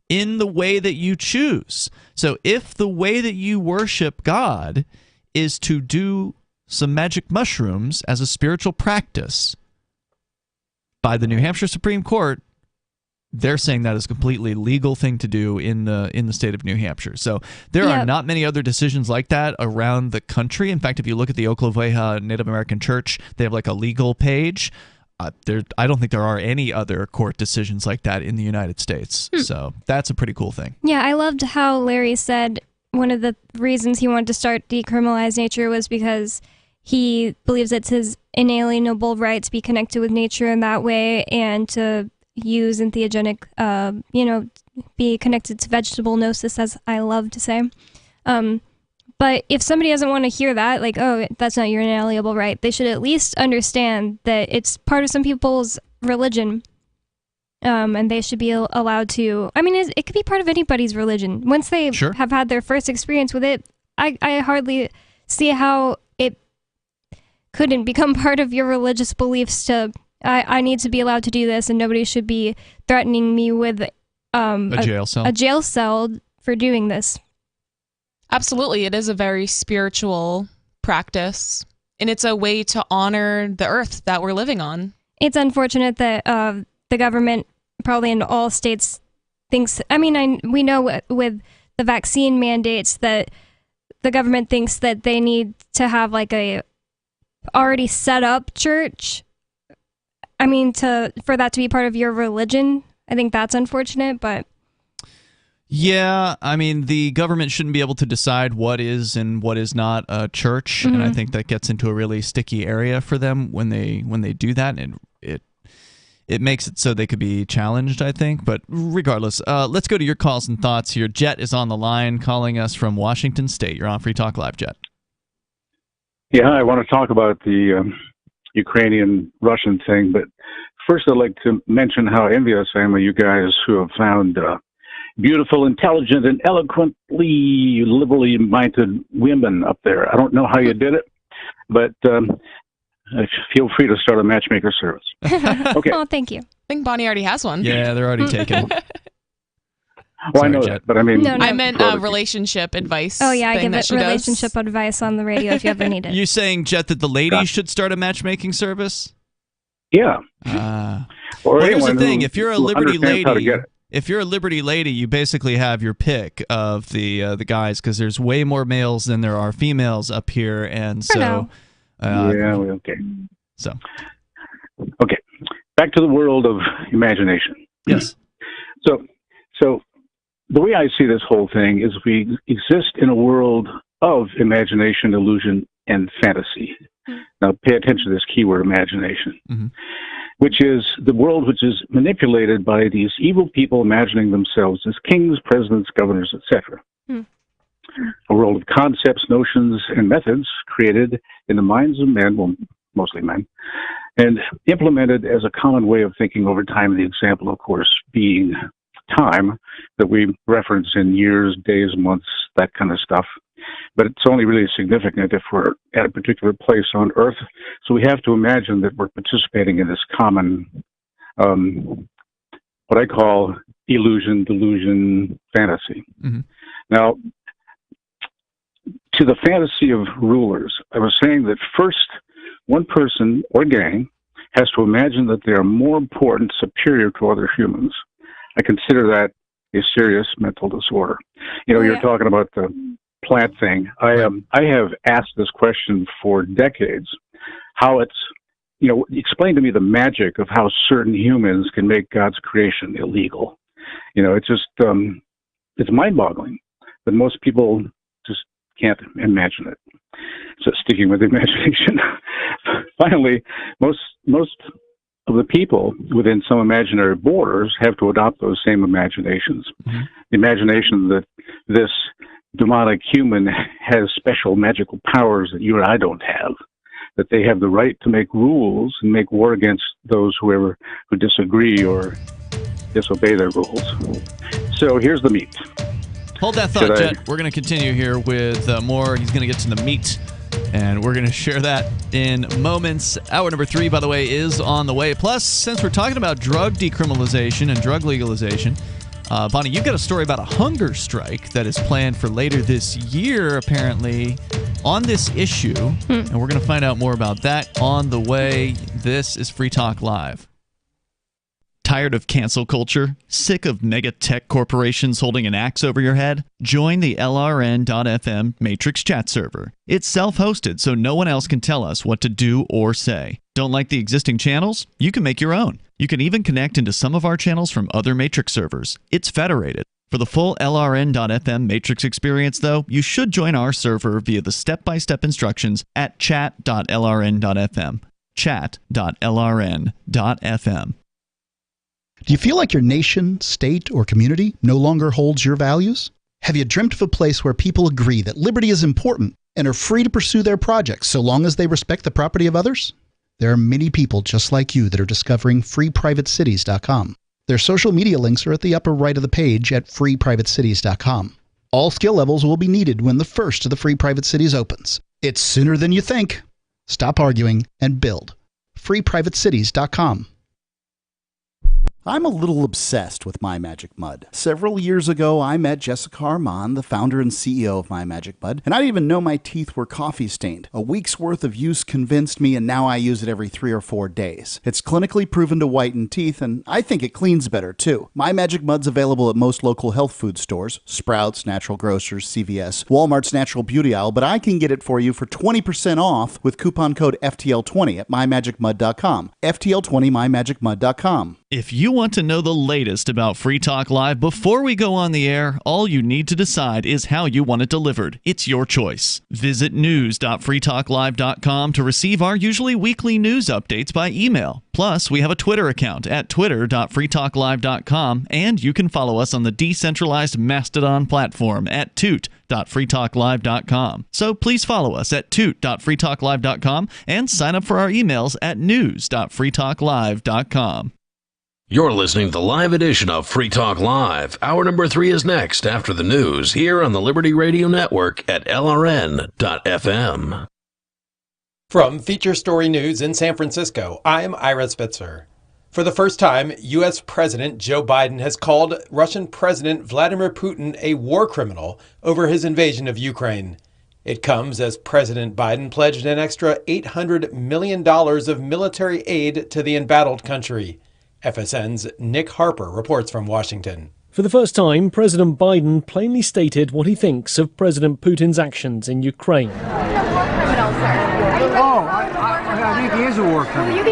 Speaker 1: in the way that you choose. So if the way that you worship God is to do some magic mushrooms as a spiritual practice, by the New Hampshire Supreme Court, they're saying that is a completely legal thing to do in the state of New Hampshire. So there are not many other decisions like that around the country. In fact, if you look at the Oklevueha Native American Church, they have like a legal page. I don't think there are any other court decisions like that in the United States. So that's a pretty cool thing.
Speaker 2: Yeah, I loved how Larry said one of the reasons he wanted to start Decriminalized Nature was because he believes it's his inalienable right to be connected with nature in that way and to use entheogenic, be connected to vegetable gnosis, as I love to say. But if somebody doesn't want to hear that, like, oh, that's not your inalienable right, they should at least understand that it's part of some people's religion. And they should be allowed to, it could be part of anybody's religion. Once they have had their first experience with it, I hardly see how it couldn't become part of your religious beliefs to, I need to be allowed to do this and nobody should be threatening me with
Speaker 1: a jail cell
Speaker 2: for doing this.
Speaker 3: Absolutely. It is a very spiritual practice, and it's a way to honor the earth that we're living on.
Speaker 2: It's unfortunate that the government, probably in all states, thinks, we know with the vaccine mandates that the government thinks that they need to have like a already set up church. For that to be part of your religion, I think that's unfortunate, but
Speaker 1: Yeah, I mean, the government shouldn't be able to decide what is and what is not a church, and I think that gets into a really sticky area for them when they do that, and it makes it so they could be challenged, I think. But regardless, let's go to your calls and thoughts here. Jet is on the line, calling us from Washington State. You're on Free Talk Live, Jet.
Speaker 8: Yeah, I want to talk about the Ukrainian-Russian thing, but first I'd like to mention how envious I am of you guys who have found beautiful, intelligent, and eloquently liberally minded women up there. I don't know how you did it, but feel free to start a matchmaker service. Okay.
Speaker 2: Oh, thank you.
Speaker 3: I think Bonnie already has one.
Speaker 1: Yeah, they're already taken.
Speaker 8: Well, I know that, but I mean...
Speaker 2: No.
Speaker 3: I meant relationship advice.
Speaker 2: Oh, yeah, I give
Speaker 3: it
Speaker 2: relationship advice on the radio if you ever need it.
Speaker 1: You saying, Jet, that the ladies should start a matchmaking service?
Speaker 8: Yeah.
Speaker 1: Well, here's the thing. If you're a Liberty lady, you basically have your pick of the guys, because there's way more males than there are females up here, and so...
Speaker 8: okay.
Speaker 1: So...
Speaker 8: Okay. Back to the world of imagination.
Speaker 1: Yes.
Speaker 8: So the way I see this whole thing is we exist in a world of imagination, illusion, and fantasy. Now, pay attention to this keyword, imagination, which is the world which is manipulated by these evil people imagining themselves as kings, presidents, governors, etc. A world of concepts, notions, and methods created in the minds of men, well, mostly men, and implemented as a common way of thinking over time. The example, of course, being time that we reference in years, days, months, that kind of stuff. But it's only really significant if we're at a particular place on Earth. So we have to imagine that we're participating in this common, what I call illusion, delusion, fantasy. Now, to the fantasy of rulers, I was saying that first, one person or gang has to imagine that they are more important, superior to other humans. I consider that a serious mental disorder. You're talking about the plant thing. I have asked this question for decades, how it's, explain to me the magic of how certain humans can make God's creation illegal. It's just, it's mind-boggling, but most people just can't imagine it. So sticking with imagination, finally, most of the people within some imaginary borders have to adopt those same imaginations. The imagination that this demonic human has special magical powers that you and I don't have, that they have the right to make rules and make war against those who disagree or disobey their rules. So here's the meat.
Speaker 1: Hold that thought, Jet. We're going to continue here with more. He's going to get to the meat, and we're going to share that in moments. Hour number 3, by the way, is on the way. Plus, since we're talking about drug decriminalization and drug legalization, Bonnie, you've got a story about a hunger strike that is planned for later this year, apparently, on this issue. And we're going to find out more about that on the way. This is Free Talk Live. Tired of cancel culture? Sick of mega tech corporations holding an axe over your head? Join the LRN.FM Matrix chat server. It's self-hosted, so no one else can tell us what to do or say. Don't like the existing channels? You can make your own. You can even connect into some of our channels from other Matrix servers. It's federated. For the full LRN.FM Matrix experience, though, you should join our server via the step-by-step instructions at chat.lrn.fm. Chat.lrn.fm.
Speaker 4: Do you feel like your nation, state, or community no longer holds your values? Have you dreamt of a place where people agree that liberty is important and are free to pursue their projects so long as they respect the property of others? There are many people just like you that are discovering freeprivatecities.com. Their social media links are at the upper right of the page at freeprivatecities.com. All skill levels will be needed when the first of the Free Private Cities opens. It's sooner than you think. Stop arguing and build. freeprivatecities.com.
Speaker 9: I'm a little obsessed with My Magic Mud. Several years ago, I met Jessica Armand, the founder and CEO of My Magic Mud, and I didn't even know my teeth were coffee stained. A week's worth of use convinced me, and now I use it every 3 or 4 days. It's clinically proven to whiten teeth, and I think it cleans better too. My Magic Mud's available at most local health food stores, Sprouts, Natural Grocers, CVS, Walmart's Natural Beauty Aisle, but I can get it for you for 20% off with coupon code FTL20 at mymagicmud.com. FTL20 mymagicmud.com.
Speaker 1: If you want to know the latest about Free Talk Live before we go on the air, all you need to decide is how you want it delivered. It's your choice. Visit news.freetalklive.com to receive our usually weekly news updates by email. Plus, we have a Twitter account at twitter.freetalklive.com, and you can follow us on the decentralized Mastodon platform at toot.freetalklive.com. So please follow us at toot.freetalklive.com and sign up for our emails at news.freetalklive.com.
Speaker 5: You're listening to the live edition of Free Talk Live. Hour number 3 is next after the news here on the Liberty Radio Network at LRN.FM.
Speaker 16: From Feature Story News in San Francisco, I'm Ira Spitzer. For the first time, U.S. President Joe Biden has called Russian President Vladimir Putin a war criminal over his invasion of Ukraine. It comes as President Biden pledged an extra $800 million of military aid to the embattled country. FSN's Nick Harper reports from Washington.
Speaker 11: For the first time, President Biden plainly stated what he thinks of President Putin's actions in Ukraine.
Speaker 12: I think he is a war criminal.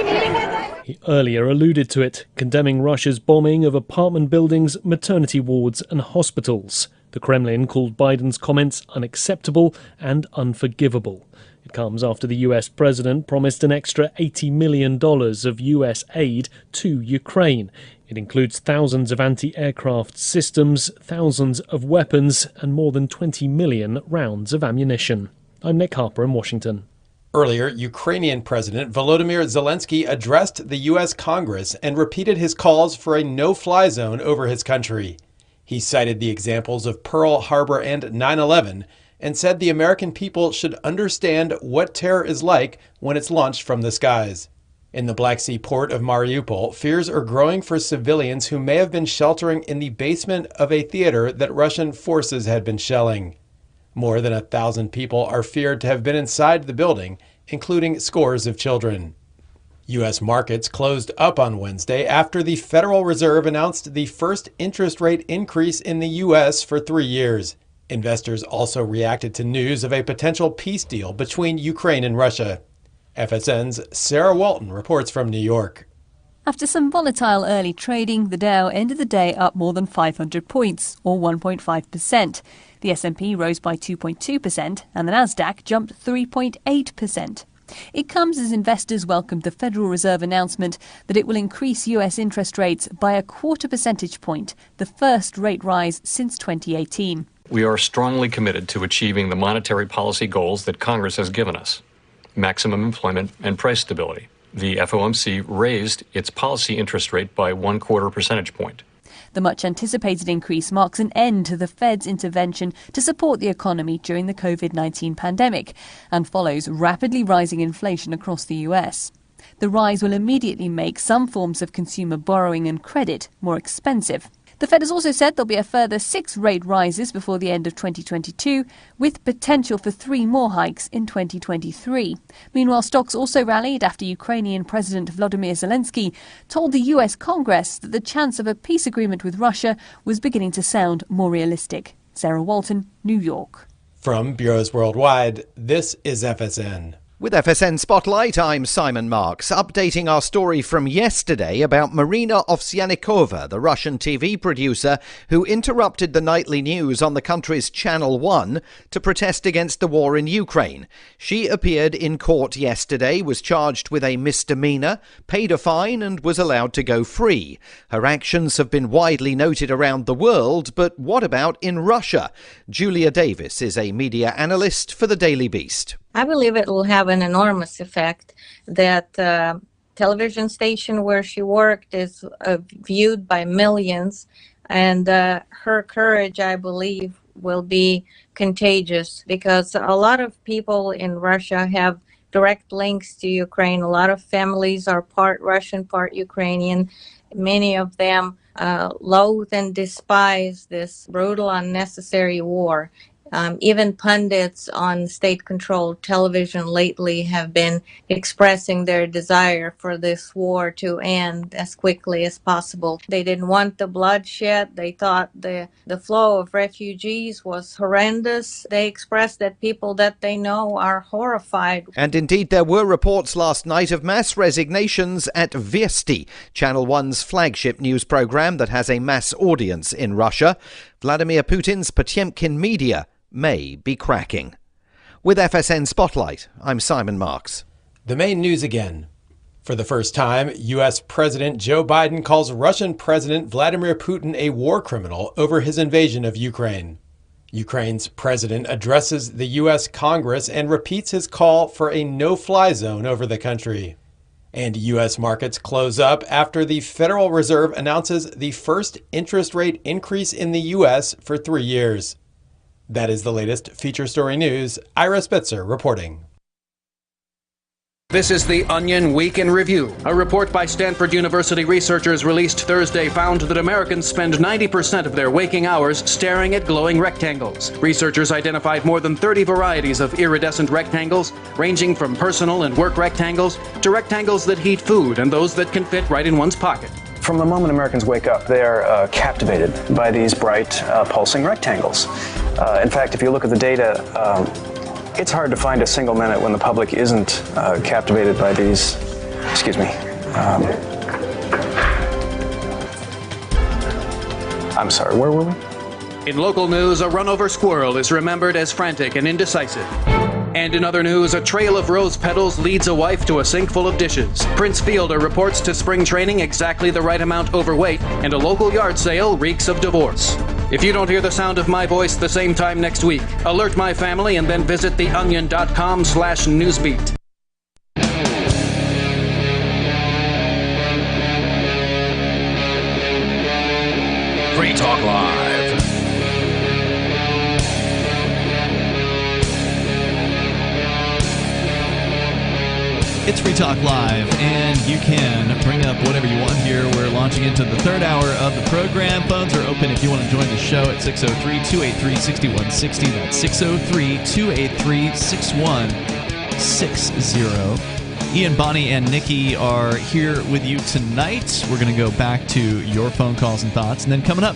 Speaker 11: He earlier alluded to it, condemning Russia's bombing of apartment buildings, maternity wards and hospitals. The Kremlin called Biden's comments unacceptable and unforgivable. It comes after the US president promised an extra $80 million of US aid to Ukraine. It includes thousands of anti-aircraft systems, thousands of weapons, and more than 20 million rounds of ammunition. I'm Nick Harper in Washington.
Speaker 16: Earlier, Ukrainian President Volodymyr Zelensky addressed the U.S. Congress and repeated his calls for a no-fly zone over his country. He cited the examples of Pearl Harbor and 9/11 and said the American people should understand what terror is like when it's launched from the skies. In the Black Sea port of Mariupol, fears are growing for civilians who may have been sheltering in the basement of a theater that Russian forces had been shelling. More than 1,000 people are feared to have been inside the building, including scores of children. U.S. markets closed up on Wednesday after the Federal Reserve announced the first interest rate increase in the U.S. for 3 years. Investors also reacted to news of a potential peace deal between Ukraine and Russia. FSN's Sarah Walton reports from New York.
Speaker 17: After some volatile early trading, the Dow ended the day up more than 500 points, or 1.5%. The S&P rose by 2.2%, and the Nasdaq jumped 3.8%. It comes as investors welcomed the Federal Reserve announcement that it will increase U.S. interest rates by a 0.25 percentage point, the first rate rise since 2018.
Speaker 19: We are strongly committed to achieving the monetary policy goals that Congress has given us: maximum employment and price stability. The FOMC raised its policy interest rate by 0.25 percentage point.
Speaker 17: The much-anticipated increase marks an end to the Fed's intervention to support the economy during the COVID-19 pandemic and follows rapidly rising inflation across the US. The rise will immediately make some forms of consumer borrowing and credit more expensive. The Fed has also said there'll be a further 6 rate rises before the end of 2022, with potential for 3 more hikes in 2023. Meanwhile, stocks also rallied after Ukrainian President Volodymyr Zelensky told the US Congress that the chance of a peace agreement with Russia was beginning to sound more realistic. Sarah Walton, New York.
Speaker 16: From Bureaus Worldwide, this is FSN.
Speaker 13: With FSN Spotlight, I'm Simon Marks, updating our story from yesterday about Marina Ovsyannikova, the Russian TV producer who interrupted the nightly news on the country's Channel 1 to protest against the war in Ukraine. She appeared in court yesterday, was charged with a misdemeanor, paid a fine and was allowed to go free. Her actions have been widely noted around the world, but what about in Russia? Julia Davis is a media analyst for the Daily Beast.
Speaker 15: I believe it will have an enormous effect. That television station where she worked is viewed by millions, and her courage, I believe, will be contagious because a lot of people in Russia have direct links to Ukraine. A lot of families are part Russian, part Ukrainian. Many of them loathe and despise this brutal, unnecessary war. Even pundits on state-controlled television lately have been expressing their desire for this war to end as quickly as possible. They didn't want the bloodshed. They thought the flow of refugees was horrendous. They expressed that people that they know are horrified.
Speaker 13: And indeed, there were reports last night of mass resignations at Viesti, Channel 1's flagship news program that has a mass audience in Russia. Vladimir Putin's Potemkin media may be cracking. With FSN Spotlight, I'm Simon Marks.
Speaker 16: The main news again. For the first time, U.S. President Joe Biden calls Russian President Vladimir Putin a war criminal over his invasion of Ukraine. Ukraine's president addresses the U.S. Congress and repeats his call for a no-fly zone over the country. And U.S. markets close up after the Federal Reserve announces the first interest rate increase in the U.S. for 3 years. That is the latest feature story news. Ira Spitzer reporting.
Speaker 18: This is the Onion Week in Review. A report by Stanford University researchers released Thursday found that Americans spend 90% of their waking hours staring at glowing rectangles. Researchers identified more than 30 varieties of iridescent rectangles, ranging from personal and work rectangles to rectangles that heat food and those that can fit right in one's pocket.
Speaker 20: From the moment Americans wake up, they are captivated by these bright, pulsing rectangles. In fact, if you look at the data, it's hard to find a single minute when the public isn't captivated by these, I'm sorry, where were we?
Speaker 18: In local news, a run-over squirrel is remembered as frantic and indecisive. And in other news, a trail of rose petals leads a wife to a sink full of dishes. Prince Fielder reports to spring training exactly the right amount overweight, and a local yard sale reeks of divorce. If you don't hear the sound of my voice the same time next week, alert my family and then visit theonion.com/newsbeat.
Speaker 21: Free Talk Live.
Speaker 1: It's Free Talk Live, and you can bring up whatever you want here. We're launching into the third hour of the program. Phones are open if you want to join the show at 603-283-6160. That's 603-283-6160. Ian, Bonnie, and Nikki are here with you tonight. We're going to go back to your phone calls and thoughts. And then coming up,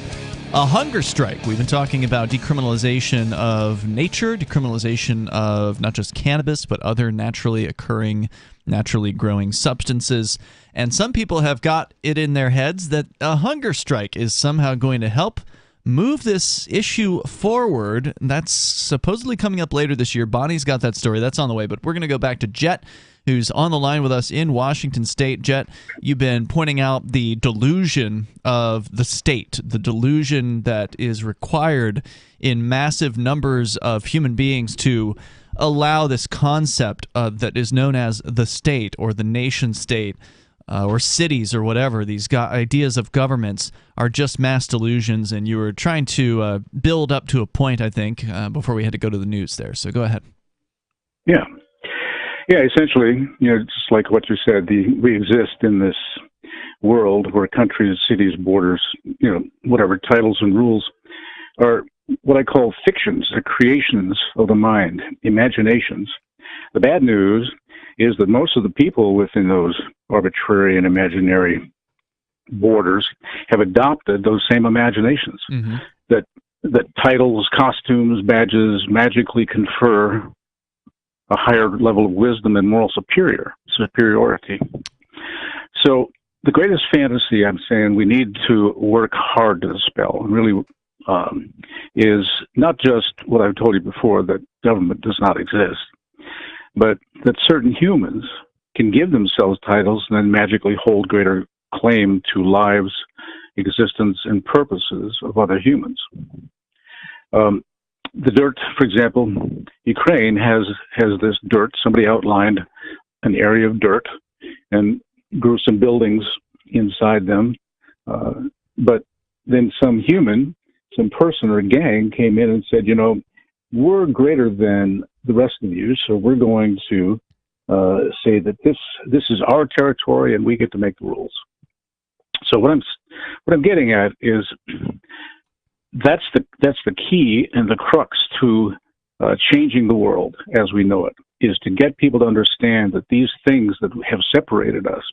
Speaker 1: a hunger strike. We've been talking about decriminalization of nature, decriminalization of not just cannabis, but other naturally occurring, naturally growing substances. And some people have got it in their heads that a hunger strike is somehow going to help move this issue forward. That's supposedly coming up later this year. Bonnie's got that story. That's on the way. But we're going to go back to Jet, who's on the line with us in Washington State. Jet, you've been pointing out the delusion of the state, the delusion that is required in massive numbers of human beings to allow this concept that is known as the state or the nation state or cities or whatever. These ideas of governments are just mass delusions, and you were trying to build up to a point, I think, before we had to go to the news there. So go ahead.
Speaker 8: Yeah. Yeah, essentially, just like what you said, we exist in this world where countries, cities, borders, whatever titles and rules are what I call fictions, the creations of the mind, imaginations. The bad news is that most of the people within those arbitrary and imaginary borders have adopted those same imaginations, that titles, costumes, badges magically confer a higher level of wisdom and moral superiority. So the greatest fantasy I'm saying we need to work hard to dispel, and really is not just what I've told you before, that government does not exist, but that certain humans can give themselves titles and then magically hold greater claim to lives, existence, and purposes of other humans. The dirt, for example, Ukraine has this dirt. Somebody outlined an area of dirt and grew some buildings inside them. But then some person or gang came in and said, we're greater than the rest of you, so we're going to say that this is our territory and we get to make the rules. So what I'm getting at is that's the key and the crux to changing the world as we know it, is to get people to understand that these things that have separated us,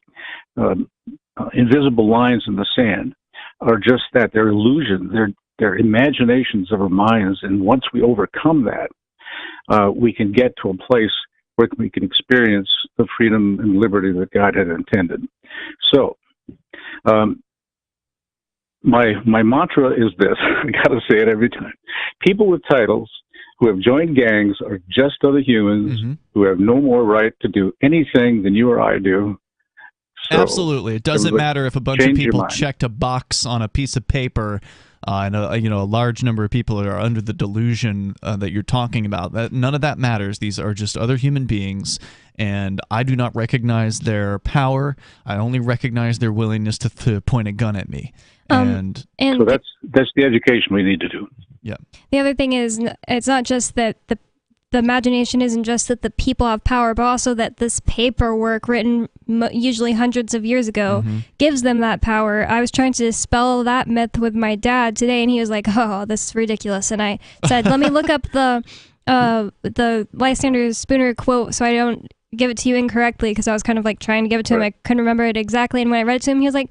Speaker 8: invisible lines in the sand, are just that. They're illusions. They're imaginations of our minds. And once we overcome that, we can get to a place where we can experience the freedom and liberty that God had intended. So, my mantra is this. I got to say it every time. People with titles who have joined gangs are just other humans who have no more right to do anything than you or I do. So,
Speaker 1: absolutely. It doesn't matter if a bunch of people checked a box on a piece of paper and a large number of people are under the delusion that you're talking about. None of that matters. These are just other human beings, and I do not recognize their power. I only recognize their willingness to point a gun at me. And
Speaker 8: so that's the education we need to do.
Speaker 1: Yeah.
Speaker 2: The other thing is, it's not just that the imagination isn't just that the people have power, but also that this paperwork written usually hundreds of years ago gives them that power. I was trying to dispel that myth with my dad today, and he was like, "Oh, this is ridiculous." And I said, "Let me look up the Lysander Spooner quote so I don't give it to you incorrectly," because I was kind of like trying to give it to him. I couldn't remember it exactly, and when I read it to him, he was like,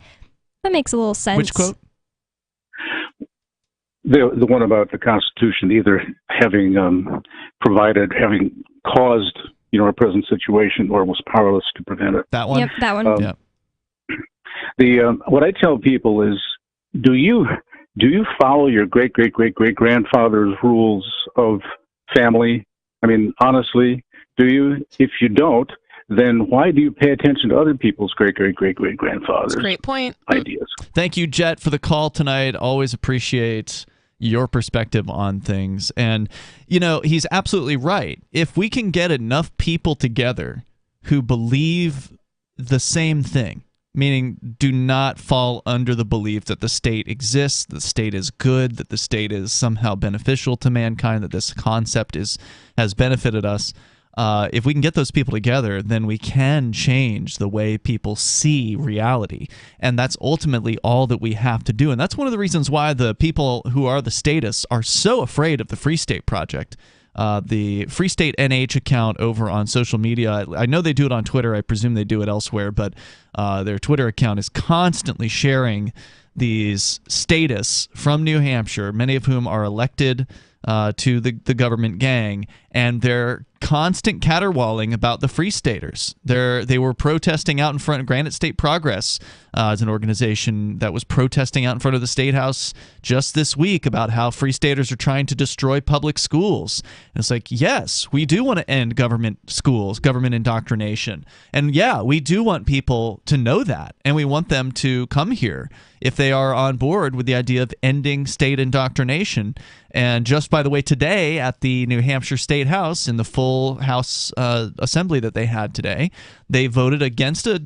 Speaker 2: "That makes a little sense."
Speaker 1: Which quote?
Speaker 8: The one about the Constitution either having caused our present situation or was powerless to prevent it.
Speaker 1: That one.
Speaker 2: Yep, that one.
Speaker 8: What I tell people is, do you follow your great grandfather's rules of family? I mean, honestly, do you? If you don't, then why do you pay attention to other people's great grandfathers?
Speaker 3: Great point.
Speaker 8: Ideas.
Speaker 1: Thank you, Jet, for the call tonight. Always appreciate your perspective on things. And, he's absolutely right. If we can get enough people together who believe the same thing, meaning do not fall under the belief that the state exists, the state is good, that the state is somehow beneficial to mankind, that this concept has benefited us, if we can get those people together, then we can change the way people see reality. And that's ultimately all that we have to do. And that's one of the reasons why the people who are the statists are so afraid of the Free State Project. The Free State NH account over on social media, I know they do it on Twitter. I presume they do it elsewhere. But their Twitter account is constantly sharing these statists from New Hampshire, many of whom are elected to the government gang, and they're constant caterwauling about the Free Staters. They were protesting out in front of Granite State Progress as an organization that was protesting out in front of the State House just this week about how Free Staters are trying to destroy public schools. And it's like, yes, we do want to end government schools, government indoctrination. And yeah, we do want people to know that, and we want them to come here if they are on board with the idea of ending state indoctrination. And just by the way, today at the New Hampshire State House, in the full House assembly that they had today, they voted against a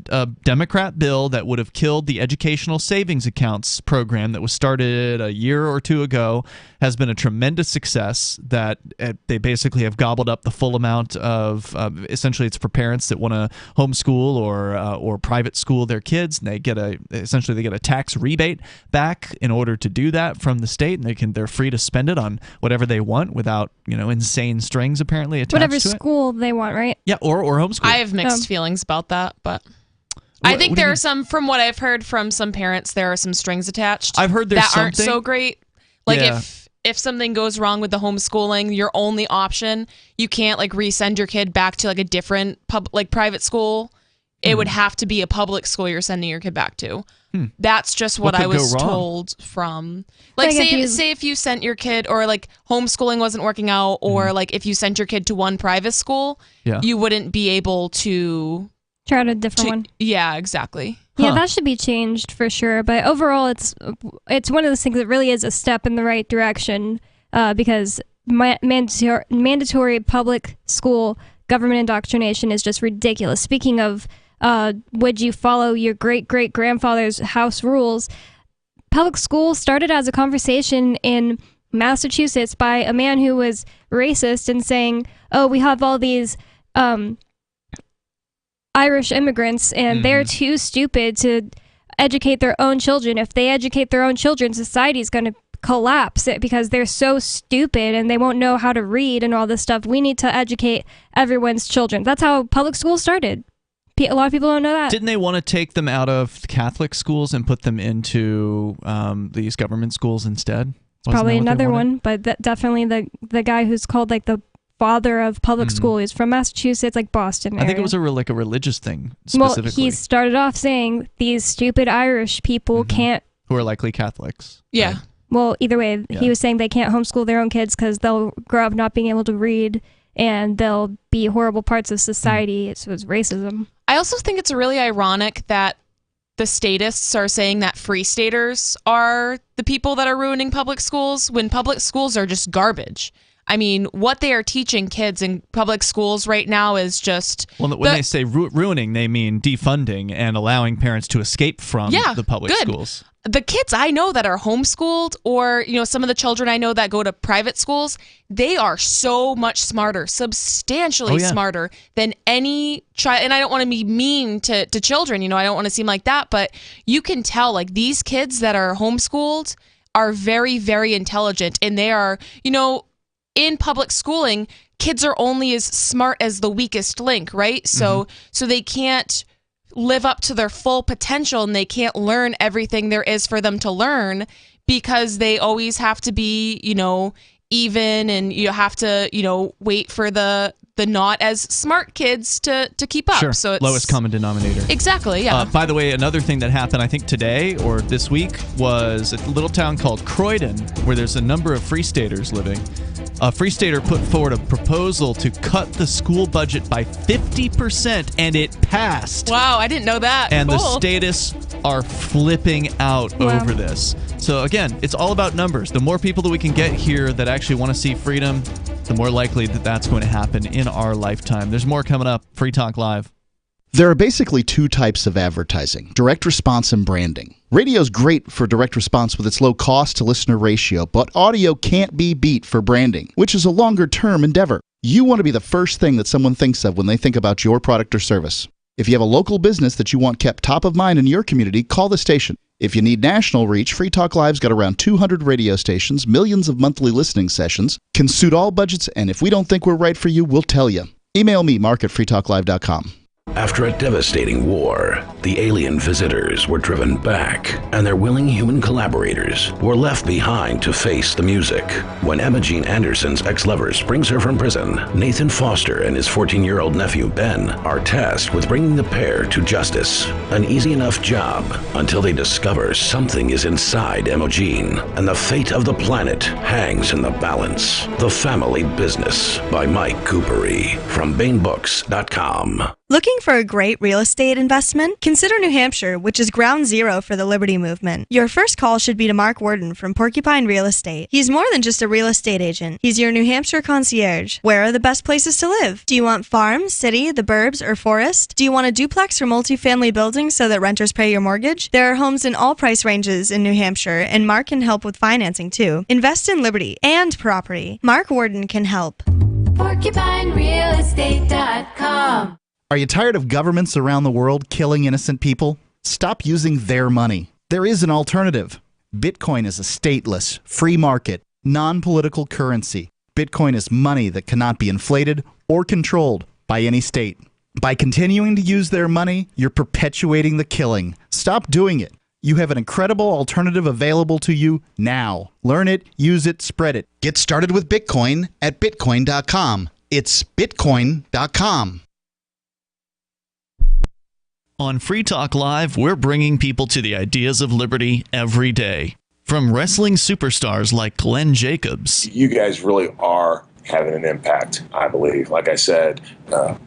Speaker 1: Democrat bill that would have killed the educational savings accounts program that was started a year or two ago. Has been a tremendous success. That they basically have gobbled up the full amount of essentially it's for parents that want to homeschool or private school their kids, and they get a tax rebate back in order to do that from the state, and they're free to spend it on whatever they want without insane strings apparently attached
Speaker 2: whatever
Speaker 1: to it.
Speaker 2: School they want, right?
Speaker 1: Yeah, or homeschool.
Speaker 3: I have mixed feelings about that, but I think there are some, from what I've heard from some parents, there are some strings attached.
Speaker 1: I've heard there's
Speaker 3: that aren't
Speaker 1: something.
Speaker 3: so great. Like if something goes wrong with the homeschooling, your only option, you can't resend your kid back to a different private school. It would have to be a public school you're sending your kid back to. That's just what I was told from say if you sent your kid, or homeschooling wasn't working out, or if you sent your kid to one private school, you wouldn't be able to
Speaker 2: try out a different one.
Speaker 3: Yeah, exactly.
Speaker 2: Yeah, that should be changed for sure. But overall, it's one of those things that really is a step in the right direction, because mandatory public school government indoctrination is just ridiculous. Speaking of would you follow your great-great-grandfather's house rules, public school started as a conversation in Massachusetts by a man who was racist and saying, oh, we have all these Irish immigrants, and they're too stupid to educate their own children. If they educate their own children, society's going to collapse it because they're so stupid and they won't know how to read and all this stuff. We need to educate everyone's children. That's how public schools started. A lot of people don't know that.
Speaker 1: Didn't they want to take them out of Catholic schools and put them into these government schools instead?
Speaker 2: Probably another one, but definitely the guy who's called like the father of public school is from Massachusetts, like Boston area.
Speaker 1: I think it was a religious thing specifically.
Speaker 2: Well, he started off saying these stupid Irish people can't...
Speaker 1: Who are likely Catholics.
Speaker 3: Yeah.
Speaker 1: Right?
Speaker 2: Well, either way, he was saying they can't homeschool their own kids because they'll grow up not being able to read and they'll be horrible parts of society. So it's racism.
Speaker 3: I also think it's really ironic that the statists are saying that free staters are the people that are ruining public schools when public schools are just garbage. I mean, what they are teaching kids in public schools right now is just...
Speaker 1: Well, when they say ruining, they mean defunding and allowing parents to escape from the public schools.
Speaker 3: The kids I know that are homeschooled, or some of the children I know that go to private schools, they are so much smarter, substantially smarter than any child. And I don't want to be mean to children, I don't want to seem like that, but you can tell like these kids that are homeschooled are very, very intelligent, and they are, in public schooling, kids are only as smart as the weakest link, right? So they can't live up to their full potential and they can't learn everything there is for them to learn because they always have to be, even, and you have to, wait for the not as smart kids to keep up.
Speaker 1: Sure.
Speaker 3: So it's
Speaker 1: lowest common denominator.
Speaker 3: Exactly, yeah.
Speaker 1: By the way, another thing that happened, I think today or this week, was a little town called Croydon, where there's a number of Free Staters living. A Free Stater put forward a proposal to cut the school budget by 50%, and it passed.
Speaker 3: Wow, I didn't know that.
Speaker 1: And
Speaker 3: cool.
Speaker 1: the statists are flipping out over this. So again, it's all about numbers. The more people that we can get here that actually want to see freedom, the more likely that that's going to happen in our lifetime. There's more coming up. Free Talk Live.
Speaker 4: There are basically two types of advertising: direct response and branding. Radio's great for direct response with its low cost to listener ratio, but audio can't be beat for branding, which is a longer term endeavor. You want to be the first thing that someone thinks of when they think about your product or service. If you have a local business that you want kept top of mind in your community, call the station. If you need national reach, Free Talk Live's got around 200 radio stations, millions of monthly listening sessions, can suit all budgets, and if we don't think we're right for you, we'll tell you. Email me, mark@freetalklive.com.
Speaker 5: After a devastating war, the alien visitors were driven back, and their willing human collaborators were left behind to face the music. When Emma Jean Anderson's ex-lover brings her from prison, Nathan Foster and his 14-year-old nephew Ben are tasked with bringing the pair to justice. An easy enough job until they discover something is inside Emma Jean, and the fate of the planet hangs in the balance. The Family Business by Mike Coopery from BaneBooks.com.
Speaker 10: Looking for a great real estate investment? Consider New Hampshire, which is ground zero for the Liberty Movement. Your first call should be to Mark Worden from Porcupine Real Estate. He's more than just a real estate agent. He's your New Hampshire concierge. Where are the best places to live? Do you want farm, city, the burbs, or forest? Do you want a duplex or multifamily building so that renters pay your mortgage? There are homes in all price ranges in New Hampshire, and Mark can help with financing too. Invest in Liberty and property. Mark Worden can help.
Speaker 9: PorcupineRealEstate.com. Are you tired of governments around the world killing innocent people? Stop using their money. There is an alternative. Bitcoin is a stateless, free market, non-political currency. Bitcoin is money that cannot be inflated or controlled by any state. By continuing to use their money, you're perpetuating the killing. Stop doing it. You have an incredible alternative available to you now. Learn it, use it, spread it.
Speaker 4: Get started with Bitcoin at Bitcoin.com. It's Bitcoin.com.
Speaker 1: On Free Talk Live, we're bringing people to the ideas of liberty every day. From wrestling superstars like Glenn Jacobs.
Speaker 22: You guys really are having an impact, I believe. Like I said,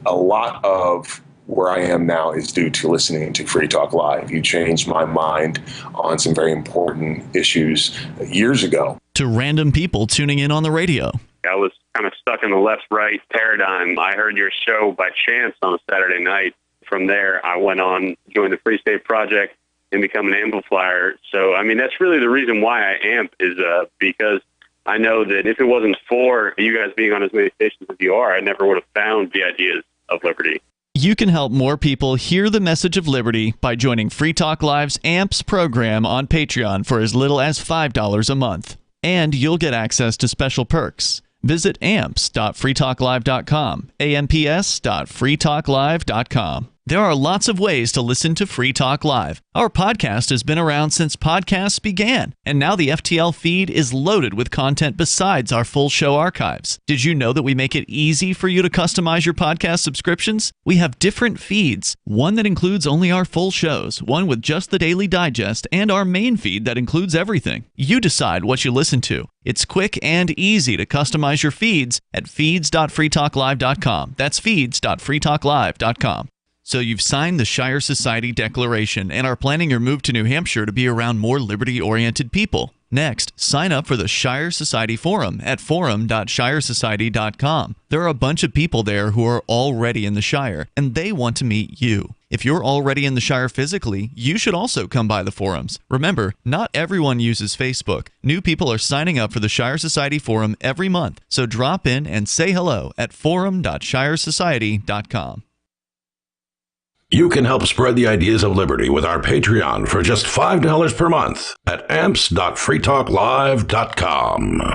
Speaker 22: a lot of where I am now is due to listening to Free Talk Live. You changed my mind on some very important issues years ago.
Speaker 1: To random people tuning in on the radio.
Speaker 23: I was kind of stuck in the left-right paradigm. I heard your show by chance on a Saturday night. From there, I went on, joined the Free State Project, and become an amplifier. So, I mean, that's really the reason why I amp is because I know that if it wasn't for you guys being on as many stations as you are, I never would have found the ideas of liberty.
Speaker 1: You can help more people hear the message of liberty by joining Free Talk Live's AMPS program on Patreon for as little as $5 a month. and you'll get access to special perks. Visit amps.freetalklive.com, amps.freetalklive.com. There are lots of ways to listen to Free Talk Live. Our podcast has been around since podcasts began, and now the FTL feed is loaded with content besides our full show archives. Did you know that we make it easy for you to customize your podcast subscriptions? We have different feeds, one that includes only our full shows, one with just the Daily Digest, and our main feed that includes everything. You decide what you listen to. It's quick and easy to customize your feeds at feeds.freetalklive.com. That's feeds.freetalklive.com. So you've signed the Shire Society Declaration and are planning your move to New Hampshire to be around more liberty-oriented people. Next, sign up for the Shire Society Forum at forum.shiresociety.com. There are a bunch of people there who are already in the Shire, and they want to meet you. If you're already in the Shire physically, you should also come by the forums. Remember, not everyone uses Facebook. New people are signing up for the Shire Society Forum every month, so drop in and say hello at forum.shiresociety.com.
Speaker 5: You can help spread the ideas of liberty with our Patreon for just $5 per month at amps.freetalklive.com.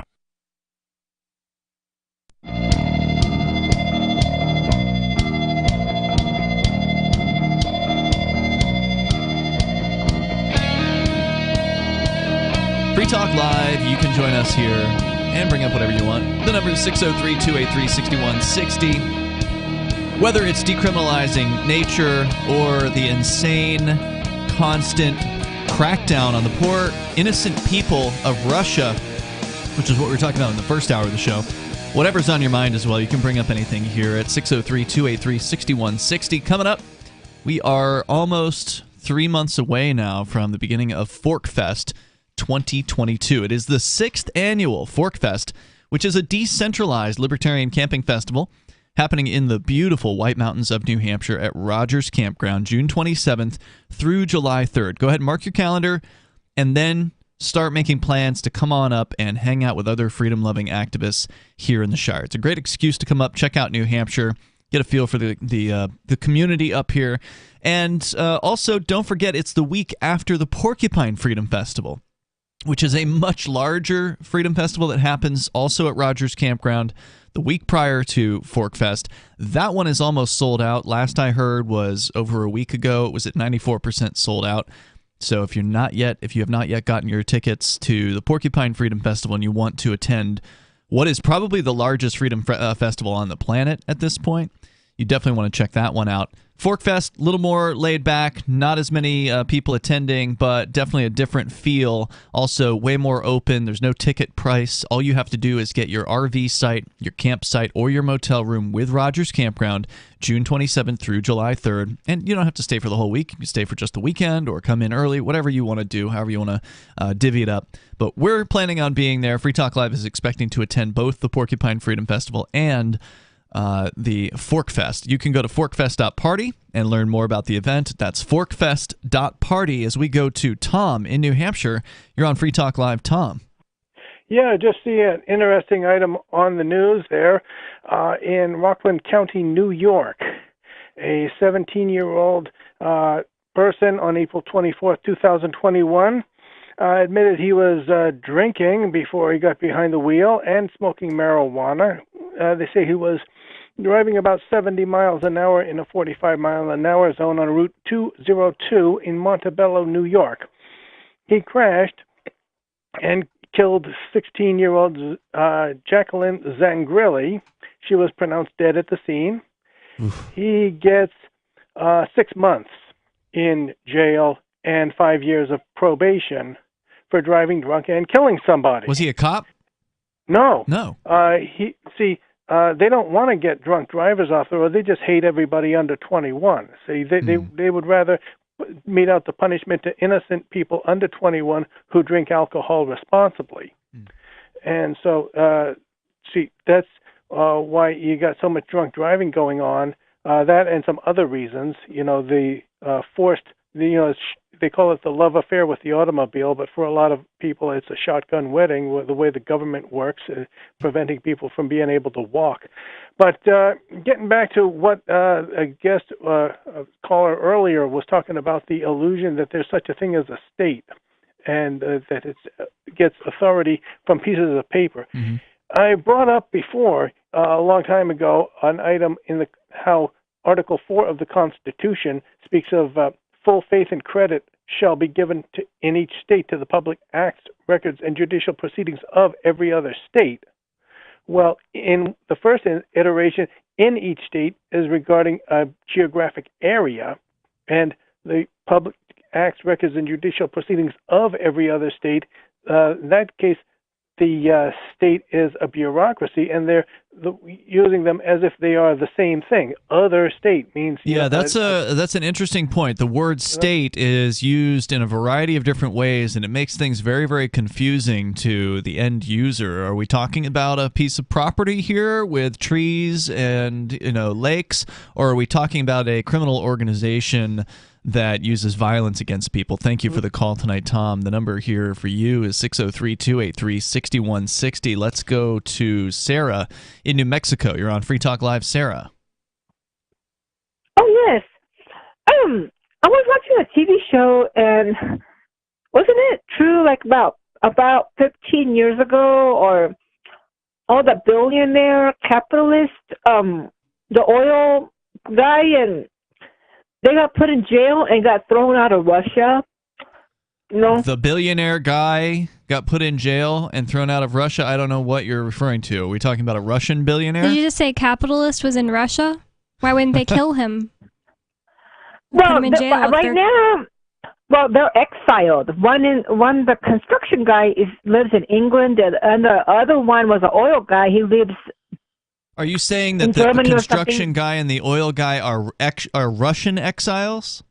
Speaker 1: Free Talk Live, you can join us here and bring up whatever you want. The number is 603-283-6160. Whether it's decriminalizing nature or the insane, constant crackdown on the poor, innocent people of Russia, which is what we were talking about in the first hour of the show, whatever's on your mind as well, you can bring up anything here at 603-283-6160. Coming up, we are almost 3 months away now from the beginning of ForkFest 2022. It is the 6th annual ForkFest, which is a decentralized libertarian camping festival happening in the beautiful White Mountains of New Hampshire at Rogers Campground, June 27th through July 3rd. Go ahead and mark your calendar and then start making plans to come on up and hang out with other freedom-loving activists here in the Shire. It's a great excuse to come up, check out New Hampshire, get a feel for the community up here. And also, don't forget, it's the week after the Porcupine Freedom Festival, which is a much larger freedom festival that happens also at Rogers Campground the week prior to ForkFest. That one is almost sold out. Last I heard was over a week ago. It was at 94% sold out. So if you have not yet gotten your tickets to the Porcupine Freedom Festival and you want to attend what is probably the largest freedom festival on the planet at this point, you definitely want to check that one out. ForkFest, a little more laid back, not as many people attending, but definitely a different feel. Also, way more open. There's no ticket price. All you have to do is get your RV site, your campsite, or your motel room with Rogers Campground, June 27th through July 3rd. And you don't have to stay for the whole week. You can stay for just the weekend or come in early, whatever you want to do, however you want to divvy it up. But we're planning on being there. Free Talk Live is expecting to attend both the Porcupine Freedom Festival and the ForkFest. You can go to forkfest.party and learn more about the event. That's forkfest.party. As we go to Tom in New Hampshire, you're on Free Talk Live. Tom.
Speaker 6: Yeah, just see an interesting item on the news there. In Rockland County, New York, a 17-year-old person on April 24th, 2021, admitted he was drinking before he got behind the wheel and smoking marijuana. They say he was driving about 70 miles an hour in a 45-mile-an-hour zone on Route 202 in Montebello, New York. He crashed and killed 16-year-old Jacqueline Zangrilli. She was pronounced dead at the scene. Oof. He gets 6 months in jail and 5 years of probation for driving drunk and killing somebody.
Speaker 1: Was he a cop?
Speaker 6: No.
Speaker 1: No.
Speaker 6: They don't want to get drunk drivers off the road. They just hate everybody under 21. See, they would rather mete out the punishment to innocent people under 21 who drink alcohol responsibly. And so, that's why you got so much drunk driving going on. That and some other reasons. They call it the love affair with the automobile, but for a lot of people, it's a shotgun wedding, the way the government works, preventing people from being able to walk. But getting back to what a caller earlier was talking about, the illusion that there's such a thing as a state. and that it gets authority from pieces of paper.
Speaker 1: Mm-hmm.
Speaker 6: I brought up before, a long time ago, an item in how Article 4 of the Constitution speaks of full faith and credit shall be given in each state to the public acts, records, and judicial proceedings of every other state. Well, in the first iteration, in each state is regarding a geographic area, and the public acts, records, and judicial proceedings of every other state. In that case, the state is a bureaucracy, and they're using them as if they are the same thing. Other state means...
Speaker 1: that's an interesting point. The word state is used in a variety of different ways, and it makes things very, very confusing to the end user. Are we talking about a piece of property here with trees and lakes, or are we talking about a criminal organization that uses violence against people? Thank you for the call tonight, Tom. The number here for you is 603-283-6160. Let's go to Sarah in New Mexico. You're on Free Talk Live, Sarah.
Speaker 7: Oh, yes. I was watching a TV show, and wasn't it true, like about 15 years ago, or all the billionaire capitalist, the oil guy, and they got put in jail and got thrown out of Russia.
Speaker 1: The billionaire guy got put in jail and thrown out of Russia? I don't know what you're referring to. Are we talking about a Russian billionaire?
Speaker 2: Did you just say capitalist was in Russia? Why wouldn't they kill him?
Speaker 7: Well,
Speaker 2: put him in jail
Speaker 7: now, they're exiled. The construction guy lives in England, and the other one was an oil guy. He lives...
Speaker 1: Are you saying that the construction guy and the oil guy are Russian exiles?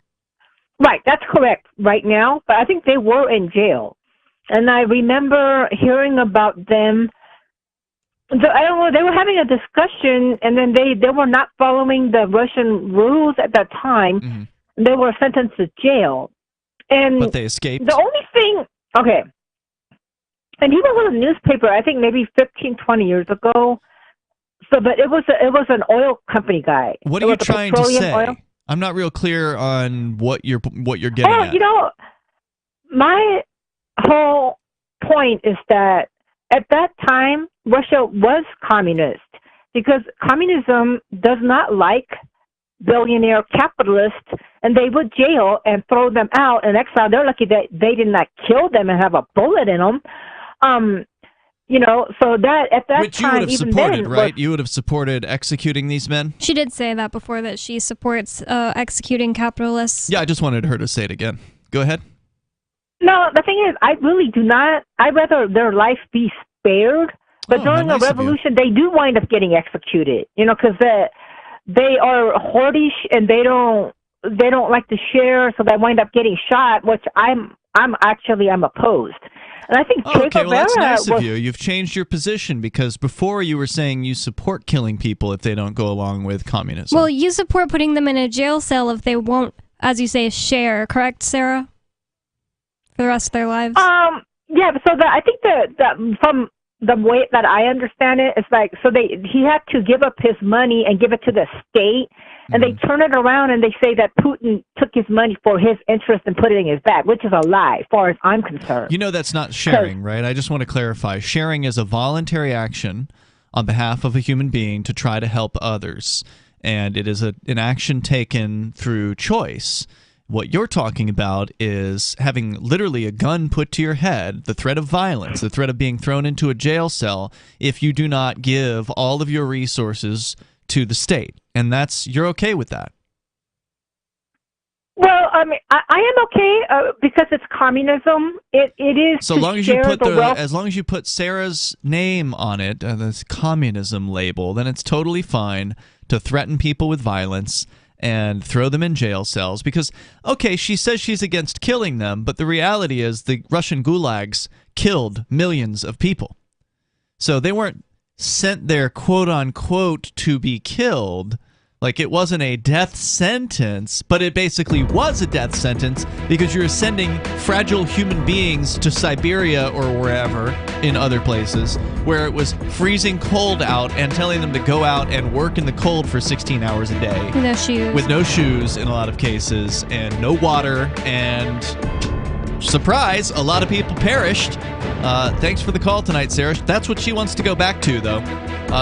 Speaker 7: Right, that's correct right now, but I think they were in jail. And I remember hearing about them. I don't know, they were having a discussion, and then they were not following the Russian rules at that time.
Speaker 1: Mm-hmm.
Speaker 7: They were sentenced to jail.
Speaker 1: But they escaped?
Speaker 7: The only thing... Okay. And he was in a newspaper, I think maybe 15, 20 years ago. So, but it was an oil company guy.
Speaker 1: What are you trying to say? Oil. I'm not real clear on what you're getting at.
Speaker 7: My whole point is that at that time Russia was communist, because communism does not like billionaire capitalists, and they would jail and throw them out and exile. They're lucky that they did not kill them and have a bullet in them. So that at that
Speaker 1: Which
Speaker 7: time,
Speaker 1: you would have
Speaker 7: even
Speaker 1: supported,
Speaker 7: then,
Speaker 1: right? You would have supported executing these men?
Speaker 2: She did say that before, that she supports executing capitalists.
Speaker 1: Yeah, I just wanted her to say it again. Go ahead.
Speaker 7: No, the thing is, I really do not. I'd rather their life be spared. But during a revolution, they do wind up getting executed. Because they are hoardish and they don't like to share, so they wind up getting shot. Which I'm opposed. And I think
Speaker 1: okay, well, that's nice of you. You've changed your position, because before you were saying you support killing people if they don't go along with communism.
Speaker 2: Well, you support putting them in a jail cell if they won't, as you say, share. Correct, Sarah? For the rest of their lives?
Speaker 7: Yeah, so I think from the way that I understand it, it's like, so he had to give up his money and give it to the state, and they turn it around and they say that Putin took his money for his interest and put it in his bag, which is a lie, as far as I'm concerned.
Speaker 1: That's not sharing, right? I just want to clarify. Sharing is a voluntary action on behalf of a human being to try to help others, and it is an action taken through choice. What you're talking about is having literally a gun put to your head, the threat of violence, the threat of being thrown into a jail cell if you do not give all of your resources to the state. And you're okay with that?
Speaker 7: Well, I mean, I am okay because it's communism. It is.
Speaker 1: So long as you put as long as you put Sarah's name on it, this communism label, then it's totally fine to threaten people with violence and throw them in jail cells. Because, okay, she says she's against killing them, but the reality is the Russian gulags killed millions of people. So they weren't sent there, quote unquote, to be killed. Like, it wasn't a death sentence, but it basically was a death sentence, because you're sending fragile human beings to Siberia or wherever, in other places, where it was freezing cold out, and telling them to go out and work in the cold for 16 hours a day.
Speaker 2: No shoes.
Speaker 1: With no shoes in a lot of cases, and no water, and surprise, a lot of people perished. Thanks for the call tonight, Sarah. That's what she wants to go back to, though.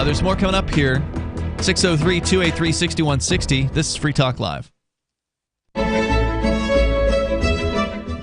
Speaker 1: There's more coming up here. 603-283-6160. This is Free Talk Live.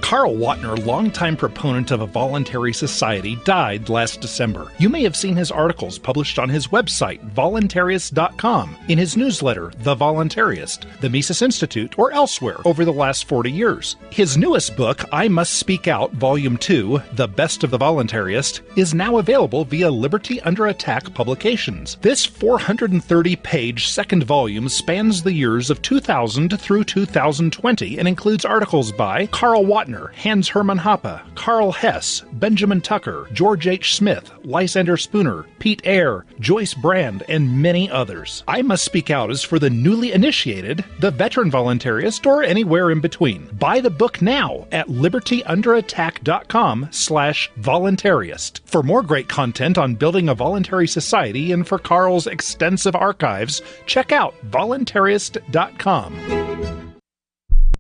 Speaker 11: Carl Watner, longtime proponent of a voluntary society, died last December. You may have seen his articles published on his website, voluntarist.com, in his newsletter, The Voluntarist, the Mises Institute, or elsewhere over the last 40 years. His newest book, I Must Speak Out, Volume 2, The Best of the Voluntarist, is now available via Liberty Under Attack Publications. This 430-page second volume spans the years of 2000 through 2020 and includes articles by Carl Watner, Hans Hermann Hoppe, Carl Hess, Benjamin Tucker, George H. Smith, Lysander Spooner, Pete Eyre, Joyce Brand, and many others. I Must Speak Out is for the newly initiated, the veteran voluntarist, or anywhere in between. Buy the book now at libertyunderattack.com/voluntarist. For more great content on building a voluntary society and for Carl's extensive archives, check out voluntarist.com.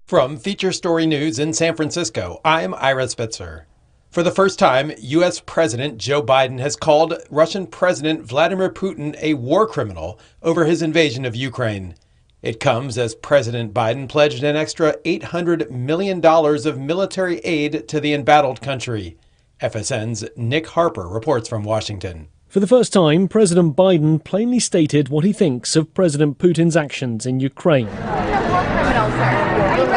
Speaker 16: From Feature Story News in San Francisco, I'm Ira Spitzer. For the first time, U.S. President Joe Biden has called Russian President Vladimir Putin a war criminal over his invasion of Ukraine. It comes as President Biden pledged an extra $800 million of military aid to the embattled country. FSN's Nick Harper reports from Washington.
Speaker 12: For the first time, President Biden plainly stated what he thinks of President Putin's actions in Ukraine.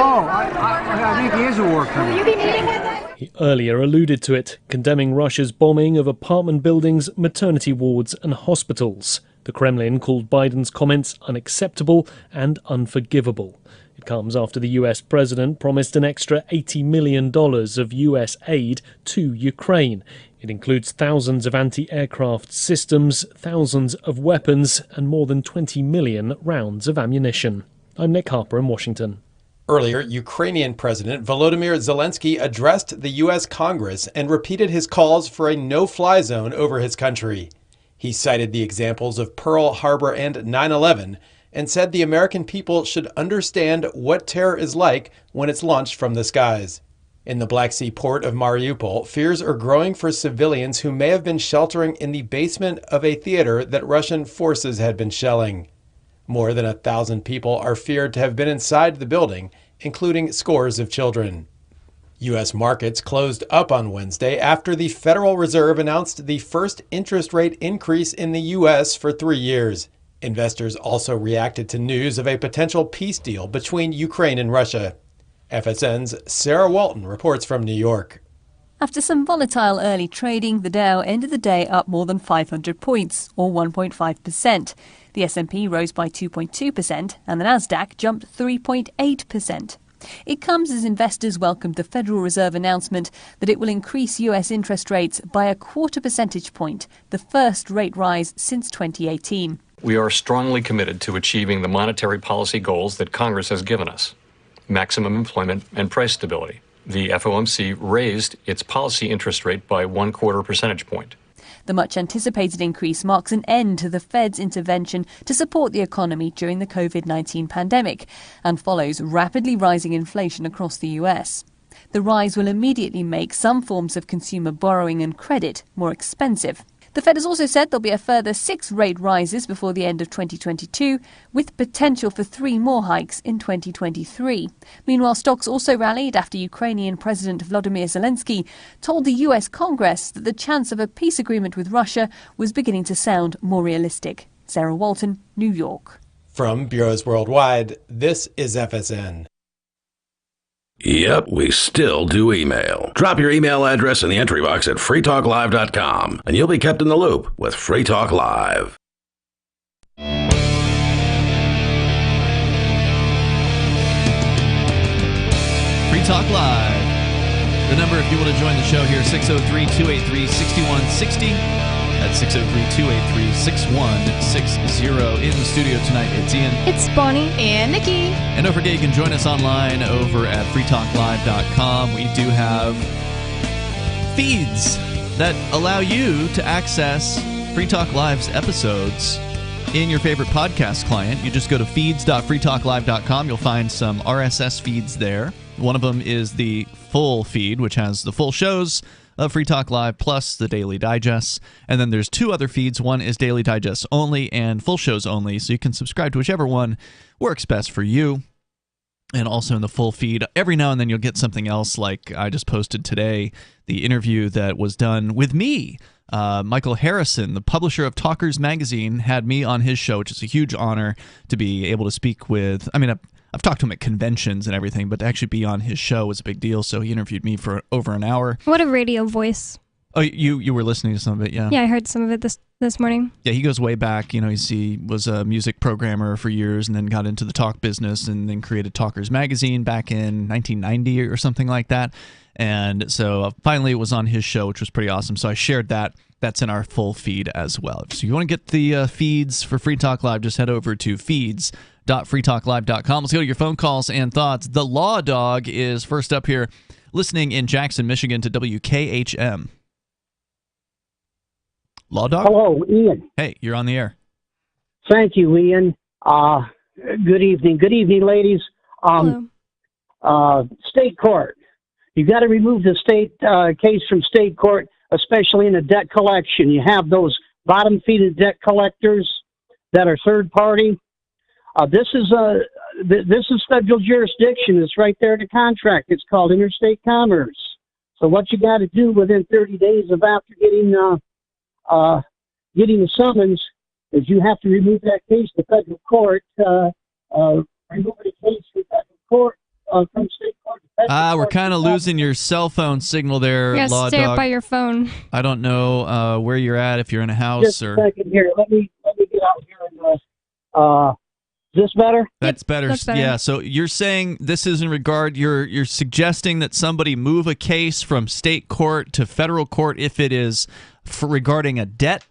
Speaker 14: I think he is a war criminal. Will you be meeting with him?
Speaker 12: He earlier alluded to it, condemning Russia's bombing of apartment buildings, maternity wards and hospitals. The Kremlin called Biden's comments unacceptable and unforgivable. It comes after the US president promised an extra $80 million of US aid to Ukraine. It includes thousands of anti-aircraft systems, thousands of weapons, and more than 20 million rounds of ammunition. I'm Nick Harper in Washington.
Speaker 16: Earlier, Ukrainian President Volodymyr Zelensky addressed the U.S. Congress and repeated his calls for a no-fly zone over his country. He cited the examples of Pearl Harbor and 9/11 and said the American people should understand what terror is like when it's launched from the skies. In the Black Sea port of Mariupol, fears are growing for civilians who may have been sheltering in the basement of a theater that Russian forces had been shelling. More than 1,000 people are feared to have been inside the building, including scores of children. U.S. markets closed up on Wednesday after the Federal Reserve announced the first interest rate increase in the U.S. for 3 years. Investors also reacted to news of a potential peace deal between Ukraine and Russia. FSN's Sarah Walton reports from New York.
Speaker 17: After some volatile early trading, the Dow ended the day up more than 500 points, or 1.5%. The S&P rose by 2.2%, and the Nasdaq jumped 3.8%. It comes as investors welcomed the Federal Reserve announcement that it will increase U.S. interest rates by 0.25 percentage point, the first rate rise since 2018.
Speaker 19: We are strongly committed to achieving the monetary policy goals that Congress has given us: maximum employment and price stability. The FOMC raised its policy interest rate by 0.25 percentage point.
Speaker 17: The much-anticipated increase marks an end to the Fed's intervention to support the economy during the COVID-19 pandemic and follows rapidly rising inflation across the US. The rise will immediately make some forms of consumer borrowing and credit more expensive. The Fed has also said there'll be a further 6 rate rises before the end of 2022, with potential for 3 more hikes in 2023. Meanwhile, stocks also rallied after Ukrainian President Volodymyr Zelensky told the US Congress that the chance of a peace agreement with Russia was beginning to sound more realistic. Sarah Walton, New York.
Speaker 16: From Bureaus Worldwide, this is FSN.
Speaker 5: Yep, we still do email. Drop your email address in the entry box at freetalklive.com, and you'll be kept in the loop with Free Talk Live.
Speaker 1: Free Talk Live. The number, if you want to join the show here, 603-283-6160. That's 603-283-6160. In the studio tonight, it's Ian.
Speaker 2: It's Bonnie.
Speaker 3: And Nikki.
Speaker 1: And don't forget, you can join us online over at freetalklive.com. We do have feeds that allow you to access Free Talk Live's episodes in your favorite podcast client. You just go to feeds.freetalklive.com. You'll find some RSS feeds there. One of them is the full feed, which has the full shows of Free Talk Live plus the Daily Digests. And then there's two other feeds. One is Daily Digests only and full shows only. So you can subscribe to whichever one works best for you. And also in the full feed, every now and then you'll get something else, like I just posted today, the interview that was done with me. Michael Harrison, the publisher of Talkers Magazine, had me on his show, which is a huge honor to be able to speak with. I mean, I've talked to him at conventions and everything, but to actually be on his show was a big deal. So he interviewed me for over an hour.
Speaker 2: What a radio voice.
Speaker 1: Oh, you were listening to some of it, yeah?
Speaker 2: Yeah, I heard some of it this morning.
Speaker 1: Yeah, he goes way back. You know, he was a music programmer for years and then got into the talk business and then created Talkers Magazine back in 1990 or something like that. And so finally it was on his show, which was pretty awesome. So I shared that. That's in our full feed as well. So if you want to get the feeds for Free Talk Live, just head over to feeds.freetalklive.com. Let's go to your phone calls and thoughts. The Law Dog is first up here, listening in Jackson, Michigan to WKHM. Law Dog?
Speaker 13: Hello, Ian.
Speaker 1: Hey, you're on the air.
Speaker 13: Thank you, Ian. Good evening. Good evening, ladies. State court. You got to remove the state case from state court, especially in a debt collection. You have those bottom-feeded debt collectors that are third party. This is federal jurisdiction. It's right there in the contract. It's called interstate commerce. So what you got to do within 30 days of after getting the summons is you have to remove that case to federal court. Remove the case from federal court. From state court to federal
Speaker 1: We're
Speaker 13: court.
Speaker 1: kind of losing your cell phone signal there,
Speaker 2: Yeah,
Speaker 1: Law
Speaker 2: stay
Speaker 1: Dog.
Speaker 2: up by your phone.
Speaker 1: I don't know where you're at, if you're in a house
Speaker 13: Just
Speaker 1: or.
Speaker 13: a second here. Let me get out here and is this better?
Speaker 1: That's better.
Speaker 2: That's better.
Speaker 1: Yeah. So you're saying this is in regard. You're suggesting that somebody move a case from state court to federal court if it is regarding a debt.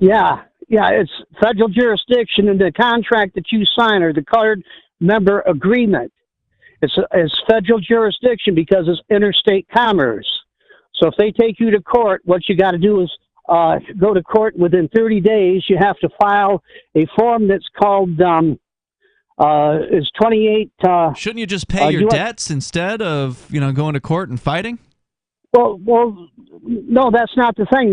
Speaker 13: Yeah, it's federal jurisdiction in the contract that you sign or the card member agreement. It's federal jurisdiction because it's interstate commerce. So if they take you to court, what you got to do is go to court within 30 days. You have to file a form that's called is 28.
Speaker 1: Shouldn't you just pay your debts instead of going to court and fighting?
Speaker 13: Well, no, that's not the thing.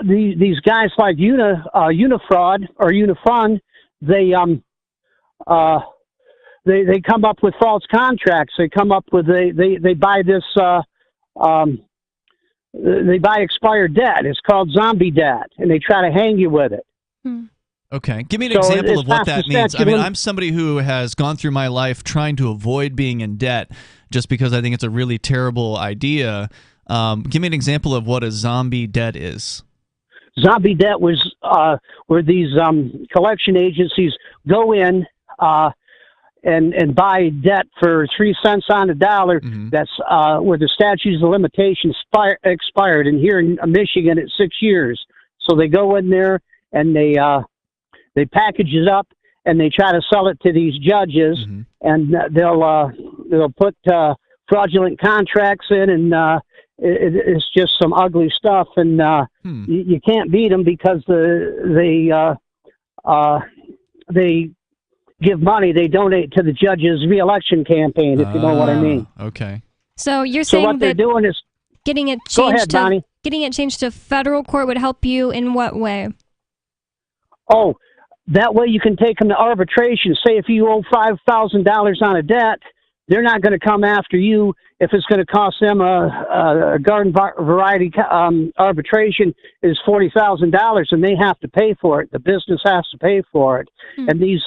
Speaker 13: These guys like Unifraud or Unifund, they come up with false contracts. They come up with they buy this they buy expired debt. It's called zombie debt, and they try to hang you with it.
Speaker 1: Okay. Give me an example of what that means. I mean, I'm somebody who has gone through my life trying to avoid being in debt just because I think it's a really terrible idea. Give me an example of what a zombie debt is.
Speaker 13: Zombie debt was where these collection agencies go in and buy debt for 3 cents on the dollar. Mm-hmm. That's where the statutes of limitations expired. And here in Michigan, it's 6 years. So they go in there and they package it up and they try to sell it to these judges, mm-hmm. and they'll put fraudulent contracts in, and it's just some ugly stuff, and you can't beat them because they give money, they donate to the judge's reelection campaign, if you know what I mean.
Speaker 1: Okay.
Speaker 2: So you're saying
Speaker 13: what they're doing is
Speaker 2: getting it changed
Speaker 13: go ahead, Bonnie.
Speaker 2: Getting it changed to federal court would help you in what way?
Speaker 13: Oh, that way you can take them to arbitration. Say if you owe $5,000 on a debt, they're not going to come after you if it's going to cost them a garden variety arbitration is $40,000, and they have to pay for it. The business has to pay for it. Mm-hmm. And these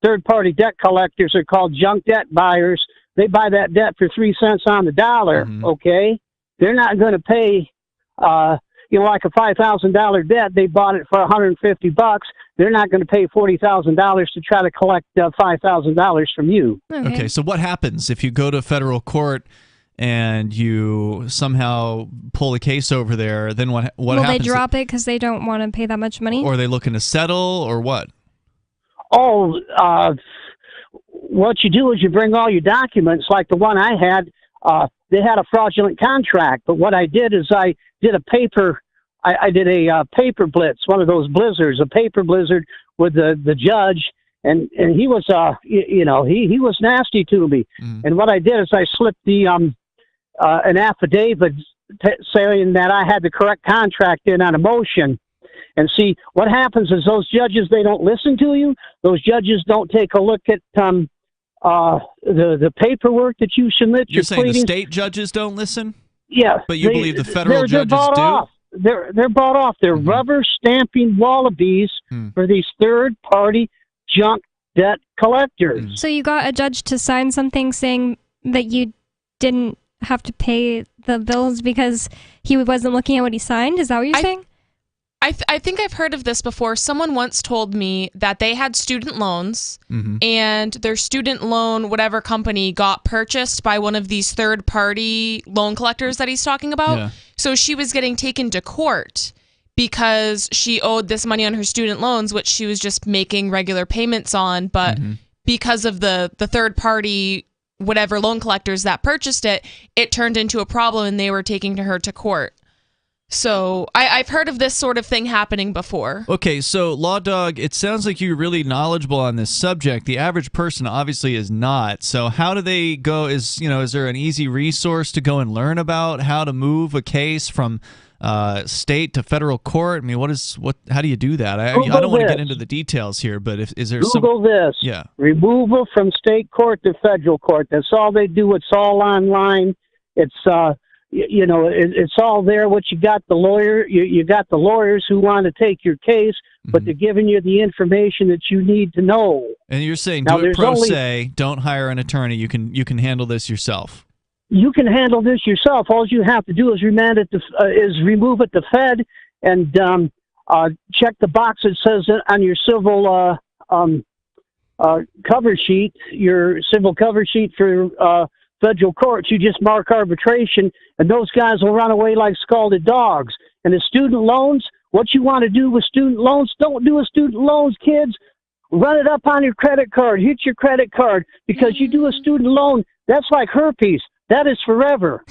Speaker 13: third-party debt collectors are called junk debt buyers. They buy that debt for 3 cents on the dollar, mm-hmm. okay? They're not going to pay, like a $5,000 debt. They bought it for $150. They're not going to pay $40,000 to try to collect $5,000 from you.
Speaker 1: Okay, so what happens if you go to federal court and you somehow pull a case over there? Then what happens?
Speaker 2: Will they drop it because they don't want to pay that much money?
Speaker 1: Or are they looking to settle, or what?
Speaker 13: Oh, what you do is you bring all your documents, like the one I had. They had a fraudulent contract, but what I did is I did a paper blitz, one of those blizzards, a paper blizzard with the judge, and he was he was nasty to me. And what I did is I slipped the an affidavit saying that I had the correct contract in on a motion. And see, what happens is those judges, they don't listen to you. Those judges don't take a look at the paperwork that you submit.
Speaker 1: You're saying the state judges don't listen?
Speaker 13: Yeah.
Speaker 1: But you believe the federal
Speaker 13: they're
Speaker 1: judges
Speaker 13: bought
Speaker 1: do?
Speaker 13: Off. They're bought off. They're rubber stamping wallabies for these third-party junk debt collectors.
Speaker 2: So you got a judge to sign something saying that you didn't have to pay the bills because he wasn't looking at what he signed? Is that what you're saying?
Speaker 3: I think I've heard of this before. Someone once told me that they had student loans and their student loan, whatever company, got purchased by one of these third-party loan collectors that he's talking about.
Speaker 1: Yeah.
Speaker 3: So she was getting taken to court because she owed this money on her student loans, which she was just making regular payments on. But because of the third-party whatever loan collectors that purchased it, it turned into a problem and they were taking her to court. So I've heard of this sort of thing happening before.
Speaker 1: Okay, so Law Dog, it sounds like you're really knowledgeable on this subject. The average person obviously is not. So how do they go? Is there an easy resource to go and learn about how to move a case from state to federal court? I mean, how do you do that? I don't want to get into the details here, but is there
Speaker 13: Google this?
Speaker 1: Yeah.
Speaker 13: Removal from state court to federal court. That's all they do. It's all online. It's it's all there. What you got the lawyer, you got the lawyers who want to take your case, but they're giving you the information that you need to know.
Speaker 1: And you're saying
Speaker 13: Now,
Speaker 1: do it pro
Speaker 13: there's
Speaker 1: se, don't hire an attorney. You can handle this yourself.
Speaker 13: You can handle this yourself. All you have to do is remove it to Fed and check the box that says on your civil cover sheet, your civil cover sheet for federal courts. You just mark arbitration, and those guys will run away like scalded dogs. And the student loans, what you want to do with student loans, don't do with student loans, kids. Run it up on your credit card. Hit your credit card, because you do a student loan, that's like herpes. That is forever.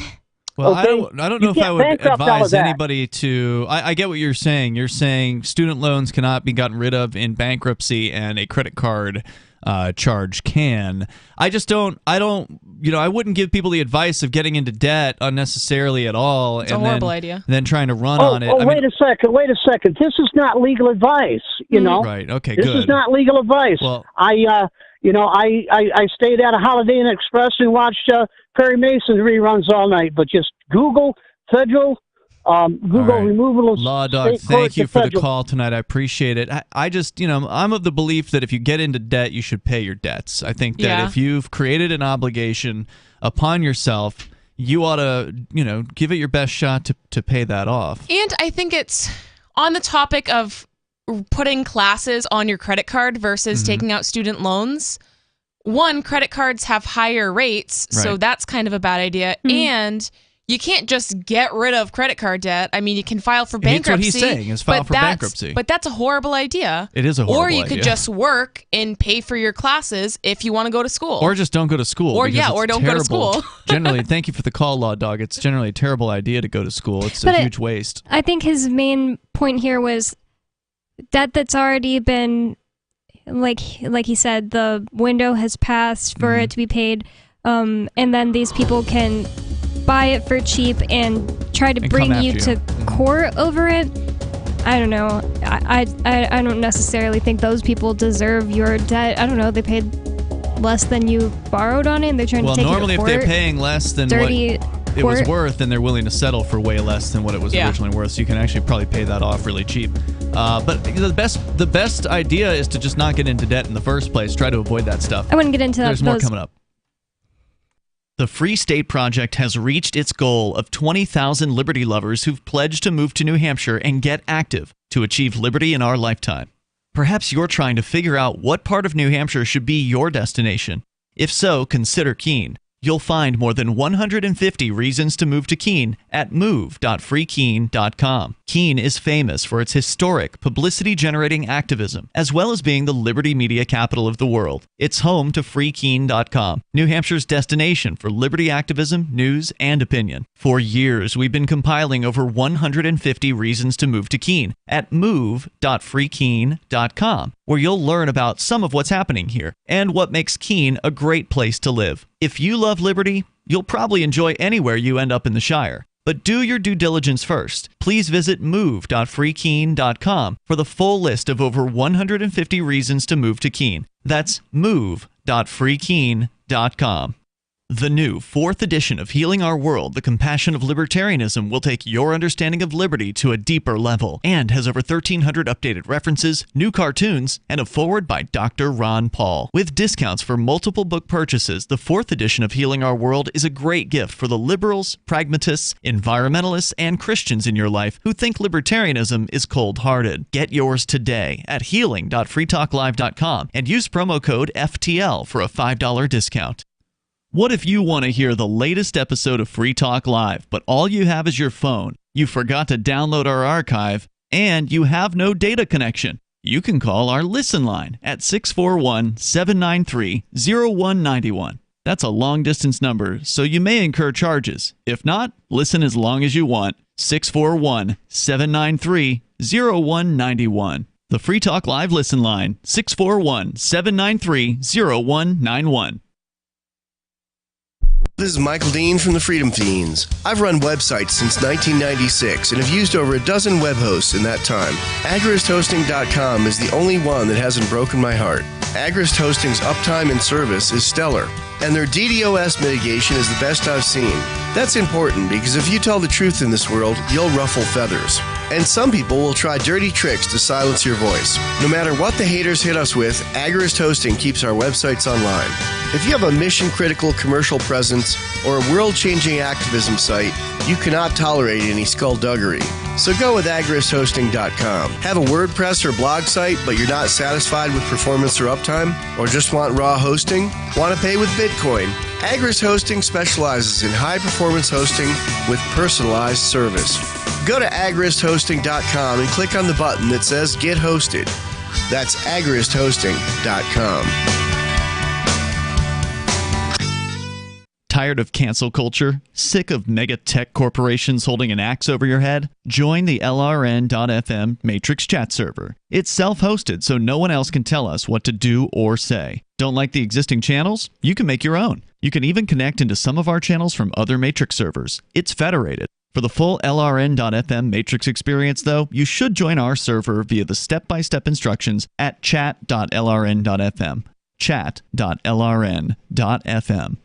Speaker 1: Well,
Speaker 13: okay?
Speaker 1: I don't know if I would advise anybody to. I get what you're saying. You're saying student loans cannot be gotten rid of in bankruptcy, and a credit card charge can. I just don't. I wouldn't give people the advice of getting into debt unnecessarily at all.
Speaker 3: It's a horrible idea.
Speaker 1: Then trying to run on it.
Speaker 13: Wait a second. This is not legal advice. You know.
Speaker 1: Right. Okay.
Speaker 13: This
Speaker 1: good.
Speaker 13: is not legal advice.
Speaker 1: Well,
Speaker 13: I stayed at a Holiday Inn Express and watched Perry Mason reruns all night. But just Google federal. Google removal of
Speaker 1: Law Dog,
Speaker 13: state court
Speaker 1: thank you
Speaker 13: to
Speaker 1: for the
Speaker 13: federal.
Speaker 1: call tonight. I appreciate it. I just, I'm of the belief that if you get into debt, you should pay your debts. I think that if you've created an obligation upon yourself, you ought to, give it your best shot to pay that off.
Speaker 3: And I think it's on the topic of putting classes on your credit card versus taking out student loans. One, credit cards have higher rates, so
Speaker 1: Right.
Speaker 3: that's kind of a bad idea. And you can't just get rid of credit card debt. I mean, you can file for bankruptcy.
Speaker 1: That's what he's saying, is file
Speaker 3: but
Speaker 1: for bankruptcy.
Speaker 3: But that's a horrible idea.
Speaker 1: It is a horrible
Speaker 3: Or you
Speaker 1: idea.
Speaker 3: could just work and pay for your classes if you want to go to school.
Speaker 1: Or just don't go to school.
Speaker 3: Or,
Speaker 1: because
Speaker 3: yeah,
Speaker 1: it's
Speaker 3: or don't go to
Speaker 1: terrible.
Speaker 3: school.
Speaker 1: Generally, thank you for the call, Law Dog. It's generally a terrible idea to go to school. It's
Speaker 2: But
Speaker 1: a huge waste.
Speaker 2: I think his main point here was debt that's already been, like he said, the window has passed for it to be paid, and then these people can buy it for cheap and try to
Speaker 1: And
Speaker 2: bring
Speaker 1: come
Speaker 2: you
Speaker 1: after
Speaker 2: to court over it. I don't know. I don't necessarily think those people deserve your debt. I don't know. They paid less than you borrowed on it, and they're trying
Speaker 1: Well,
Speaker 2: to take
Speaker 1: normally
Speaker 2: it to
Speaker 1: if
Speaker 2: court.
Speaker 1: they're paying less than
Speaker 2: Dirty
Speaker 1: what it was
Speaker 2: court.
Speaker 1: worth, then they're willing to settle for way less than what it was originally worth. So you can actually probably pay that off really cheap. But the best idea is to just not get into debt in the first place. Try to avoid that stuff.
Speaker 2: I wouldn't get into
Speaker 1: There's more
Speaker 2: those.
Speaker 1: coming up. The Free State Project has reached its goal of 20,000 liberty lovers who've pledged to move to New Hampshire and get active to achieve liberty in our lifetime. Perhaps you're trying to figure out what part of New Hampshire should be your destination. If so, consider Keene. You'll find more than 150 reasons to move to Keene at move.freekeene.com. Keene is famous for its historic, publicity-generating activism, as well as being the liberty media capital of the world. It's home to freekeene.com, New Hampshire's destination for liberty activism, news, and opinion. For years, we've been compiling over 150 reasons to move to Keene at move.freekeene.com, where you'll learn about some of what's happening here and what makes Keene a great place to live. If you love liberty, you'll probably enjoy anywhere you end up in the Shire. But do your due diligence first. Please visit move.freekeene.com for the full list of over 150 reasons to move to Keene. That's move.freekeene.com. The new 4th edition of Healing Our World, The Compassion of Libertarianism, will take your understanding of liberty to a deeper level and has over 1,300 updated references, new cartoons, and a foreword by Dr. Ron Paul. With discounts for multiple book purchases, the 4th edition of Healing Our World is a great gift for the liberals, pragmatists, environmentalists, and Christians in your life who think libertarianism is cold-hearted. Get yours today at healing.freetalklive.com and use promo code FTL for a $5 discount. What if you want to hear the latest episode of Free Talk Live, but all you have is your phone, you forgot to download our archive, and you have no data connection? You can call our Listen line at 641-793-0191. That's a long-distance number, so you may incur charges. If not, listen as long as you want. 641-793-0191. The Free Talk Live Listen line, 641-793-0191.
Speaker 15: This is Michael Dean from the Freedom Fiends. I've run websites since 1996 and have used over a dozen web hosts in that time. AgristHosting.com is the only one that hasn't broken my heart. Agrist Hosting's uptime and service is stellar, and their DDoS mitigation is the best I've seen. That's important because if you tell the truth in this world, you'll ruffle feathers. And some people will try dirty tricks to silence your voice. No matter what the haters hit us with, Agrist Hosting keeps our websites online. If you have a mission-critical commercial presence or a world-changing activism site, you cannot tolerate any skullduggery. So go with agristhosting.com. Have a WordPress or blog site, but you're not satisfied with performance or uptime? Or just want raw hosting? Want to pay with Bitcoin? Agrist Hosting specializes in high-performance hosting with personalized service. Go to agristhosting.com and click on the button that says Get Hosted. That's agristhosting.com.
Speaker 1: Tired of cancel culture? Sick of mega tech corporations holding an axe over your head? Join the LRN.FM Matrix chat server. It's self-hosted, so no one else can tell us what to do or say. Don't like the existing channels? You can make your own. You can even connect into some of our channels from other Matrix servers. It's federated. For the full LRN.FM Matrix experience, though, you should join our server via the step-by-step instructions at chat.lrn.fm. Chat.lrn.fm.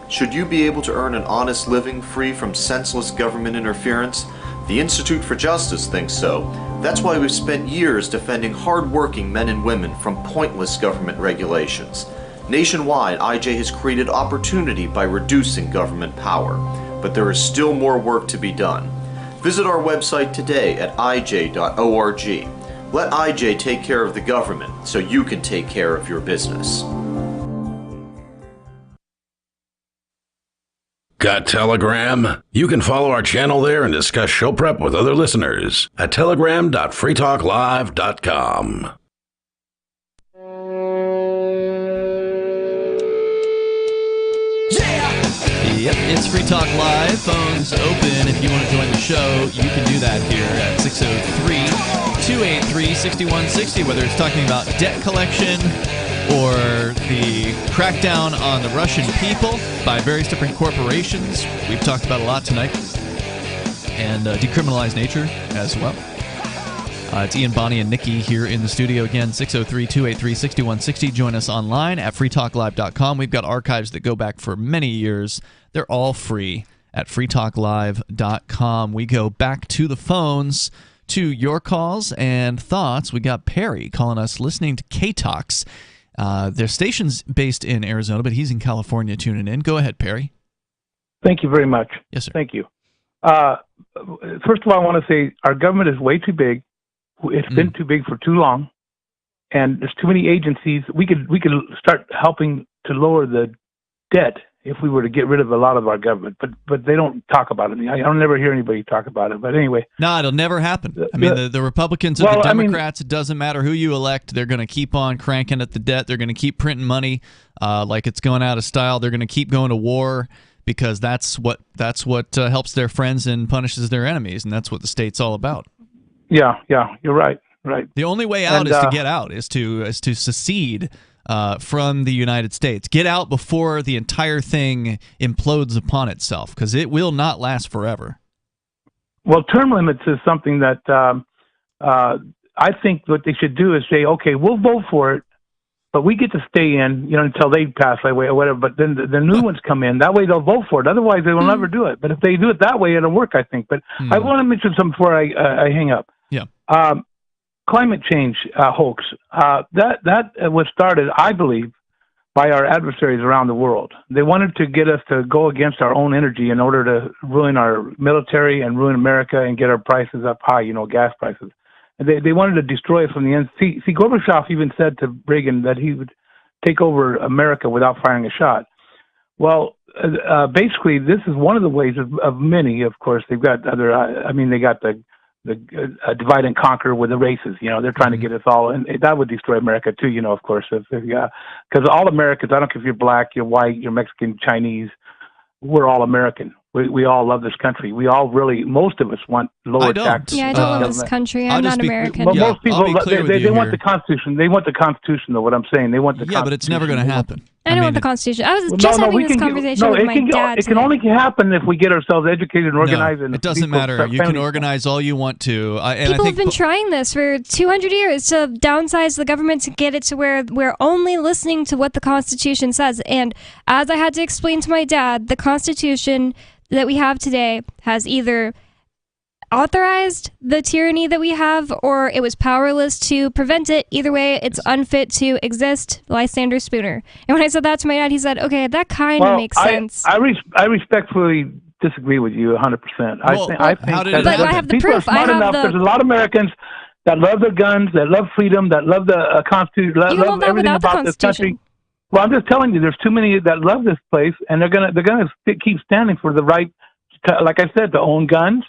Speaker 18: Should you be able to earn an honest living free from senseless government interference? The Institute for Justice thinks so. That's why we've spent years defending hard-working men and women from pointless government regulations. Nationwide, IJ has created opportunity by reducing government power. But there is still more work to be done. Visit our website today at ij.org. Let IJ take care of the government so you can take care of your business.
Speaker 5: Got Telegram? You can follow our channel there and discuss show prep with other listeners at telegram.freetalklive.com.
Speaker 1: Yep, it's Free Talk Live. Phones open. If you want to join the show, you can do that here at 603-283-6160, whether it's talking about debt collection or the crackdown on the Russian people by various different corporations. We've talked about a lot tonight. And decriminalized nature as well. It's Ian, Bonnie, and Nikki here in the studio again, 603-283-6160. Join us online at freetalklive.com. We've got archives that go back for many years. They're all free at freetalklive.com. We go back to the phones, to your calls and thoughts. We got Perry calling us, listening to K-Talks. Their station's based in Arizona, but he's in California tuning in. Go ahead, Perry.
Speaker 20: Thank you very much.
Speaker 1: Yes, sir.
Speaker 20: Thank you. First of all, I want to say our government is way too big. It's been too big for too long, and there's too many agencies. We could start helping to lower the debt if we were to get rid of a lot of our government, but they don't talk about it. I don't never hear anybody talk about it. But anyway,
Speaker 1: no, it'll never happen. I mean, the Republicans or the Democrats, it doesn't matter who you elect. They're going to keep on cranking at the debt. They're going to keep printing money like it's going out of style. They're going to keep going to war because that's what helps their friends and punishes their enemies, and that's what the state's all about.
Speaker 20: Yeah, you're right. Right.
Speaker 1: The only way out is to get out, is to secede from the United States. Get out before the entire thing implodes upon itself, because it will not last forever.
Speaker 20: Well, term limits is something that I think what they should do is say, okay, we'll vote for it, but we get to stay in, until they pass away or whatever. But then the new ones come in. That way they'll vote for it. Otherwise, they will never do it. But if they do it that way, it'll work, I think. But I want to mention something before I hang up.
Speaker 1: Yeah.
Speaker 20: Climate change hoax. That was started, I believe, by our adversaries around the world. They wanted to get us to go against our own energy in order to ruin our military and ruin America and get our prices up high, gas prices. And they wanted to destroy us from the end. See, Gorbachev even said to Reagan that he would take over America without firing a shot. Well, basically, this is one of the ways of many, of course. They've got other, they got the divide and conquer with the races. They're trying to get us all, and that would destroy America too. Of course, because all Americans, I don't care if you're black, you're white, you're Mexican, Chinese, we're all American. We all love this country. We all really, most of us want lower taxes.
Speaker 2: Yeah, I don't love this country. I'm not American.
Speaker 20: Well, most people, they want the Constitution. They want the Constitution, though. What I'm saying, they want the Constitution.
Speaker 1: But it's never going to happen.
Speaker 2: I don't want the Constitution. I was just having this conversation with my dad.
Speaker 20: It can only happen if we get ourselves educated and organized.
Speaker 1: No, it doesn't matter. You can organize all you want to.
Speaker 2: People have been trying this for 200 years to downsize the government to get it to where we're only listening to what the Constitution says. And as I had to explain to my dad, the Constitution that we have today has either authorized the tyranny that we have, or it was powerless to prevent it. Either way, it's unfit to exist. Lysander Spooner. And when I said that to my dad, he said, okay, that kind of makes sense.
Speaker 20: I respectfully disagree with you 100%. I think
Speaker 2: I have the proof.
Speaker 20: There's a lot of Americans that love their guns, that love freedom, that love the Constitution, love everything about this country. Well, I'm just telling you, there's too many that love this place, and they're gonna keep standing for the right, like I said, to own guns.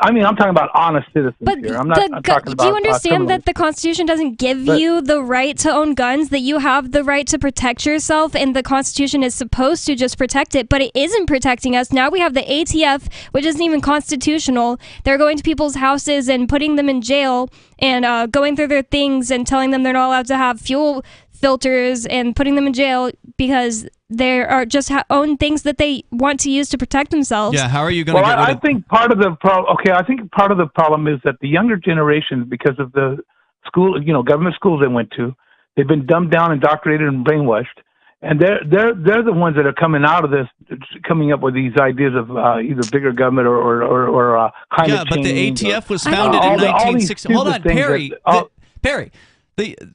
Speaker 20: I'm talking about honest citizens here. I'm talking about.
Speaker 2: Do you understand that the Constitution doesn't give you the right to own guns? That you have the right to protect yourself, and the Constitution is supposed to just protect it, but it isn't protecting us. Now we have the ATF, which isn't even constitutional. They're going to people's houses and putting them in jail and going through their things and telling them they're not allowed to have fuel filters and putting them in jail because they are just own things that they want to use to protect themselves.
Speaker 1: Yeah, how are you going to get rid of...
Speaker 20: I think part of the problem. Okay, I think part of the problem is that the younger generation, because of the school, government schools they went to, they've been dumbed down, indoctrinated, and brainwashed, and they're the ones that are coming out of this, coming up with these ideas of either bigger government or climate change.
Speaker 1: Yeah, but the ATF was founded in 1960. Hold on, Perry. Perry.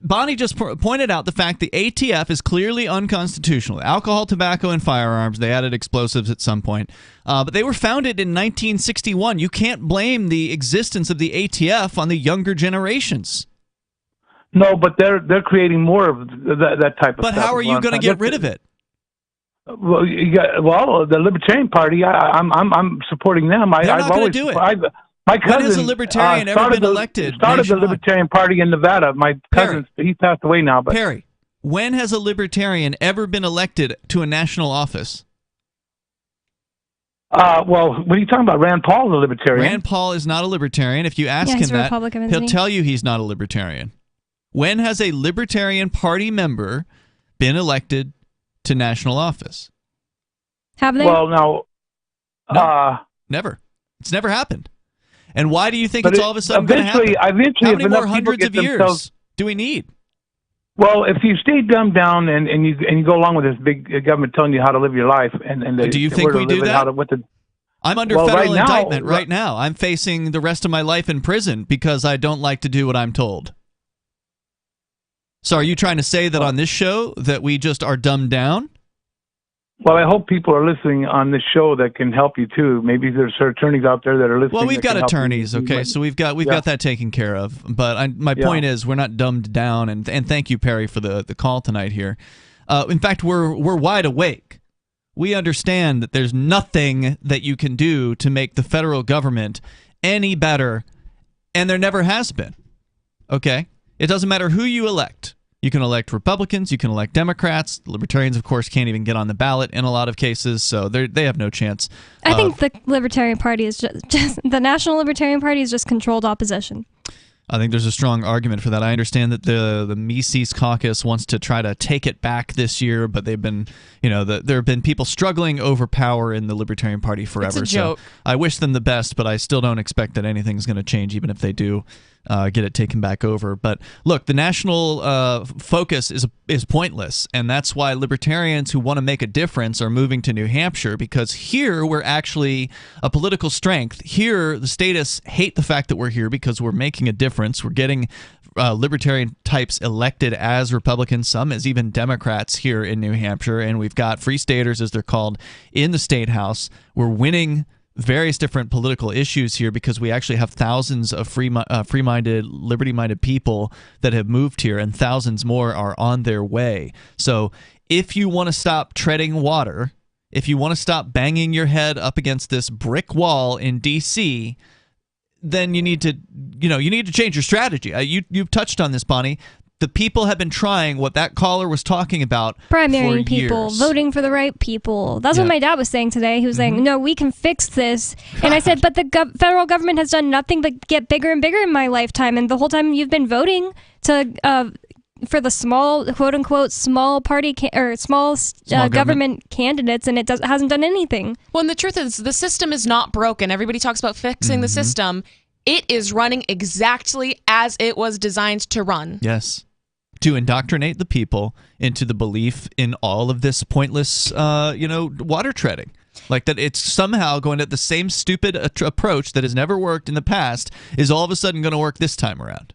Speaker 1: Bonnie just pointed out the fact the ATF is clearly unconstitutional. Alcohol, tobacco, and firearms. They added explosives at some point. But they were founded in 1961. You can't blame the existence of the ATF on the younger generations.
Speaker 20: No, but they're creating more of that type of stuff.
Speaker 1: But how are you going to get rid of it?
Speaker 20: Well, the Libertarian Party, I'm supporting them.
Speaker 1: They're not going to do it.
Speaker 20: My cousin,
Speaker 1: when has a libertarian ever been elected?
Speaker 20: Started the Libertarian Party in Nevada. My cousin, he passed away now. But
Speaker 1: Perry, when has a libertarian ever been elected to a national office?
Speaker 20: Well, what are you talking about? Rand Paul is a libertarian.
Speaker 1: Rand Paul is not a libertarian. If you ask him that, he'll tell you he's not a libertarian. When has a Libertarian Party member been elected to national office?
Speaker 2: Have they?
Speaker 20: Well, no.
Speaker 1: Never. It's never happened. And why do you think it's all of a sudden going to happen?
Speaker 20: Eventually,
Speaker 1: how many more hundreds of years do we need?
Speaker 20: Well, if you stay dumbed down and you go along with this big government telling you how to live your life,
Speaker 1: do you think we do that? I'm under federal indictment right now. I'm facing the rest of my life in prison because I don't like to do what I'm told. So are you trying to say that on this show that we just are dumbed down?
Speaker 20: Well, I hope people are listening on this show that can help you too. Maybe there's attorneys out there that are listening.
Speaker 1: Well, we've got attorneys, okay, so we've got that taken care of. But my point is, we're not dumbed down. And thank you, Perry, for the call tonight here. In fact, we're wide awake. we understand that there's nothing that you can do to make the federal government any better, and there never has been. Okay? It doesn't matter who you elect. You can elect Republicans, you can elect Democrats. Libertarians, of course, can't even get on the ballot in a lot of cases, so they have no chance.
Speaker 2: I think the Libertarian Party is just the National Libertarian Party is just controlled opposition.
Speaker 1: I think there's a strong argument for that. I understand that the Mises Caucus wants to try to take it back this year, but they've been, there have been people struggling over power in the Libertarian Party forever.
Speaker 3: It's a joke.
Speaker 1: So I wish them the best, but I still don't expect that anything's going to change, even if they do get it taken back over. But look, the national focus is pointless, and that's why libertarians who want to make a difference are moving to New Hampshire, because here we're actually a political strength. Here, the statists hate the fact that we're here because we're making a difference. We're getting libertarian types elected as Republicans, some as even Democrats here in New Hampshire, and we've got free staters, as they're called, in the state house. We're winning various different political issues here because we actually have thousands of free-minded, liberty-minded people that have moved here, and thousands more are on their way. So if you want to stop treading water, if you want to stop banging your head up against this brick wall in D.C., then you need to change your strategy. You've touched on this, Bonnie. The people have been trying what that caller was talking about
Speaker 2: Primarying
Speaker 1: for
Speaker 2: people,
Speaker 1: years.
Speaker 2: voting for the right people. That's what my dad was saying today. He was saying, no, we can fix this. And I said, but the federal government has done nothing but get bigger and bigger in my lifetime. And the whole time you've been voting to for the small, quote-unquote, small party government candidates, and it hasn't done anything.
Speaker 3: Well, and the truth is, the system is not broken. Everybody talks about fixing the system. It is running exactly as it was designed to run.
Speaker 1: Yes. To indoctrinate the people into the belief in all of this pointless, water treading. Like that it's somehow going to the same stupid approach that has never worked in the past is all of a sudden going to work this time around.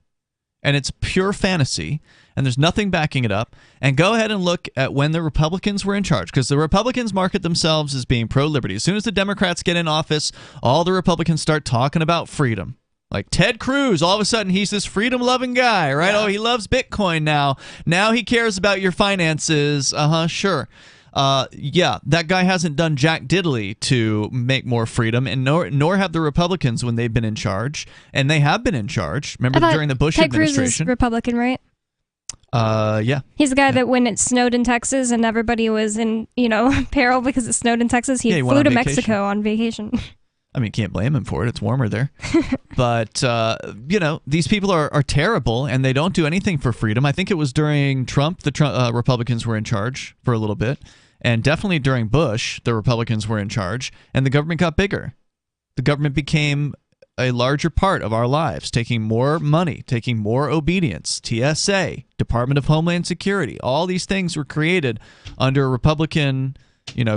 Speaker 1: And it's pure fantasy, and there's nothing backing it up. And go ahead and look at when the Republicans were in charge, because the Republicans market themselves as being pro-liberty. As soon as the Democrats get in office, all the Republicans start talking about freedom. Like Ted Cruz, all of a sudden he's this freedom-loving guy, right? Yeah. Oh, he loves Bitcoin now. Now he cares about your finances. Sure. That guy hasn't done jack diddly to make more freedom, and nor have the Republicans when they've been in charge, and they have been in charge. Remember during the Bush administration?
Speaker 2: Ted Cruz is Republican, right?
Speaker 1: Yeah.
Speaker 2: He's the guy that when it snowed in Texas and everybody was in, peril because it snowed in Texas, he flew to Mexico on vacation.
Speaker 1: I mean, can't blame him for it. It's warmer there. But, these people are terrible, and they don't do anything for freedom. I think it was during Trump, the Republicans were in charge for a little bit. And definitely during Bush, the Republicans were in charge, and the government got bigger. The government became a larger part of our lives, taking more money, taking more obedience. TSA, Department of Homeland Security, all these things were created under Republican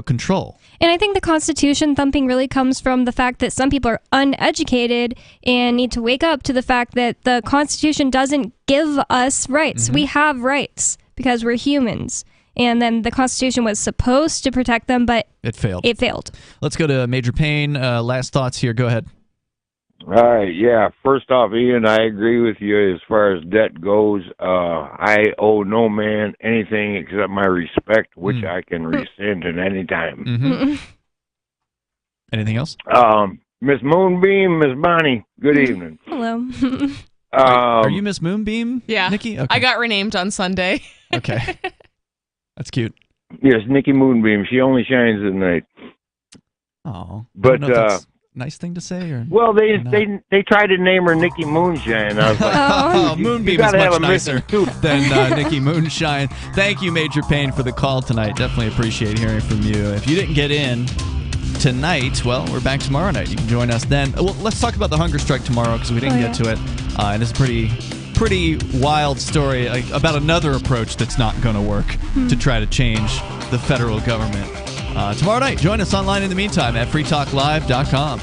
Speaker 1: control.
Speaker 2: And I think the Constitution thumping really comes from the fact that some people are uneducated and need to wake up to the fact that the Constitution doesn't give us rights. We have rights because we're humans. And then the Constitution was supposed to protect them, but
Speaker 1: it failed. Let's go to Major Payne. Last thoughts here. Go ahead.
Speaker 8: All right. Yeah. First off, Ian, I agree with you as far as debt goes. I owe no man anything except my respect, which I can rescind at any time.
Speaker 1: Anything else?
Speaker 8: Miss Moonbeam, Miss Bonnie, good evening.
Speaker 2: Hello.
Speaker 1: Are you Miss Moonbeam?
Speaker 3: Yeah.
Speaker 1: Nikki? Okay.
Speaker 3: I got renamed on Sunday.
Speaker 1: Okay. That's cute.
Speaker 8: Yes, Nikki Moonbeam. She only shines at night.
Speaker 1: Oh.
Speaker 8: But
Speaker 1: that's a nice thing to say, or
Speaker 8: they tried to name her Nikki Moonshine. I was like,
Speaker 1: Moonbeam is much nicer than Nikki Moonshine. Thank you, Major Payne, for the call tonight. Definitely appreciate hearing from you. If you didn't get in tonight, well, we're back tomorrow night. You can join us then. Well, let's talk about the hunger strike tomorrow because we didn't get to it, and it's a pretty wild story about another approach that's not going to work to try to change the federal government. Tomorrow night, join us online in the meantime at freetalklive.com.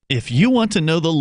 Speaker 1: If you want to know the